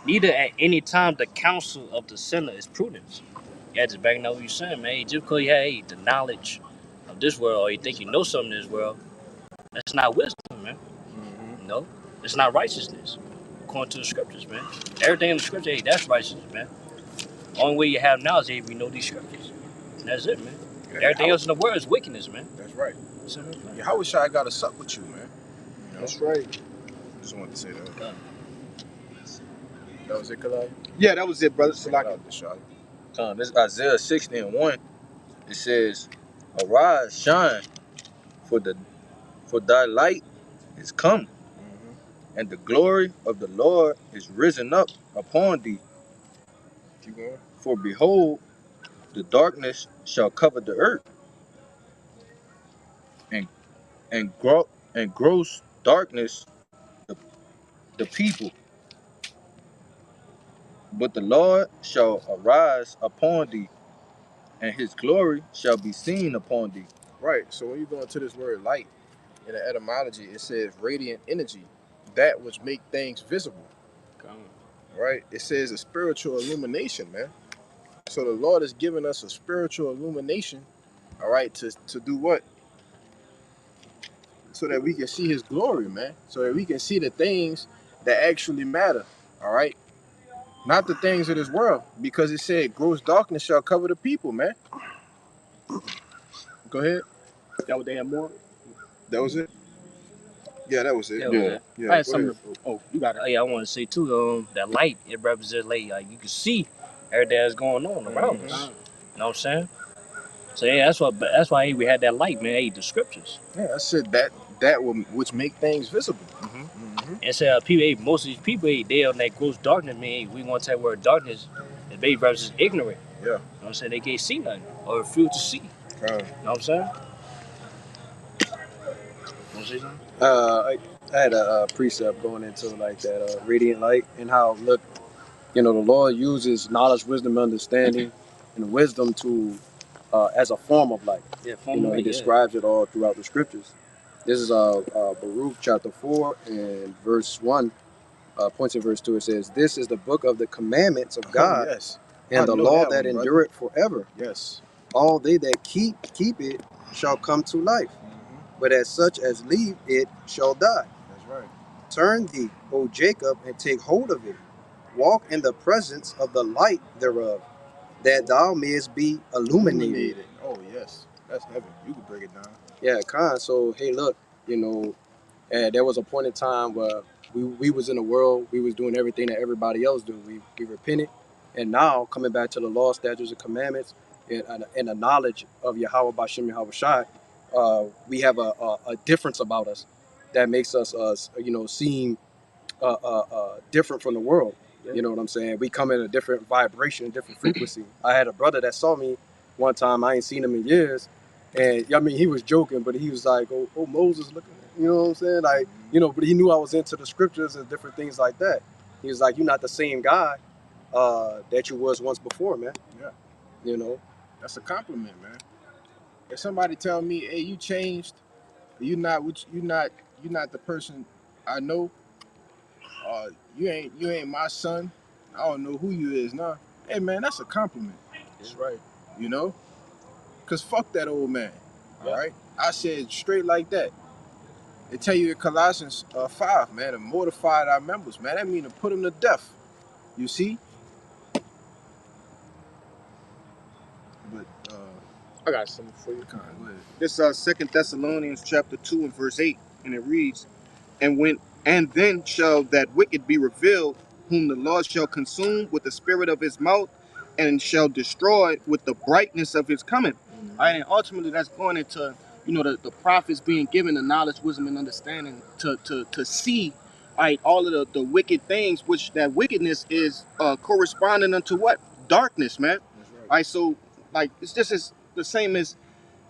neither at any time the counsel of the sinner is prudence. Yeah, just backing up what you're saying, man. Just because you have the knowledge of this world, or you think you know something in this world, that's not wisdom, man. No, it's not righteousness, according to the scriptures, man. Everything in the scripture, hey, that's righteousness, man. Only way you have knowledge is if you know these scriptures. That's it, man. Yeah, Everything else in the world is wickedness, man. That's right. Simple as that. Yeah, how wish I got to suck with you, man. That's right. Just wanted to say that. That was it, Kalai? Yeah, that was it, brother. This is Isaiah 60 and 1. It says, "Arise, shine, for thy light is come, and the glory of the Lord is risen up upon thee. Keep going. For behold, the darkness shall cover the earth, and gross darkness the people. But the Lord shall arise upon thee, and his glory shall be seen upon thee." Right. So when you go into this word light, in the etymology, it says radiant energy, that which make things visible. Right? It says a spiritual illumination, man. So the Lord has given us a spiritual illumination, all right, to do what? So that we can see his glory, man. So that we can see the things that actually matter, all right? Not the things of this world, because it said gross darkness shall cover the people, man. Go ahead. That what they have more? That was it? Yeah, that was it. I had something. Oh, you got it. Yeah, I want to say too, that light, it represents like you can see everything that's going on around us. You know what I'm saying? So yeah, that's why we had that light, man. Hey, the scriptures. Yeah, I said that will which make things visible. And so people, hey, most of these people, hey, they on that gross darkness, man. Hey, we want to tell word darkness, and they represents ignorant. Yeah. You know what I'm saying? They can't see nothing or refuse to see. You know what I'm saying? Want to say something? I had a precept going into like that radiant light, and how look, the Lord uses knowledge, wisdom, understanding, and wisdom to as a form of light. Yeah, He describes it all throughout the scriptures. This is Baruch chapter 4 and verse 1. Points in verse 2. It says, "This is the book of the commandments of God, Yes. and I the know law that that one, endureth forever. Yes. All they that keep it shall come to life, but as such as leave it shall die. That's right. Turn thee, O Jacob, and take hold of it. Walk in the presence of the light thereof, that thou mayest be illuminated." Oh, yes. That's heaven. You can break it down. Yeah, Khan. So, hey, look, there was a point in time where we was in the world, we was doing everything that everybody else do. We repented, and now coming back to the law, statutes, and commandments, and the knowledge of Yahweh Bashem Yahweh Shai, we have a difference about us that makes us, seem different from the world. You know what I'm saying? We come in a different vibration, different frequency. I had a brother that saw me one time. I ain't seen him in years, and he was joking, but he was like, "Oh, Moses, look at that." You know what I'm saying? Like, but he knew I was into the scriptures and different things like that. He was like, "You're not the same guy that you was once before, man." Yeah. That's a compliment, man. If somebody tell me, "Hey, you changed. You're not the person I know. You ain't my son. I don't know who you is now." Hey, man, that's a compliment. That's right. Cause fuck that old man. All right. I said straight like that. They tell you in Colossians 5, man, to mortify our members, man. That mean to put them to death. You see? But I got something for you. go ahead. This 2 Thessalonians chapter 2 and verse 8, and it reads, and then shall that wicked be revealed, whom the Lord shall consume with the spirit of his mouth, and shall destroy with the brightness of his coming. All right, and ultimately that's going into, the prophets being given the knowledge, wisdom, and understanding to see, all right, all of the wicked things, which that wickedness is corresponding unto what? Darkness, man. That's right. All right, so like it's just as the same as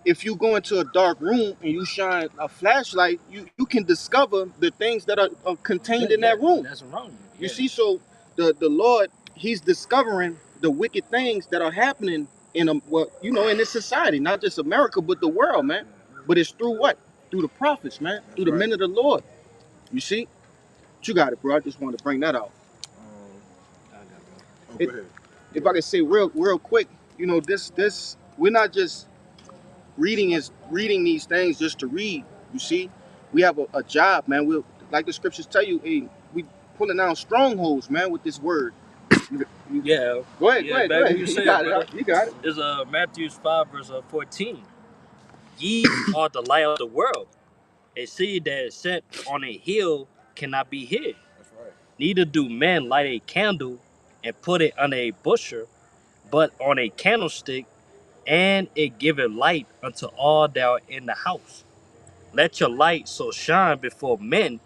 if you go into a dark room and you shine a flashlight, you can discover the things that are contained in that room. That's wrong. You see, so the Lord, he's discovering the wicked things that are happening in in this society, not just America, but the world, man. But it's through what? Through the prophets, man. Through the men of the Lord. You see? But you got it, bro. I just wanted to bring that out. Go ahead. If I could say real quick, this we're not just reading these things just to read. You see, we have a job, man. We'll, like the scriptures tell you, hey, we pulling down strongholds, man, with this word. Yeah. Go ahead. You got it. You got it. It's Matthew 5 verse 14. Ye are the light of the world. A city that is set on a hill cannot be hid. That's right. Neither do men light a candle and put it under a bushel, but on a candlestick, and it giveth light unto all that are in the house. Let your light so shine before men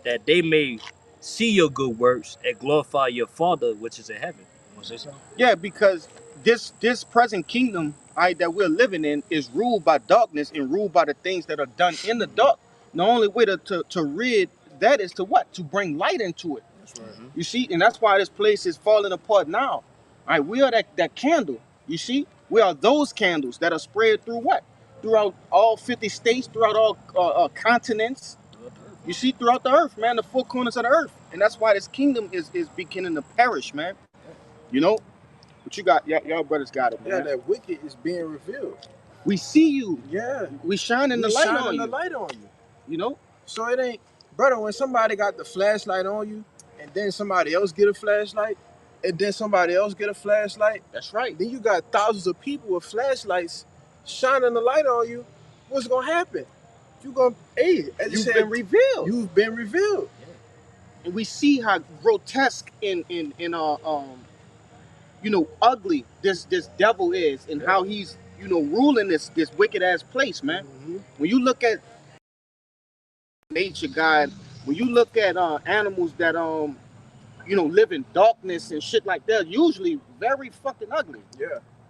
that they may see your good works and glorify your Father which is in heaven. You want to say something? Yeah, because this present kingdom, that we're living in is ruled by darkness and ruled by the things that are done in the dark. The only way to rid that is to what? To bring light into it. That's right. You see, and that's why this place is falling apart now. All right, we are that candle. You see, we are those candles that are spread through what? Throughout all 50 states, throughout all continents. You see, throughout the earth, man, the four corners of the earth, and that's why this kingdom is beginning to perish, man. You know, but you got y'all brothers got it, man. Yeah, that wicked is being revealed. We see you. Yeah, We shining the light on you. the light on you. You know. So it ain't, brother. When somebody got the flashlight on you, and then somebody else get a flashlight, and then somebody else get a flashlight. That's right. Then you got thousands of people with flashlights shining the light on you. What's gonna happen? You gonna, as You've been revealed. You've been revealed. And we see how grotesque and ugly this devil is, and how he's ruling this wicked ass place, man. Mm-hmm. When you look at nature, God, when you look at animals that live in darkness and shit like that, usually very fucking ugly. Yeah.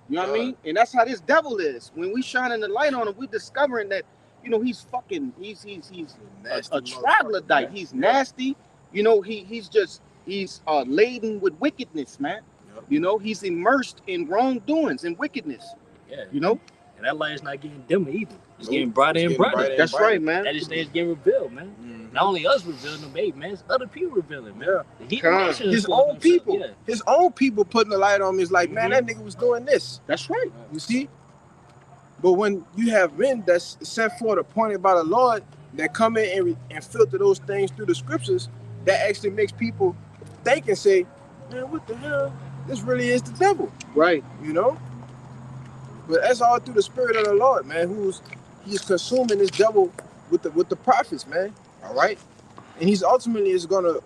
You know what I mean? And that's how this devil is. When we shining the light on him, we discovering that he's a troglodyte. He's nasty. He's laden with wickedness, man. Yep. He's immersed in wrongdoings and wickedness. Yeah. And that light is not getting dimmer either. It's getting brighter and brighter. That's right, man. That just is getting revealed, man. Mm-hmm. Not only us revealing them, man, it's other people revealing, man. Yeah. His own people. Yeah. His own people putting the light on me is like, man, that nigga was doing this. That's right. You see? But when you have men that's set forth appointed by the Lord that come in and filter those things through the scriptures, that actually makes people think and say, man, what the hell? This really is the devil. Right. But that's all through the spirit of the Lord, man, he's consuming this devil with the prophets, man. All right? And he's ultimately is going to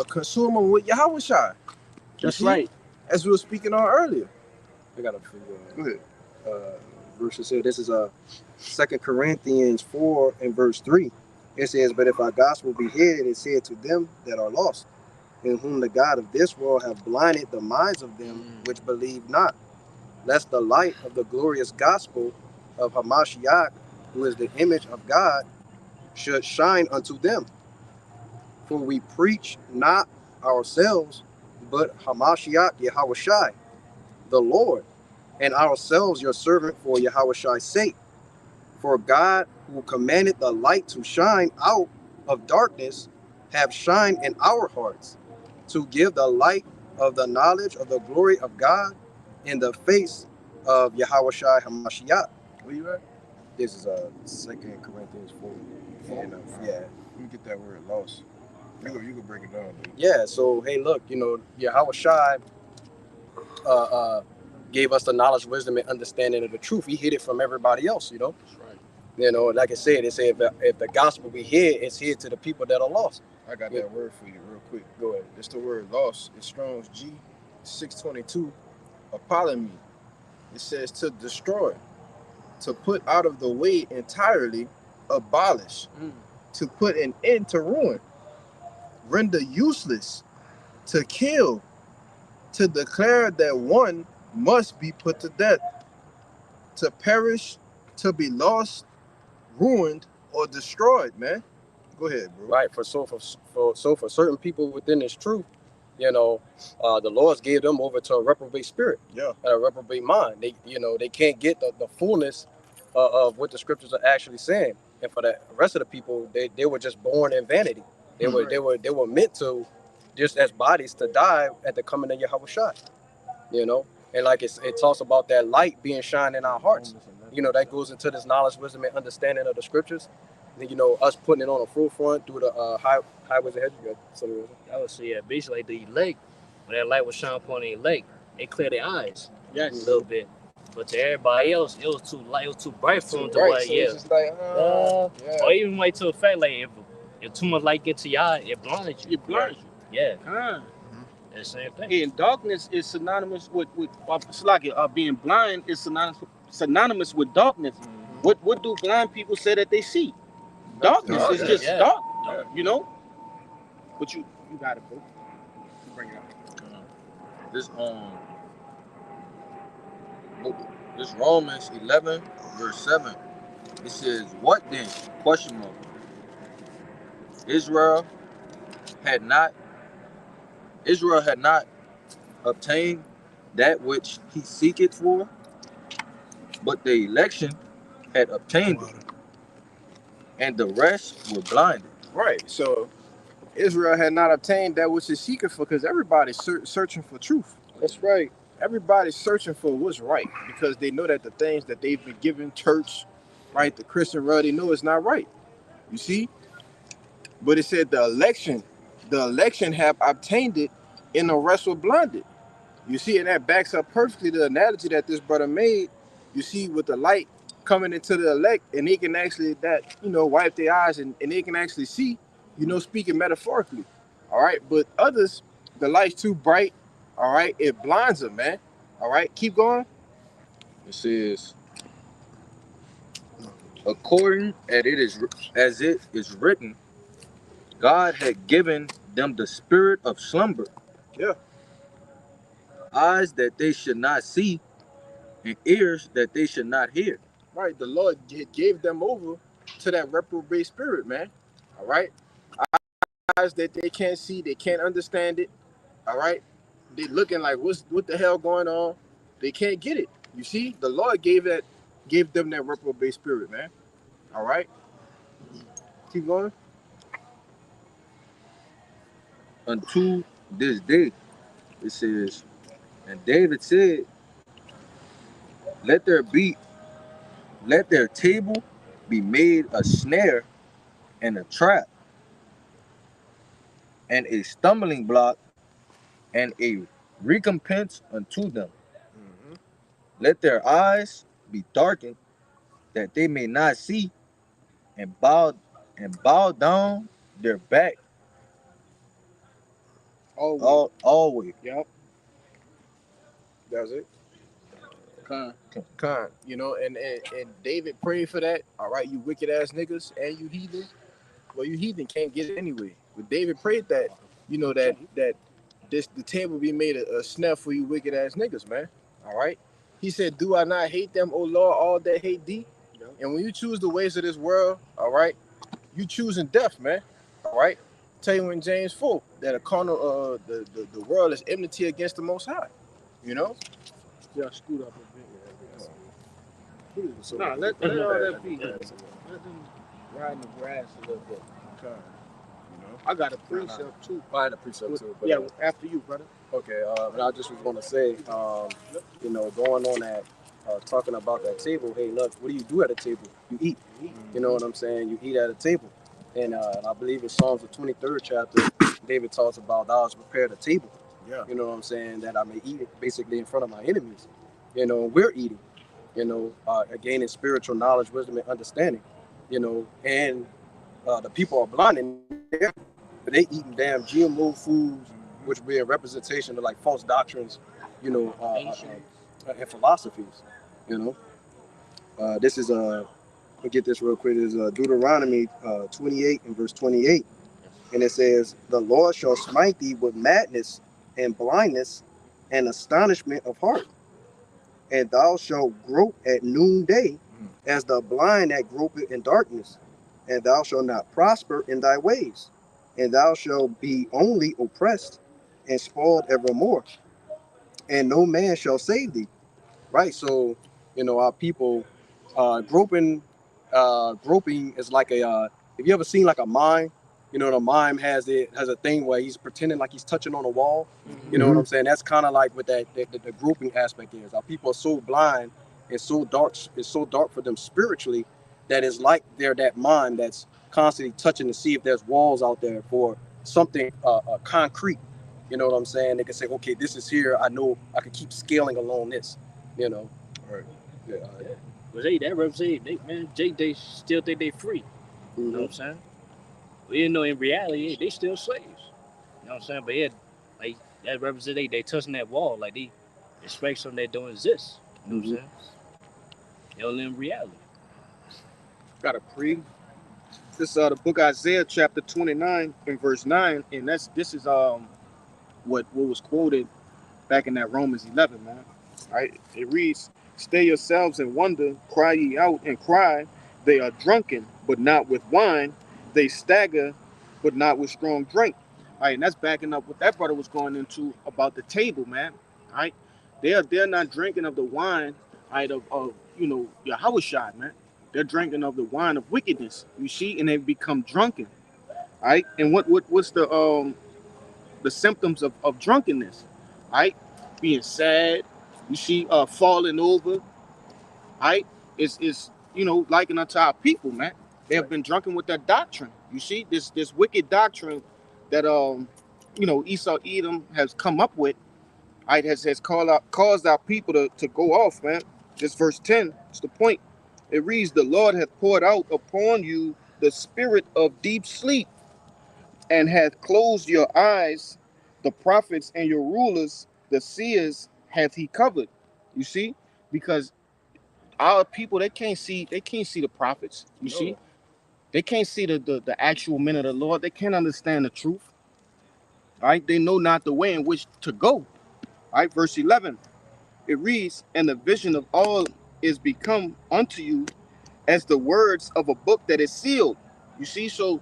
consume them with Yahweh Shai. That's right. As we were speaking on earlier. I got a few verses here. This is 2 Corinthians 4 and verse 3. It says, but if our gospel be hid, it said to them that are lost, in whom the God of this world have blinded the minds of them which believe not, lest the light of the glorious gospel of Hamashiach, who is the image of God, should shine unto them. For we preach not ourselves, but Hamashiach Yahushai, the Lord, and ourselves your servant for Yahushai's sake. For God, who commanded the light to shine out of darkness, have shined in our hearts, to give the light of the knowledge of the glory of God in the face of Yahushai Hamashiach. Where you at? This is 2 Corinthians 4. And yeah, let me get that word lost. You can break it down, dude. yeah. So hey, look, Yahweh Shai gave us the knowledge, wisdom, and understanding of the truth. He hid it from everybody else. That's right. Like I said, they say if the gospel we hear, it's here to the people that are lost. I got that word for you real quick. Go ahead. It's the word lost. It's Strong's G 622. Apolemy. It says to destroy, to put out of the way entirely, abolish, to put an end to ruin, render useless, to kill, to declare that one must be put to death, to perish, to be lost, ruined, or destroyed, man. Go ahead, bro. Right. For certain people within this truth, the Lord gave them over to a reprobate spirit, a reprobate mind. They can't get the fullness of what the scriptures are actually saying. And for the rest of the people, they were just born in vanity. They were meant to, just as bodies, to die at the coming of Yahweh Shai. And like it talks about that light being shined in our hearts. That goes into this knowledge, wisdom, and understanding of the scriptures. Us putting it on the forefront through the highways and hedges. I would say, basically, the elect, when that light was shining upon the elect, it cleared their eyes a little bit. But to everybody else, it was too light, it was too bright for them to like, so it's just like, or even like to the fact, like, if too much light gets to your eye, it blinds you. It blinds you. Yeah. It's the same thing. And darkness is synonymous with it's like being blind is synonymous with darkness. What do blind people say that they see? Darkness is just dark. But you got it, bro. Bring it up. This Romans 11 verse 7. It says, "What then?" Question mark. Israel had not obtained that which he seeketh for, but the election had obtained it, and the rest were blinded. Right. So Israel had not obtained that which is seeking for, because everybody's searching for truth. That's right. Everybody's searching for what's right, because they know that the things that they've been given, church, right, the Christian world, they know it's not right. You see? But it said the election have obtained it, and the rest were blinded. You see, and that backs up perfectly the analogy that this brother made. You see, with the light coming into the elect, and they can actually wipe their eyes and they can actually see, speaking metaphorically. All right, but others, the light's too bright. All right, it blinds them, man. All right, keep going. It says, according as it is written, God had given them the spirit of slumber. Yeah. Eyes that they should not see, and ears that they should not hear. Right, the Lord gave them over to that reprobate spirit, man. All right, eyes that they can't see, they can't understand it. All right, they looking like what the hell going on? They can't get it. You see, the Lord gave them that reprobate spirit, man. All right, keep going. Unto this day, it says, and David said, let their table be made a snare and a trap, and a stumbling block, and a recompense unto them. Let their eyes be darkened, that they may not see, and bow down their back always. Yep. That's it. Con. And David prayed for that. All right, you wicked ass niggas and you heathen. Well, you heathen can't get it anyway. But David prayed that, that the table be made a snare for you wicked ass niggas, man. All right. He said, "Do I not hate them, O Lord, all that hate thee?" Yeah. And when you choose the ways of this world, all right, you choosing death, man. All right. Tell you in James 4 that a carnal, the world is enmity against the Most High. Yeah, scoot up a bit. Let all that be. Let them ride in the grass a little bit. Okay. I got a precept too. I had a precept too. But, yeah, after you, brother. Okay. But I just was going to say, going on that talking about that table. Hey, look, what do you do at a table? You eat. You know what I'm saying? You eat at a table. And I believe in Psalms the 23rd chapter, David talks about thou hast prepared a table. Yeah. You know what I'm saying? That I may eat it basically in front of my enemies. You know, we're eating. You know, gaining spiritual knowledge, wisdom, and understanding. You know, and the people are blind and they eating damn GMO foods, which would be a representation of like false doctrines, you know, and philosophies. You know, this is I'll get this real quick. Is Deuteronomy 28 and verse 28, and it says, "The Lord shall smite thee with madness and blindness and astonishment of heart, and thou shalt grope at noonday, as the blind that gropeth in darkness, and thou shalt not prosper in thy ways, and thou shalt be only oppressed and spoiled evermore, and no man shall save thee." Right. So, you know, our people groping is like a have you ever seen like a mime? You know, the mime has a thing where he's pretending like he's touching on a wall. You know what I'm saying? That's kind of like what the groping aspect is. Our people are so blind and so dark. It's so dark for them spiritually that it's like they're that mime that's constantly touching to see if there's walls out there for something concrete. You know what I'm saying? They can say, okay, this is here. I know I can keep scaling along this. You know. Right. Yeah. But that represent they still think they free. You know what I'm saying? But you know, in reality, they still slaves. You know what I'm saying? But yeah, like that represent they touching that wall, like they expect something that don't exist. You know what I'm saying? They don't live in reality. Got a pre. This is the book Isaiah chapter 29 and verse 9, and this is what was quoted back in that Romans 11, man. Right? It reads, "Stay yourselves and wonder, cry ye out and cry. They are drunken, but not with wine. They stagger, but not with strong drink." All right, and that's backing up what that brother was going into about the table, man. All right, they're not drinking of the wine, right, of you know, Yahushua, man. They're drinking of the wine of wickedness. You see, and they become drunken. All right, and what's the symptoms of drunkenness, right? Being sad, you see, falling over, right? It's you know, likened unto our people, man. They have been drunken with that doctrine. You see, this wicked doctrine that you know, Esau Edom has come up with, right, has caused our people to go off, man. This verse 10, it's the point. It reads, "The Lord hath poured out upon you the spirit of deep sleep, and hath closed your eyes, the prophets and your rulers, the seers hath he covered." You see, because our people, they can't see the prophets. You see, they can't see the actual men of the Lord. They can't understand the truth. Right? They know not the way in which to go. Right? Verse 11, it reads, "And the vision of all is become unto you as the words of a book that is sealed." You see, so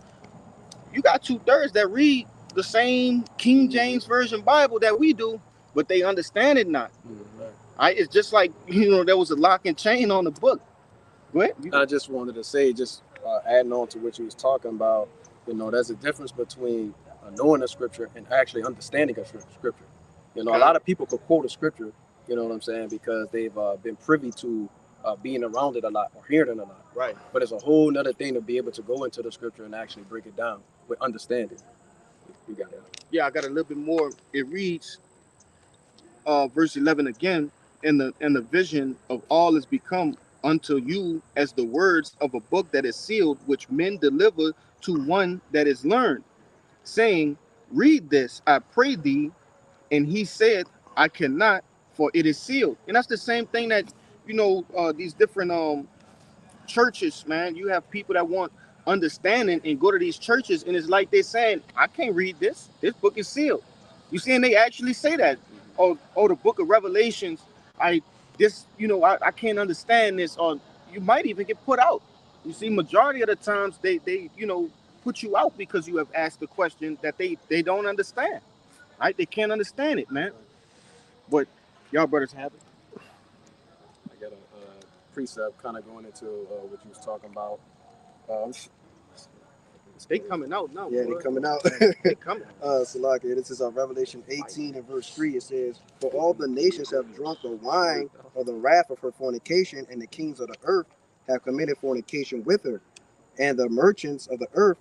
you got 2/3 that read the same King James Version Bible that we do, but they understand it not. Right? It's just like, you know, there was a lock and chain on the book. Go ahead. I just wanted to say, just adding on to what you was talking about, you know, there's a difference between knowing a scripture and actually understanding a scripture. You know, a lot of people could quote a scripture, you know what I'm saying, because they've been privy to being around it a lot or hearing it a lot. Right. But it's a whole nother thing to be able to go into the scripture and actually break it down with understanding. You got it. Yeah, I got a little bit more. It reads, verse 11 again, and the vision of all is become unto you as the words of a book that is sealed, which men deliver to one that is learned, saying, "Read this, I pray thee." And he said, "I cannot, for it is sealed." And that's the same thing that, you know, these different churches, man. You have people that want understanding and go to these churches, and it's like they're saying, "I can't read this. This book is sealed." You see, and they actually say that. Oh, the book of Revelations, you know, I can't understand this, or you might even get put out. You see, majority of the times they you know, put you out because you have asked a question that they don't understand. Right? They can't understand it, man. But y'all brothers have it. I got a precept kind of going into what you was talking about. Um, They coming out now. Yeah, boy. they coming out. They coming. Salaki, this is Revelation 18 and verse 3. It says, "For all the nations have drunk the wine of the wrath of her fornication, and the kings of the earth have committed fornication with her. And the merchants of the earth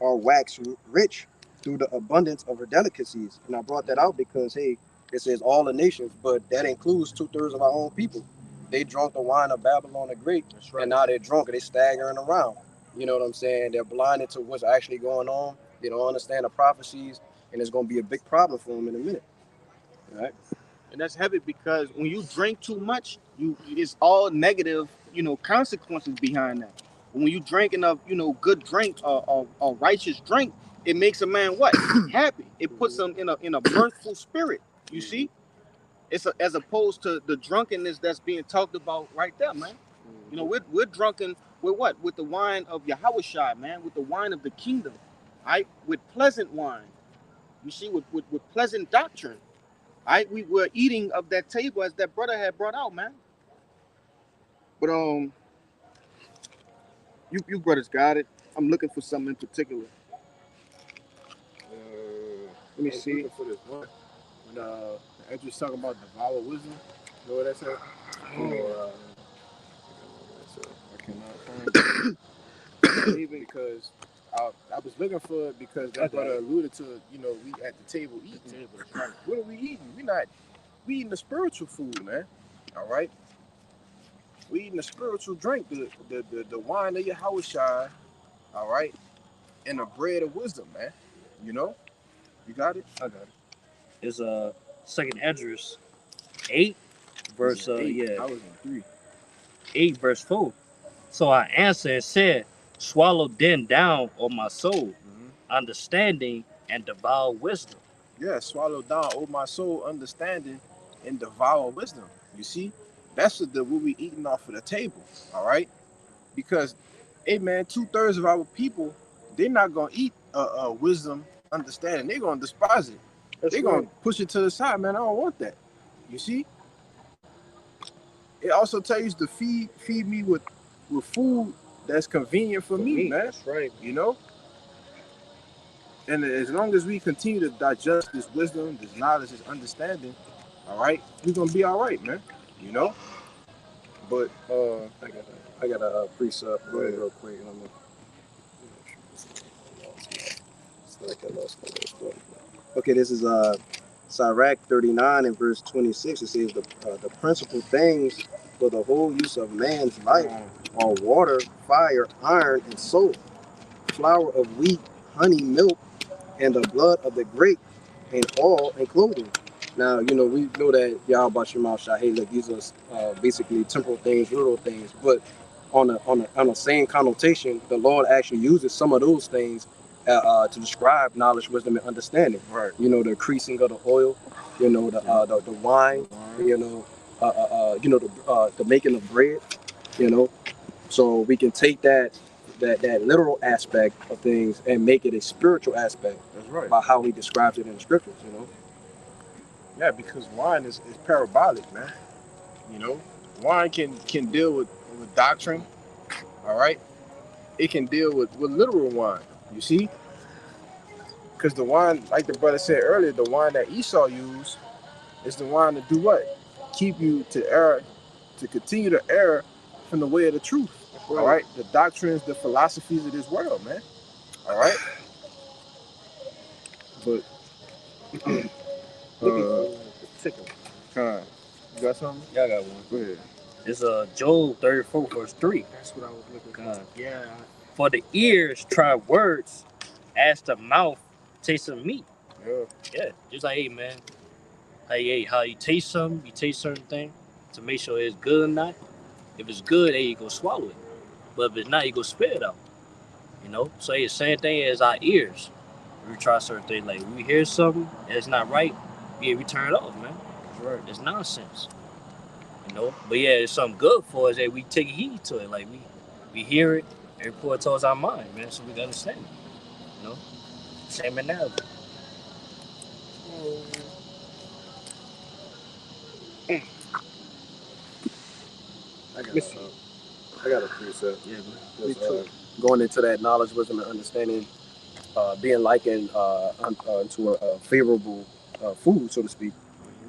are waxed rich through the abundance of her delicacies." And I brought that out because, hey, it says all the nations, but that includes 2/3 of our own people. They drunk the wine of Babylon the Great, and now they're drunk and they're staggering around. You know what I'm saying? They're blinded to what's actually going on. They don't understand the prophecies, and it's going to be a big problem for them in a minute. All right? And that's heavy because when you drink too much, it's all negative, consequences behind that. When you drink enough, good drink or righteous drink, it makes a man what? Happy. It puts him in a mirthful spirit. You see, as opposed to the drunkenness that's being talked about right there, man. We're drunken with what? With the wine of Yahushua, man. With the wine of the kingdom, right? With pleasant wine. You see, with pleasant doctrine. We were eating of that table as that brother had brought out, man. But you brothers got it. I'm looking for something in particular. Let me see. For this one, when Andrew was talking about devour wisdom, you know what that said? I cannot find it. Even because I was looking for it because that brother alluded to, we at the table eating. What are we eating? We eating the spiritual food, man. All right. We eating the spiritual drink, the wine of Yahushua, all right, and the bread of wisdom, man. You got it? I got it. It's Second Esdras 8 verse 8. I was in 3. 8 verse 4. So I answered and said, "Swallow then down, O my soul, understanding and devour wisdom." Yeah, swallow down, oh my soul, understanding and devour wisdom. You see, that's what we eating off of the table, all right? Because, hey man, 2/3 of our people, they're not gonna eat wisdom, understanding. They're gonna despise it. They're gonna push it to the side, man. I don't want that. You see, it also tells you to feed me with food that's convenient for me, man. That's right. And as long as we continue to digest this wisdom, this knowledge, this understanding, all right, we're gonna be all right, man. But I got a precept real quick. Okay, this is Sirach 39 and verse 26. It says the principal things for the whole use of man's life are water, fire, iron, and soul, flour of wheat, honey, milk, and the blood of the grape, and oil and clothing. Now, we know that Yahweh Shema Shaheh, look, these are basically temporal things, little things, but on the same connotation, the Lord actually uses some of those things to describe knowledge, wisdom, and understanding. Right. The increasing of the oil, the wine, the making of bread, So we can take that literal aspect of things and make it a spiritual aspect. That's right. By how he describes it in the scriptures, Yeah, because wine is parabolic, man. Wine can deal with doctrine, all right? It can deal with literal wine, you see? Because the wine, like the brother said earlier, the wine that Esau used is the wine to do what? Keep you to err, to continue to err from the way of the truth, all right? The doctrines, the philosophies of this world, man, all right? But, you got something? Yeah, I got one. Go ahead. It's Job 34 verse 3. That's what I was looking for. Yeah. For the ears try words, as the mouth tastes of meat. Yeah. Just like, hey man, how you taste something, you taste certain thing to make sure it's good or not. If it's good, hey, you go swallow it. But if it's not, you go spit it out. So it's the same thing as our ears. We try certain things, like we hear something and it's not right, yeah, we turn it off, man. That's right. It's nonsense. But yeah, it's something good for us that we take heed to it. Like we hear it and report towards our mind, man, so we can understand it. Same analogy. I got a precept. Yeah, man. Going into that knowledge, wisdom, and understanding being likened to a favorable food, so to speak.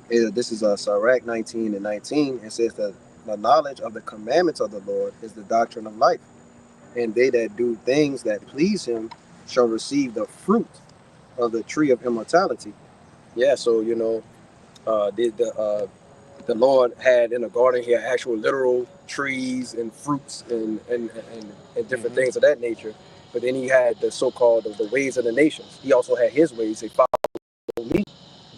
This is Sirach 19:19. It says that the knowledge of the commandments of the Lord is the doctrine of life, and they that do things that please him shall receive the fruit of the tree of immortality. Yeah, so the Lord had in the garden here actual literal trees and fruits and different things of that nature. But then he had the so-called the ways of the nations. He also had his ways. They follow me.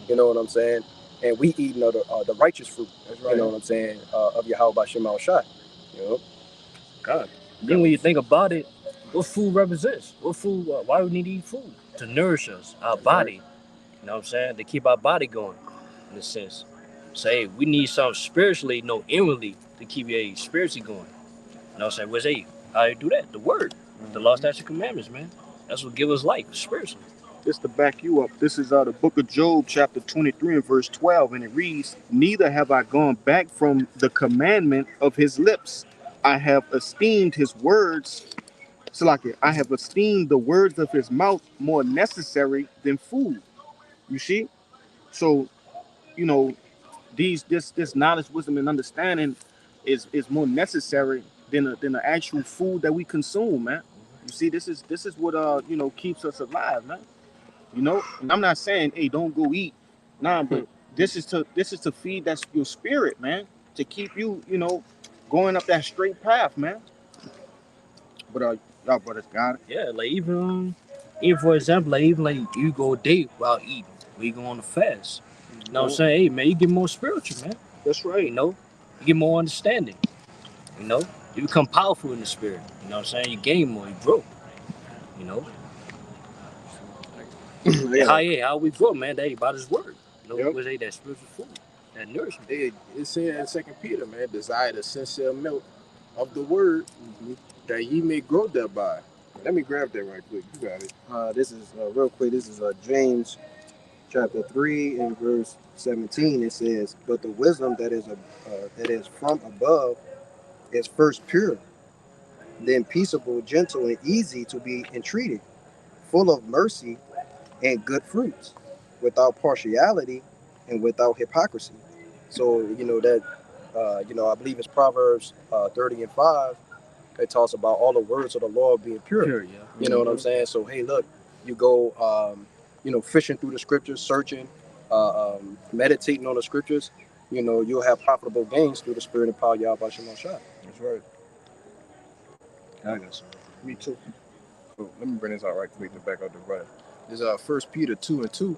You know what I'm saying? And we eating of the righteous fruit. That's right. You know what I'm saying? Of Yahweh Bashim Al Shai. You know? God. Then when you think about it, what food represents? What food? Why we need to eat food? To nourish us, our body. You know what I'm saying? To keep our body going, in a sense. Say we need something spiritually, no inwardly, to keep your spiritually going. You know what I'm saying? Where's A? How you do that? The word. The law, statutes, and commandments, man. That's what give us life, spiritually. Just to back you up, this is the book of Job, chapter 23 and verse 12, and it reads, "Neither have I gone back from the commandment of his lips. I have esteemed his words." Salaki, I have esteemed the words of his mouth more necessary than food. You see? So, you know, this knowledge, wisdom, and understanding is more necessary than the actual food that we consume, man. You see, this is what keeps us alive, man. You know, and I'm not saying, hey, don't go eat. Nah, but this is to feed your spirit, man, to keep you, going up that straight path, man. But y'all brothers got it. Yeah, like even for example, like even like you go date while eating, we go on a fast. You know what I'm saying? Hey man, you get more spiritual, man. That's right. You know, you get more understanding. You know, you become powerful in the spirit. You know what I'm saying? You gain more, you grow. You know. How we grow, man? That about his word. You know, was that spiritual food, that nourishment. It's saying in 2 Peter, man, desire the sincere milk of the word that ye may grow thereby. Let me grab that right quick. You got it. This is real quick. This is James chapter 3 and verse 17. It says, "But the wisdom that is from above is first pure, then peaceable, gentle, and easy to be entreated, full of mercy and good fruits, without partiality and without hypocrisy." So that I believe it's Proverbs 30:5. It talks about all the words of the Lord being pure. Yeah. You know what I'm saying? So hey, look, you go fishing through the scriptures, searching, meditating on the scriptures. You'll have profitable gains through the spirit and power of Yahweh Shema Shai. That's right. I got some. Me too. So let me bring this out right quick to back up the brother. This is 1 Peter 2:2.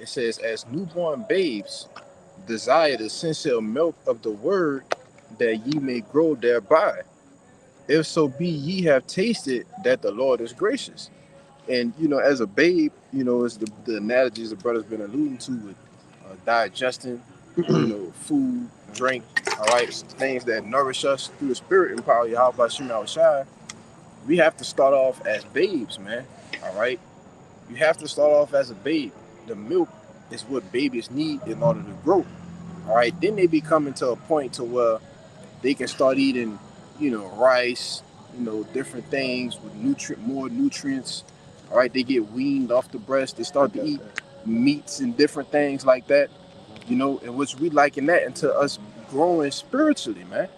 It says, "As newborn babes, desire the sincere milk of the word, that ye may grow thereby. If so be ye have tasted that the Lord is gracious." And as a babe, it's the analogies the brother's been alluding to with digesting, food, drink, all right, things that nourish us through the spirit and power of Yahweh Shema Shai. We have to start off as babes, man. All right, you have to start off as a babe. The milk is what babies need in order to grow. All right, then they be coming to a point to where they can start eating, rice, different things with more nutrients. All right, they get weaned off the breast. They start to eat meats and different things like that. And what's we liking that into us growing spiritually, man.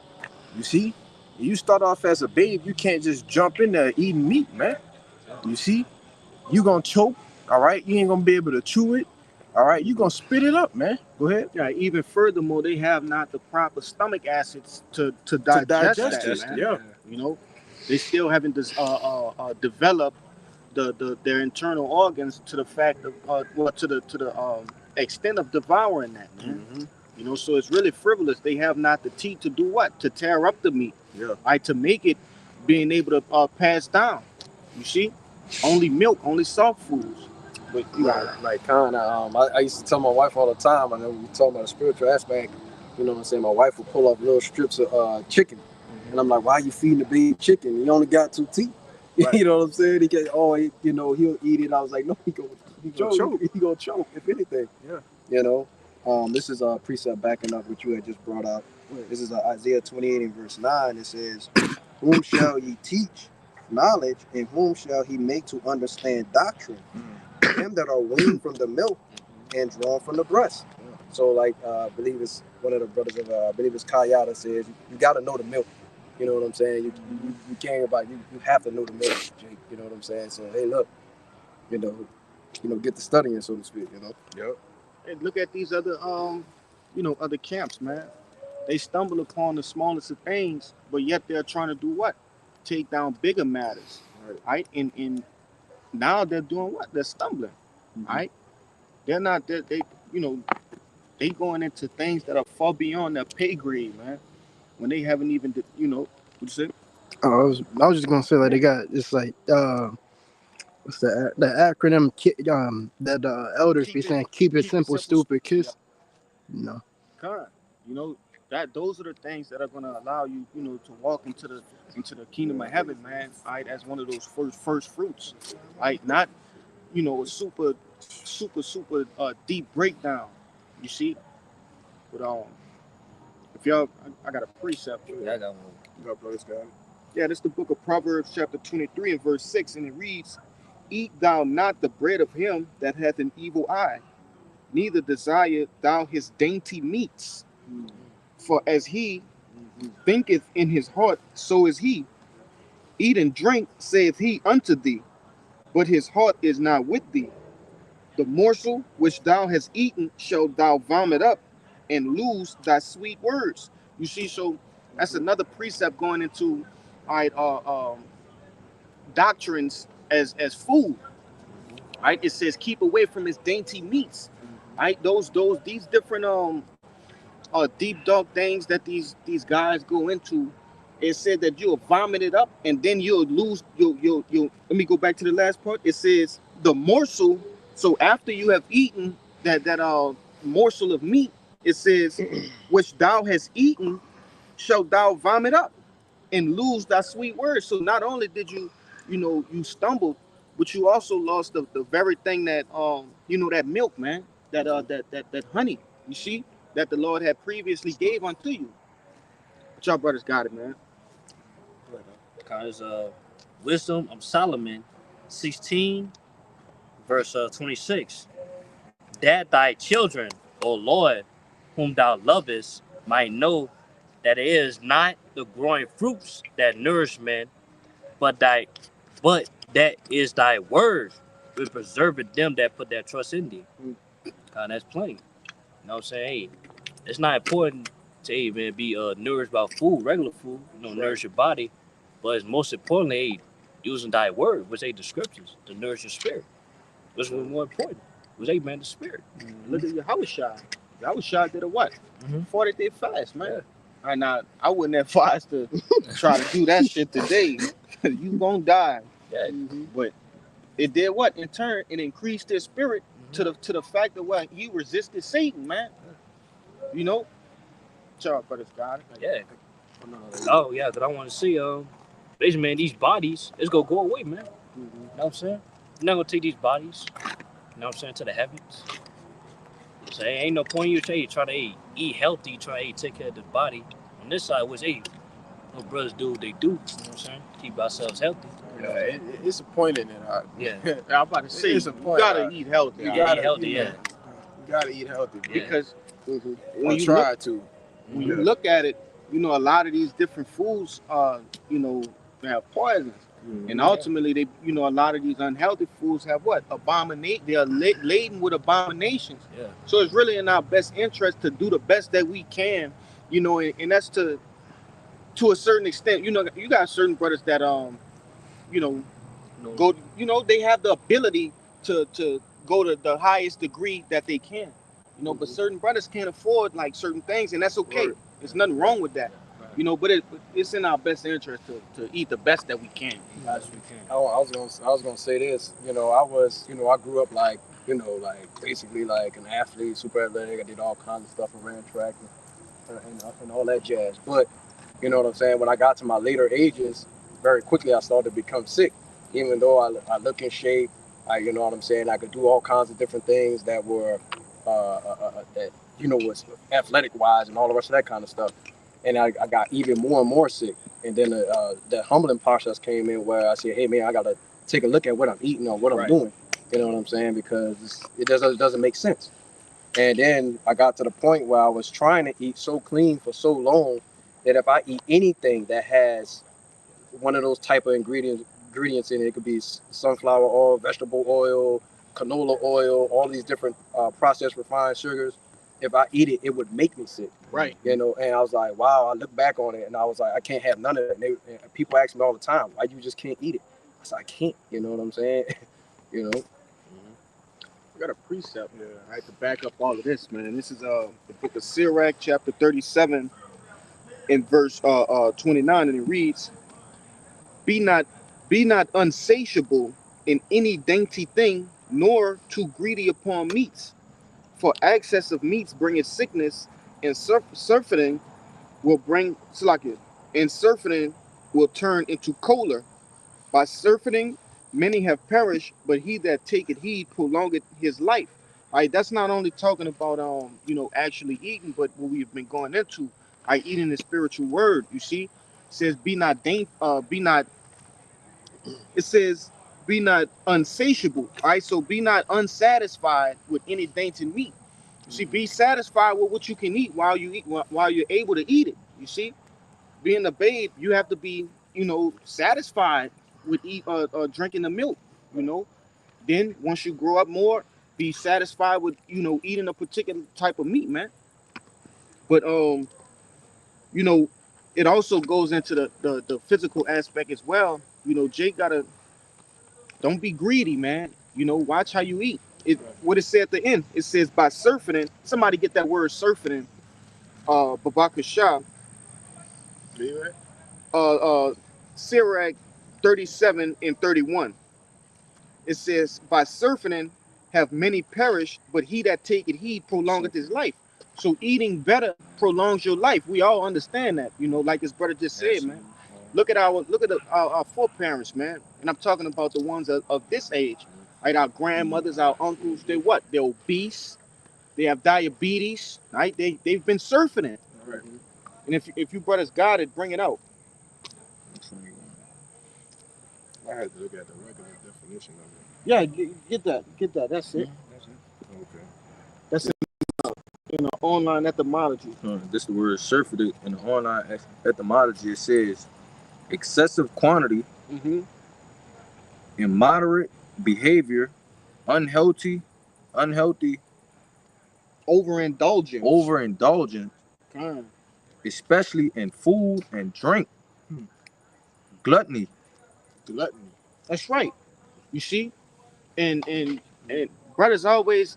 You see, you start off as a babe, you can't just jump in there eating meat, man. You see, you gonna choke. All right, you ain't gonna be able to chew it. All right, you gonna spit it up, man. Go ahead. Yeah, even furthermore, they have not the proper stomach acids to digest that, man. Yeah. They still haven't developed their internal organs to the fact of to the extent of devouring that, man. Mm-hmm. So it's really frivolous. They have not the teeth to do what? To tear up the meat. Yeah. Right, to make it being able to pass down. You see? Only milk, only soft foods. But like kind of I used to tell my wife all the time, I know we talking about the spiritual aspect, you know what I'm saying, my wife would pull off little strips of chicken, and I'm like, why are you feeding the baby chicken? He only got 2 teeth. Right. You know what I'm saying? He'll eat it. I was like, no, he gonna choke if anything. Yeah. This is a precept backing up what you had just brought out. This is Isaiah 28 and verse 9. It says, "Whom shall ye teach knowledge, and whom shall he make to understand doctrine? Them that are weaned from the milk and drawn from the breast. So, like, I believe it's one of the brothers of, I believe it's Kayada says, you got to know the milk. You know what I'm saying? You can't about you have to know the milk, Jake. You know what I'm saying? So, hey, look, you know, get the studying, so to speak. You know. Yep. And look at these other other camps, man. They stumble upon the smallest of things, but yet they're trying to do what? Take down bigger matters, right? And now they're doing what? They're stumbling, right? They're not. They you know they going into things that are far beyond their pay grade, man. When they haven't even, what you say? Oh, I was just gonna say like they got it's like what's the acronym that elders be saying, keep it simple, stupid, kiss. No. Correct. You know that those are the things that are going to allow you, to walk into the kingdom of heaven, man. Right, as one of those first fruits. Right, not a super deep breakdown. You see, but if y'all, I got a precept. Yeah, I got one. You got brothers, guys. Yeah, this is the book of Proverbs, chapter 23 and verse 6, and it reads, "Eat thou not the bread of him that hath an evil eye, neither desire thou his dainty meats. For as he thinketh in his heart, so is he. Eat and drink, saith he unto thee, but his heart is not with thee. The morsel which thou hast eaten shalt thou vomit up, and lose thy sweet words." You see, so that's another precept going into all right, doctrines as food. Right? It says keep away from his dainty meats. Right? These different deep dark things that these guys go into. It said that you'll vomit it up and then you'll lose you'll let me go back to the last part. It says the morsel. So after you have eaten that morsel of meat, it says which thou hast eaten shalt thou vomit up and lose thy sweet words. So not only did you stumbled, but you also lost the very thing that that milk, man, that honey, you see, that the Lord had previously gave unto you. But y'all brothers got it, man. Because Wisdom of Solomon 16 verse 26, that thy children, O Lord, whom thou lovest, might know that it is not the growing fruits that nourish men, but that is thy word, which preserveth them that put their trust in thee. That's plain. You know what I'm saying? Hey, it's not important to even be nourished by food, regular food, nourish your body, but it's most importantly, hey, using thy word, which ain't the scriptures, to nourish your spirit. Which was more important. Was man the spirit. Look at Yahushua. Yahushua did a what? 40-day fast, man. Yeah. And I wouldn't advise to try to do that shit today. You gonna die. Yeah. But it did what? In turn, it increased his spirit to the fact that what he resisted Satan, man. You know? Charles brothers got it. Yeah. Oh yeah, because I want to see basically, man, these bodies, it's gonna go away, man. You know what I'm saying? You're not gonna take these bodies, you know what I'm saying, to the heavens. So ain't no point you try to eat healthy, try to take care of the body. On this side was no brothers do what they do, you know what I'm saying? Keep ourselves healthy. Yeah, it's a point in it. Yeah. I'm about to say, it's a point. You gotta eat healthy. You gotta eat healthy, You gotta eat healthy. Yeah. Because when you try to. When you look at it, a lot of these different foods they have poisons. And ultimately, they, a lot of these unhealthy foods have what? They are laden with abominations. Yeah. So it's really in our best interest to do the best that we can, and that's to a certain extent. You got certain brothers that go. They have the ability to go to the highest degree that they can. But certain brothers can't afford like certain things, and that's okay. Right. There's nothing wrong with that. But it's in our best interest to eat the best that we can. As we can. I was gonna say this. I grew up like basically like an athlete, super athletic. I did all kinds of stuff and ran track and all that jazz. But you know what I'm saying? When I got to my later ages, very quickly I started to become sick. Even though I look in shape, you know what I'm saying? I could do all kinds of different things that were that was athletic wise and all the rest of that kind of stuff. and I got even more and more sick. And then the humbling process came in where I said, hey man, I gotta take a look at what I'm eating or what I'm doing. You know what I'm saying? Because it doesn't make sense. And then I got to the point where I was trying to eat so clean for so long that if I eat anything that has one of those type of ingredients in it, it could be sunflower oil, vegetable oil, canola oil, all these different processed refined sugars. If I eat it, it would make me sick. Right. You know, and I was like, wow. I look back on it and I was like, I can't have none of it. And people ask me all the time, why you just can't eat it? I said, I can't. You know what I'm saying? You know. I got a precept here, right, to back up all of this, man. This is the book of Sirach, chapter 37, in verse 29, and it reads, Be not unsatiable in any dainty thing, nor too greedy upon meats. For excess of meats bringeth sickness, and surfeiting will bring slack, and surfeiting will turn into choler. By surfeiting, many have perished, but he that taketh heed prolongeth his life. All right, that's not only talking about actually eating, but what we've been going into, eating the spiritual word. You see, it says it says be not unsatiable. All right, so be not unsatisfied with any dainty meat. You see, be satisfied with what you can eat while you eat, while you're able to eat it. You see, being a babe, you have to be, satisfied with drinking the milk. Then once you grow up more, be satisfied with eating a particular type of meat, man. But you know, it also goes into the physical aspect as well. Jake gotta don't be greedy, man. Watch how you eat. What it said at the end, it says by surfeiting. Somebody get that word surfeiting. Babaka Shah. Sirach 37 and 31. It says, by surfeiting have many perished, but he that taketh heed prolongeth his life. So eating better prolongs your life. We all understand that, like his brother just said, man. Look at our foreparents, man. And I'm talking about the ones of this age. Right, our grandmothers, our uncles, they're what? They're obese. They have diabetes, right? They've been surfing it. Right. And if you brothers got it, bring it out. I had to look at the regular definition of it. Yeah, get that. That's it. Okay. That's in the online etymology. This is the word surfeited in the online etymology. It says excessive quantity, immoderate behavior, unhealthy, overindulgence, especially in food and drink, gluttony. That's right. You see, and brothers always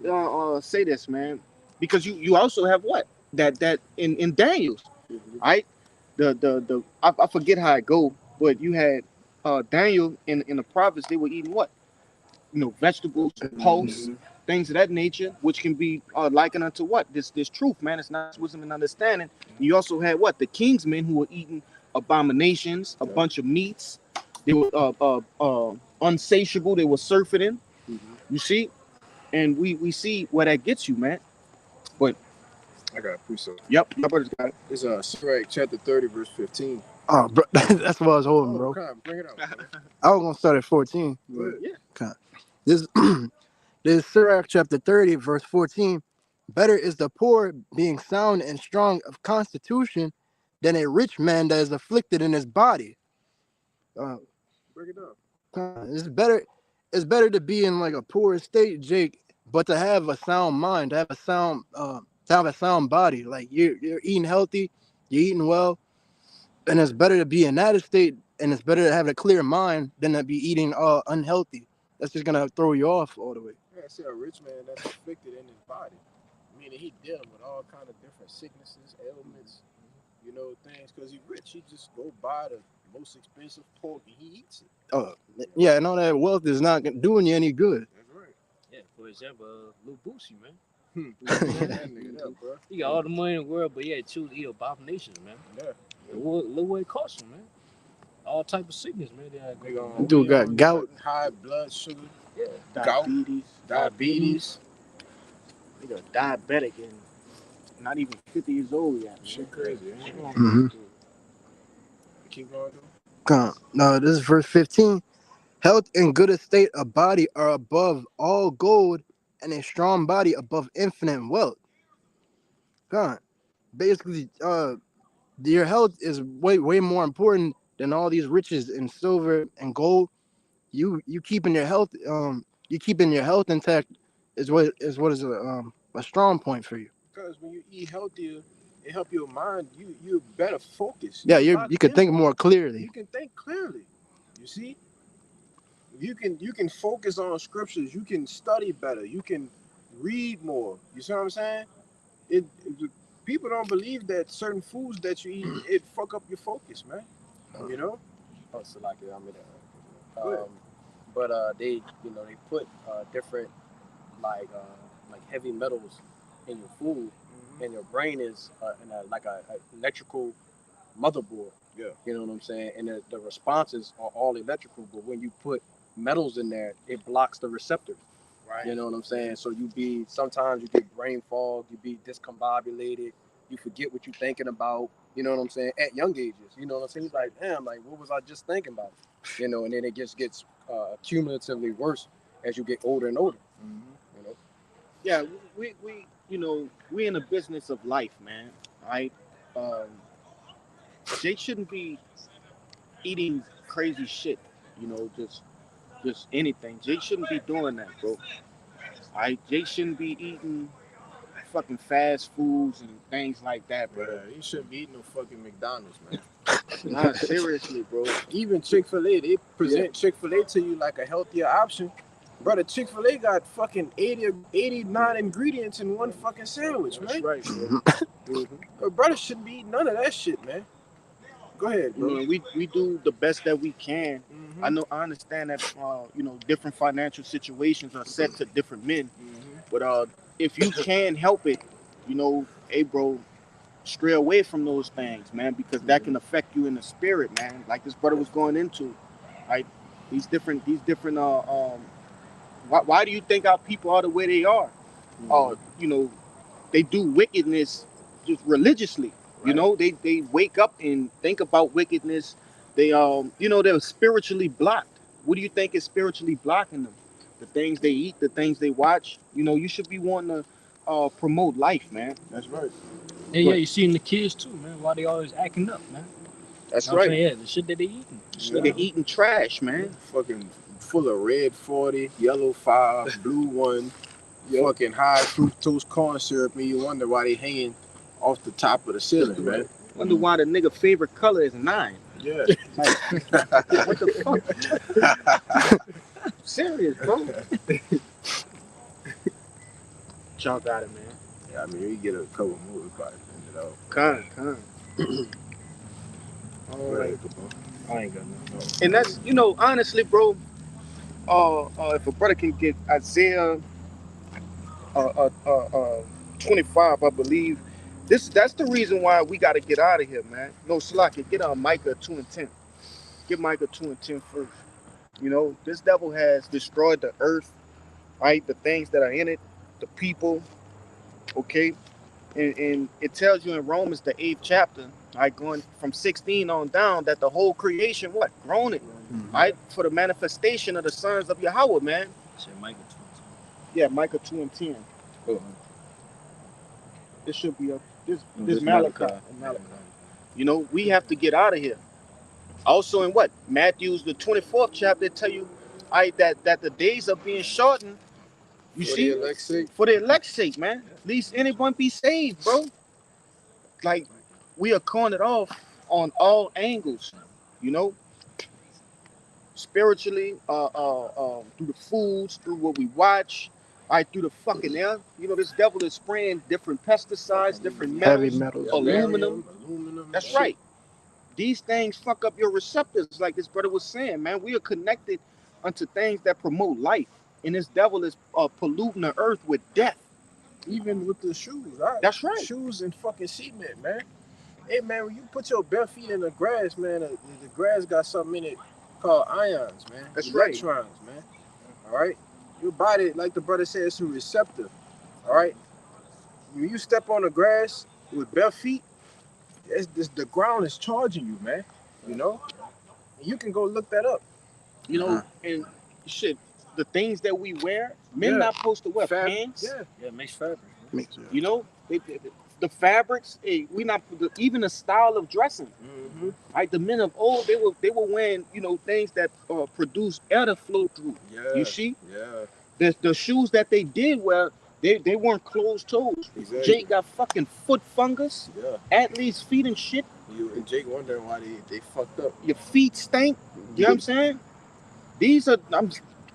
say this, man, because you also have what that in Daniel's, right? I forget how it go, but you had Daniel in the prophets. They were eating what? Vegetables, pulse, things of that nature, which can be likened unto what? This truth, man. It's not wisdom and understanding. You also had what? The king's men who were eating abominations, a bunch of meats. They were unsatiable. They were surfeiting. You see, and we see where that gets you, man. But I got a precept. Yep, my brother's got it. It's Sirach chapter 30, verse 15. Oh, bro, that's what I was holding, bro. Bring it out. I was gonna start at 14. Yeah. This this Sirach chapter 30, verse 14. Better is the poor being sound and strong of constitution than a rich man that is afflicted in his body. Bring it up. It's better to be in like a poor state, Jake, but to have a sound mind, to have a sound body. Like you're eating healthy, you're eating well, and it's better to be in that state, and it's better to have a clear mind than to be eating unhealthy. That's just gonna throw you off all the way. Yeah, I see a rich man that's afflicted in his body, meaning he dealing with all kind of different sicknesses, ailments, things. Because he's rich, he just go buy the most expensive pork and he eats it. Oh, yeah, and all that wealth is not doing you any good. That's right. Yeah, for example, Lil Boosie, man. That nigga up, bro. He got all the money in the world, but yeah, choose to eat abominations, man. Yeah. Look what it costs him, man. All type of sickness, man. Dude got gout, high blood sugar, diabetes. He got He got diabetic, not even 50 years old yet. Shit crazy, ain't it? Mm-hmm. Keep going, though. No, this is verse 15. Health and good estate of body are above all gold, and a strong body above infinite wealth. God, basically, your health is way more important than all these riches and silver and gold. You keeping your health intact is a strong point for you. Because when you eat healthier, it help your mind. You better focus. Yeah, You you locked could think in. more clearly. You can think clearly. You see, you can focus on scriptures. You can study better. You can read more. You see what I'm saying? People don't believe that certain foods that you eat it fuck up your focus, man. You know. Oh, so like I mean, Go ahead. but they they put different like heavy metals in your food, and your brain is in like a electrical motherboard. Yeah. You know what I'm saying? And the responses are all electrical, but when you put metals in there, it blocks the receptors. Right. You know what I'm saying? So sometimes you get brain fog, you be discombobulated, you forget what you're thinking about. You know what I'm saying? At young ages, you know what I'm saying? It's like, damn, like what was I just thinking about? You know, and then it just gets cumulatively worse as you get older and older. You know? Yeah, we in the business of life, man. Right? Um, Jake shouldn't be eating crazy shit. Just anything. Jake shouldn't be doing that, bro. Right? Jake shouldn't be eating fucking fast foods and things like that, bro. Yeah, you shouldn't be eating no fucking McDonald's, man. Nah, seriously, bro. Even Chick-fil-A, they present Chick-fil-A to you like a healthier option. Brother, Chick-fil-A got fucking 89 ingredients in one fucking sandwich, man. That's right, bro. But brother shouldn't be eating none of that shit, man. Go ahead, bro. And we do the best that we can. Mhm. I understand that different financial situations are set to different men, but if you can help it, hey, bro, stray away from those things, man, because that can affect you in the spirit, man. Like this brother was going into, right? These different why do you think our people are the way they are? They do wickedness just religiously. Right. They wake up and think about wickedness. They're spiritually blocked. What do you think is spiritually blocking them? The things they eat, the things they watch. You should be wanting to promote life, man. That's right. Yeah, you seen the kids too, man. Why they always acting up, man? That's You know what I'm right. saying? Yeah, the shit that they eating. They're eating trash, man. Fucking full of red 40, yellow 5, blue 1, fucking high fructose corn syrup, and you wonder why they hanging off the top of the ceiling, man. Wonder why the nigga favorite color is 9. Yeah. Like, what the fuck? Serious, bro. Y'all got it, man. Yeah, I mean, you get a couple more about it, Con. All right. I ain't got nothing. And that's, honestly, bro, if a brother can get Isaiah 25, I believe, that's the reason why we got to get out of here, man. No, Slacky, get on Micah 2 and 10. Get Micah 2 and 10 first. This devil has destroyed the earth, right? The things that are in it, the people, okay? And it tells you in Romans, the 8th chapter, right, going from 16 on down, that the whole creation, what? Groaning, right? For the manifestation of the sons of Yahweh, man. Said Micah 2. Yeah, Micah 2 and 10. Oh. This should be this Malachi. Malachi. We have to get out of here. Also in what? Matthew's the 24th chapter tell you that the days are being shortened. You see? For the elect's sake. For the elect's sake, man. At least anyone be saved, bro. Like, we are calling it off on all angles, spiritually, through the foods, through what we watch, right, through the fucking air. This devil is spraying different pesticides, different Heavy metals, metals. aluminum. That's shit. right. These things fuck up your receptors, like this brother was saying, man. We are connected unto things that promote life, and this devil is polluting the earth with death. Even with the shoes, right? That's right. Shoes and fucking cement, man. Hey, man, when you put your bare feet in the grass, man, the grass got something in it called ions, man. That's right. Electrons, man. All right? Your body, like the brother said, it's a receptor. All right? when you step on the grass with bare feet, the ground is charging you, man. You know, and you can go look that up. You know, and shit, the things that we wear, men not supposed to wear pants. Yeah, it makes fabric. You know, the fabrics, we not even the style of dressing. Right, the men of old, they were wearing, you know, things that produce air to flow through. You see, the shoes that they did wear, they weren't closed toes. Exactly. Jake got fucking foot fungus. Athletes' feet and shit. You and Jake wondering why they fucked up. Your feet stink. You know what I'm saying? These are, I'm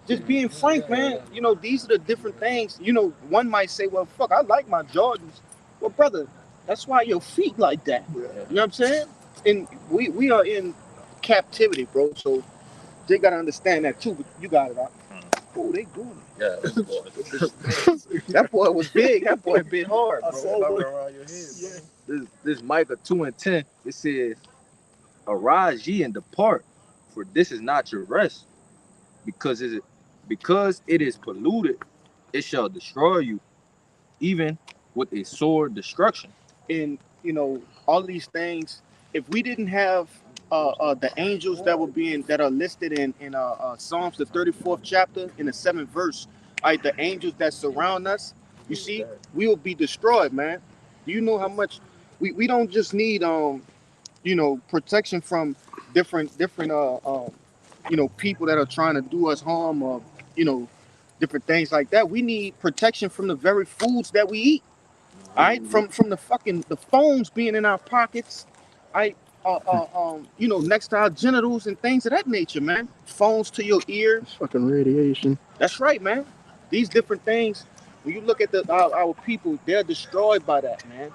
just being frank, man. You know, these are the different things. You know, one might say, well, fuck, I like my Jordans. Well, brother, that's why your feet like that. You know what I'm saying? And we are in captivity, bro. So they gotta understand that too. But you got it out. Oh, they doing it. Yeah. That boy was big. That boy bit hard, bro. I saw it around your head, bro. This Micah 2:10, it says, "Arise ye and depart, for this is not your rest, because it is polluted, it shall destroy you, even with a sore destruction." And you know, all of these things, if we didn't have the angels that are listed in Psalms the 34th chapter in the 7th verse, right, the angels that surround us, you see, we will be destroyed, man. Do you know how much we don't just need you know, protection from different you know, people that are trying to do us harm, or you know, different things like that. We need protection from the very foods that we eat. All right, from the phones being in our pockets, right? You know, next to our genitals and things of that nature, man. Phones to your ear. It's fucking radiation. That's right, man. These different things. When you look at our people, they're destroyed by that, man.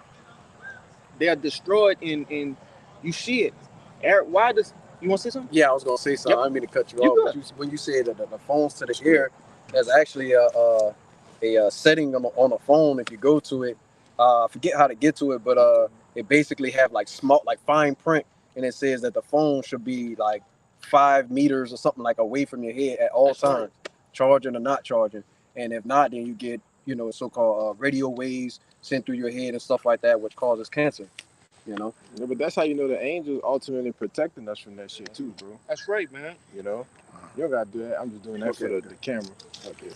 They are destroyed in you see it. Eric, why does you want to say something? Yeah, I was gonna say something. I didn't mean to cut you off. But when you said that the phones to the ear, there's actually a setting on the phone. If you go to it, I forget how to get to it, but it basically have like fine print, and it says that the phone should be like 5 meters or something like away from your head at all times, charging or not charging. And if not, then you get, you know, so-called radio waves sent through your head and stuff like that, which causes cancer. You know. Yeah, but that's how you know the angels ultimately protecting us from that shit too, bro. That's right, man. You know, you don't gotta do that. I'm just doing that for the camera.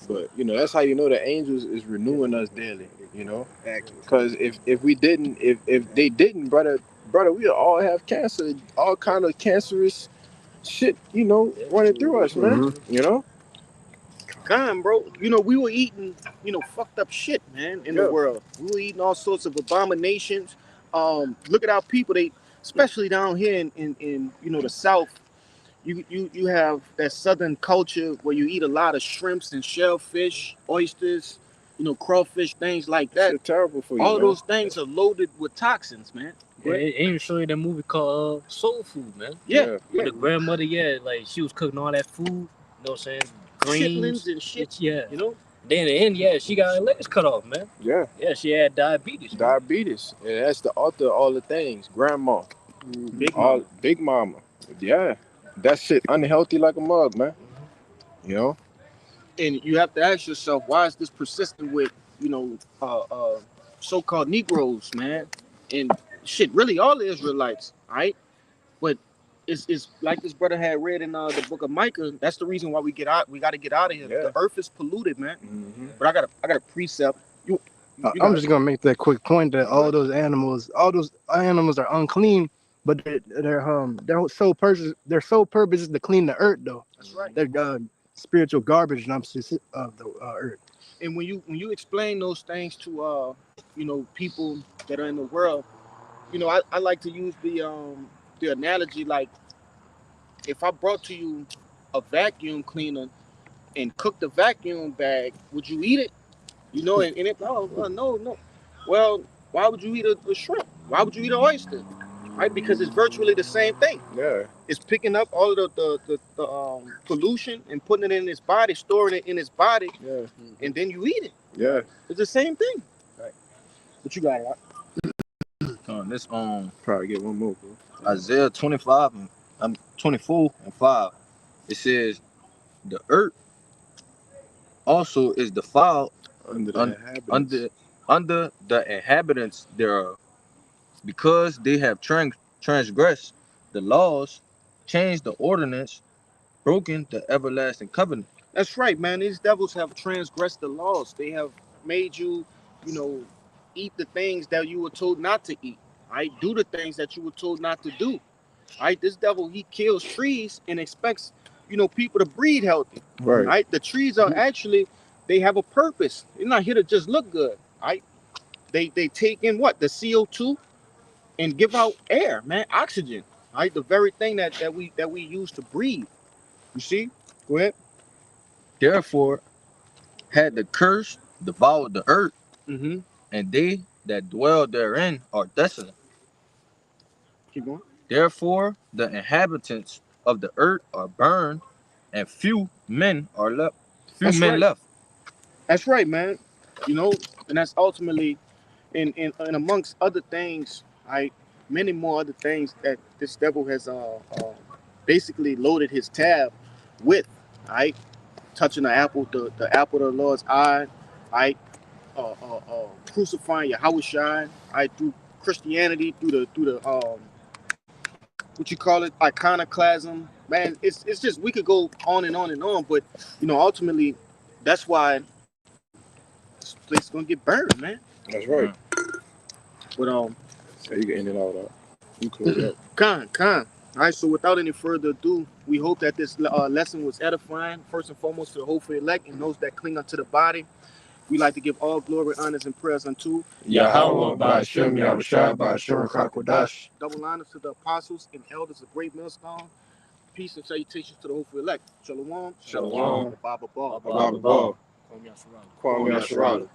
But you know, that's how you know the angels is renewing us daily. You know, because if we didn't, if they didn't, brother, we'd all have cancer, all kind of cancerous shit. You know, running through us, man. You know. God, bro, you know, we were eating, you know, fucked up shit, man, in the world. We were eating all sorts of abominations. Look at our people, they, especially down here in you know, the South, you have that Southern culture where you eat a lot of shrimps and shellfish, oysters, you know, crawfish, things like that. It's terrible for you, all man. those things are loaded with toxins, man. Yeah, they even show you that movie called Soul Food, man. Yeah. With the grandmother, like she was cooking all that food, you know what I'm saying? Greens. Chitlins and shit, yeah. You know? Then in the end, she got her legs cut off, man. Yeah, she had diabetes. Diabetes. And that's the author of all the things. Grandma. Big mama. Yeah. That shit unhealthy like a mug, man. You know? And you have to ask yourself, why is this persistent with, you know, so-called Negroes, man? And shit, really all the Israelites, right? But it's like this brother had read in the book of Micah. That's the reason why we got to get out of here. The earth is polluted, man. But I got a precept. I'm just gonna make that quick point that all those animals are unclean, but their sole purpose is to clean the earth, though. That's right. They're spiritual garbage dumpsters of the earth. And when you explain those things to you know, people that are in the world, you know, I like to use the analogy, like if I brought to you a vacuum cleaner and cooked the vacuum bag, would you eat it? You know, and it, no. Well, why would you eat a shrimp? Why would you eat an oyster? Right? Because it's virtually the same thing. Yeah. It's picking up all of the pollution and putting it in its body, storing it in its body, and then you eat it. Yeah. It's the same thing. Right. What you got, Rock? This Probably get one more, bro. Isaiah 24 and 5. It says, the earth also is defiled under under the inhabitants thereof, because they have transgressed the laws, changed the ordinance, broken the everlasting covenant. That's right, man. These devils have transgressed the laws. They have made you, you know, eat the things that you were told not to eat. Right? Do the things that you were told not to do. Right? This devil, he kills trees and expects, people to breed healthy. Right? The trees are actually, they have a purpose. They're not here to just look good. Right? They take in what? The CO2 and give out air, man, oxygen. Right? The very thing that we use to breathe. You see? Go ahead. Therefore had the curse devoured the earth, Mm-hmm. and they that dwell therein are desolate. Keep going. Therefore the inhabitants of the earth are burned, and few men are left. Few That's men right. left. That's right, man. And that's ultimately, in amongst other things, right? Many more other things that this devil has basically loaded his tab with, right? Touching the apple of the Lord's eye, right? Crucifying Yahushua, right? Through Christianity, through the what you call it, iconoclasm, man. It's just, we could go on and on and on, but ultimately, that's why this place is gonna get burned, man. That's right. But So you can end it all out. You close up. Con. All right, so without any further ado, we hope that this lesson was edifying, first and foremost, for the hopeful elect and those that cling unto the body. We like to give all glory, honors, and prayers unto Yahweh Ba'Shem Yahushua Ba'Shem Hakodash. double honors to the apostles and elders of Great Millstone. Peace and salutations to the hopeful elect. Shalom. Shalom. Baba Ba. Abba Ba. Kwame Asherah. Kwame Asherah.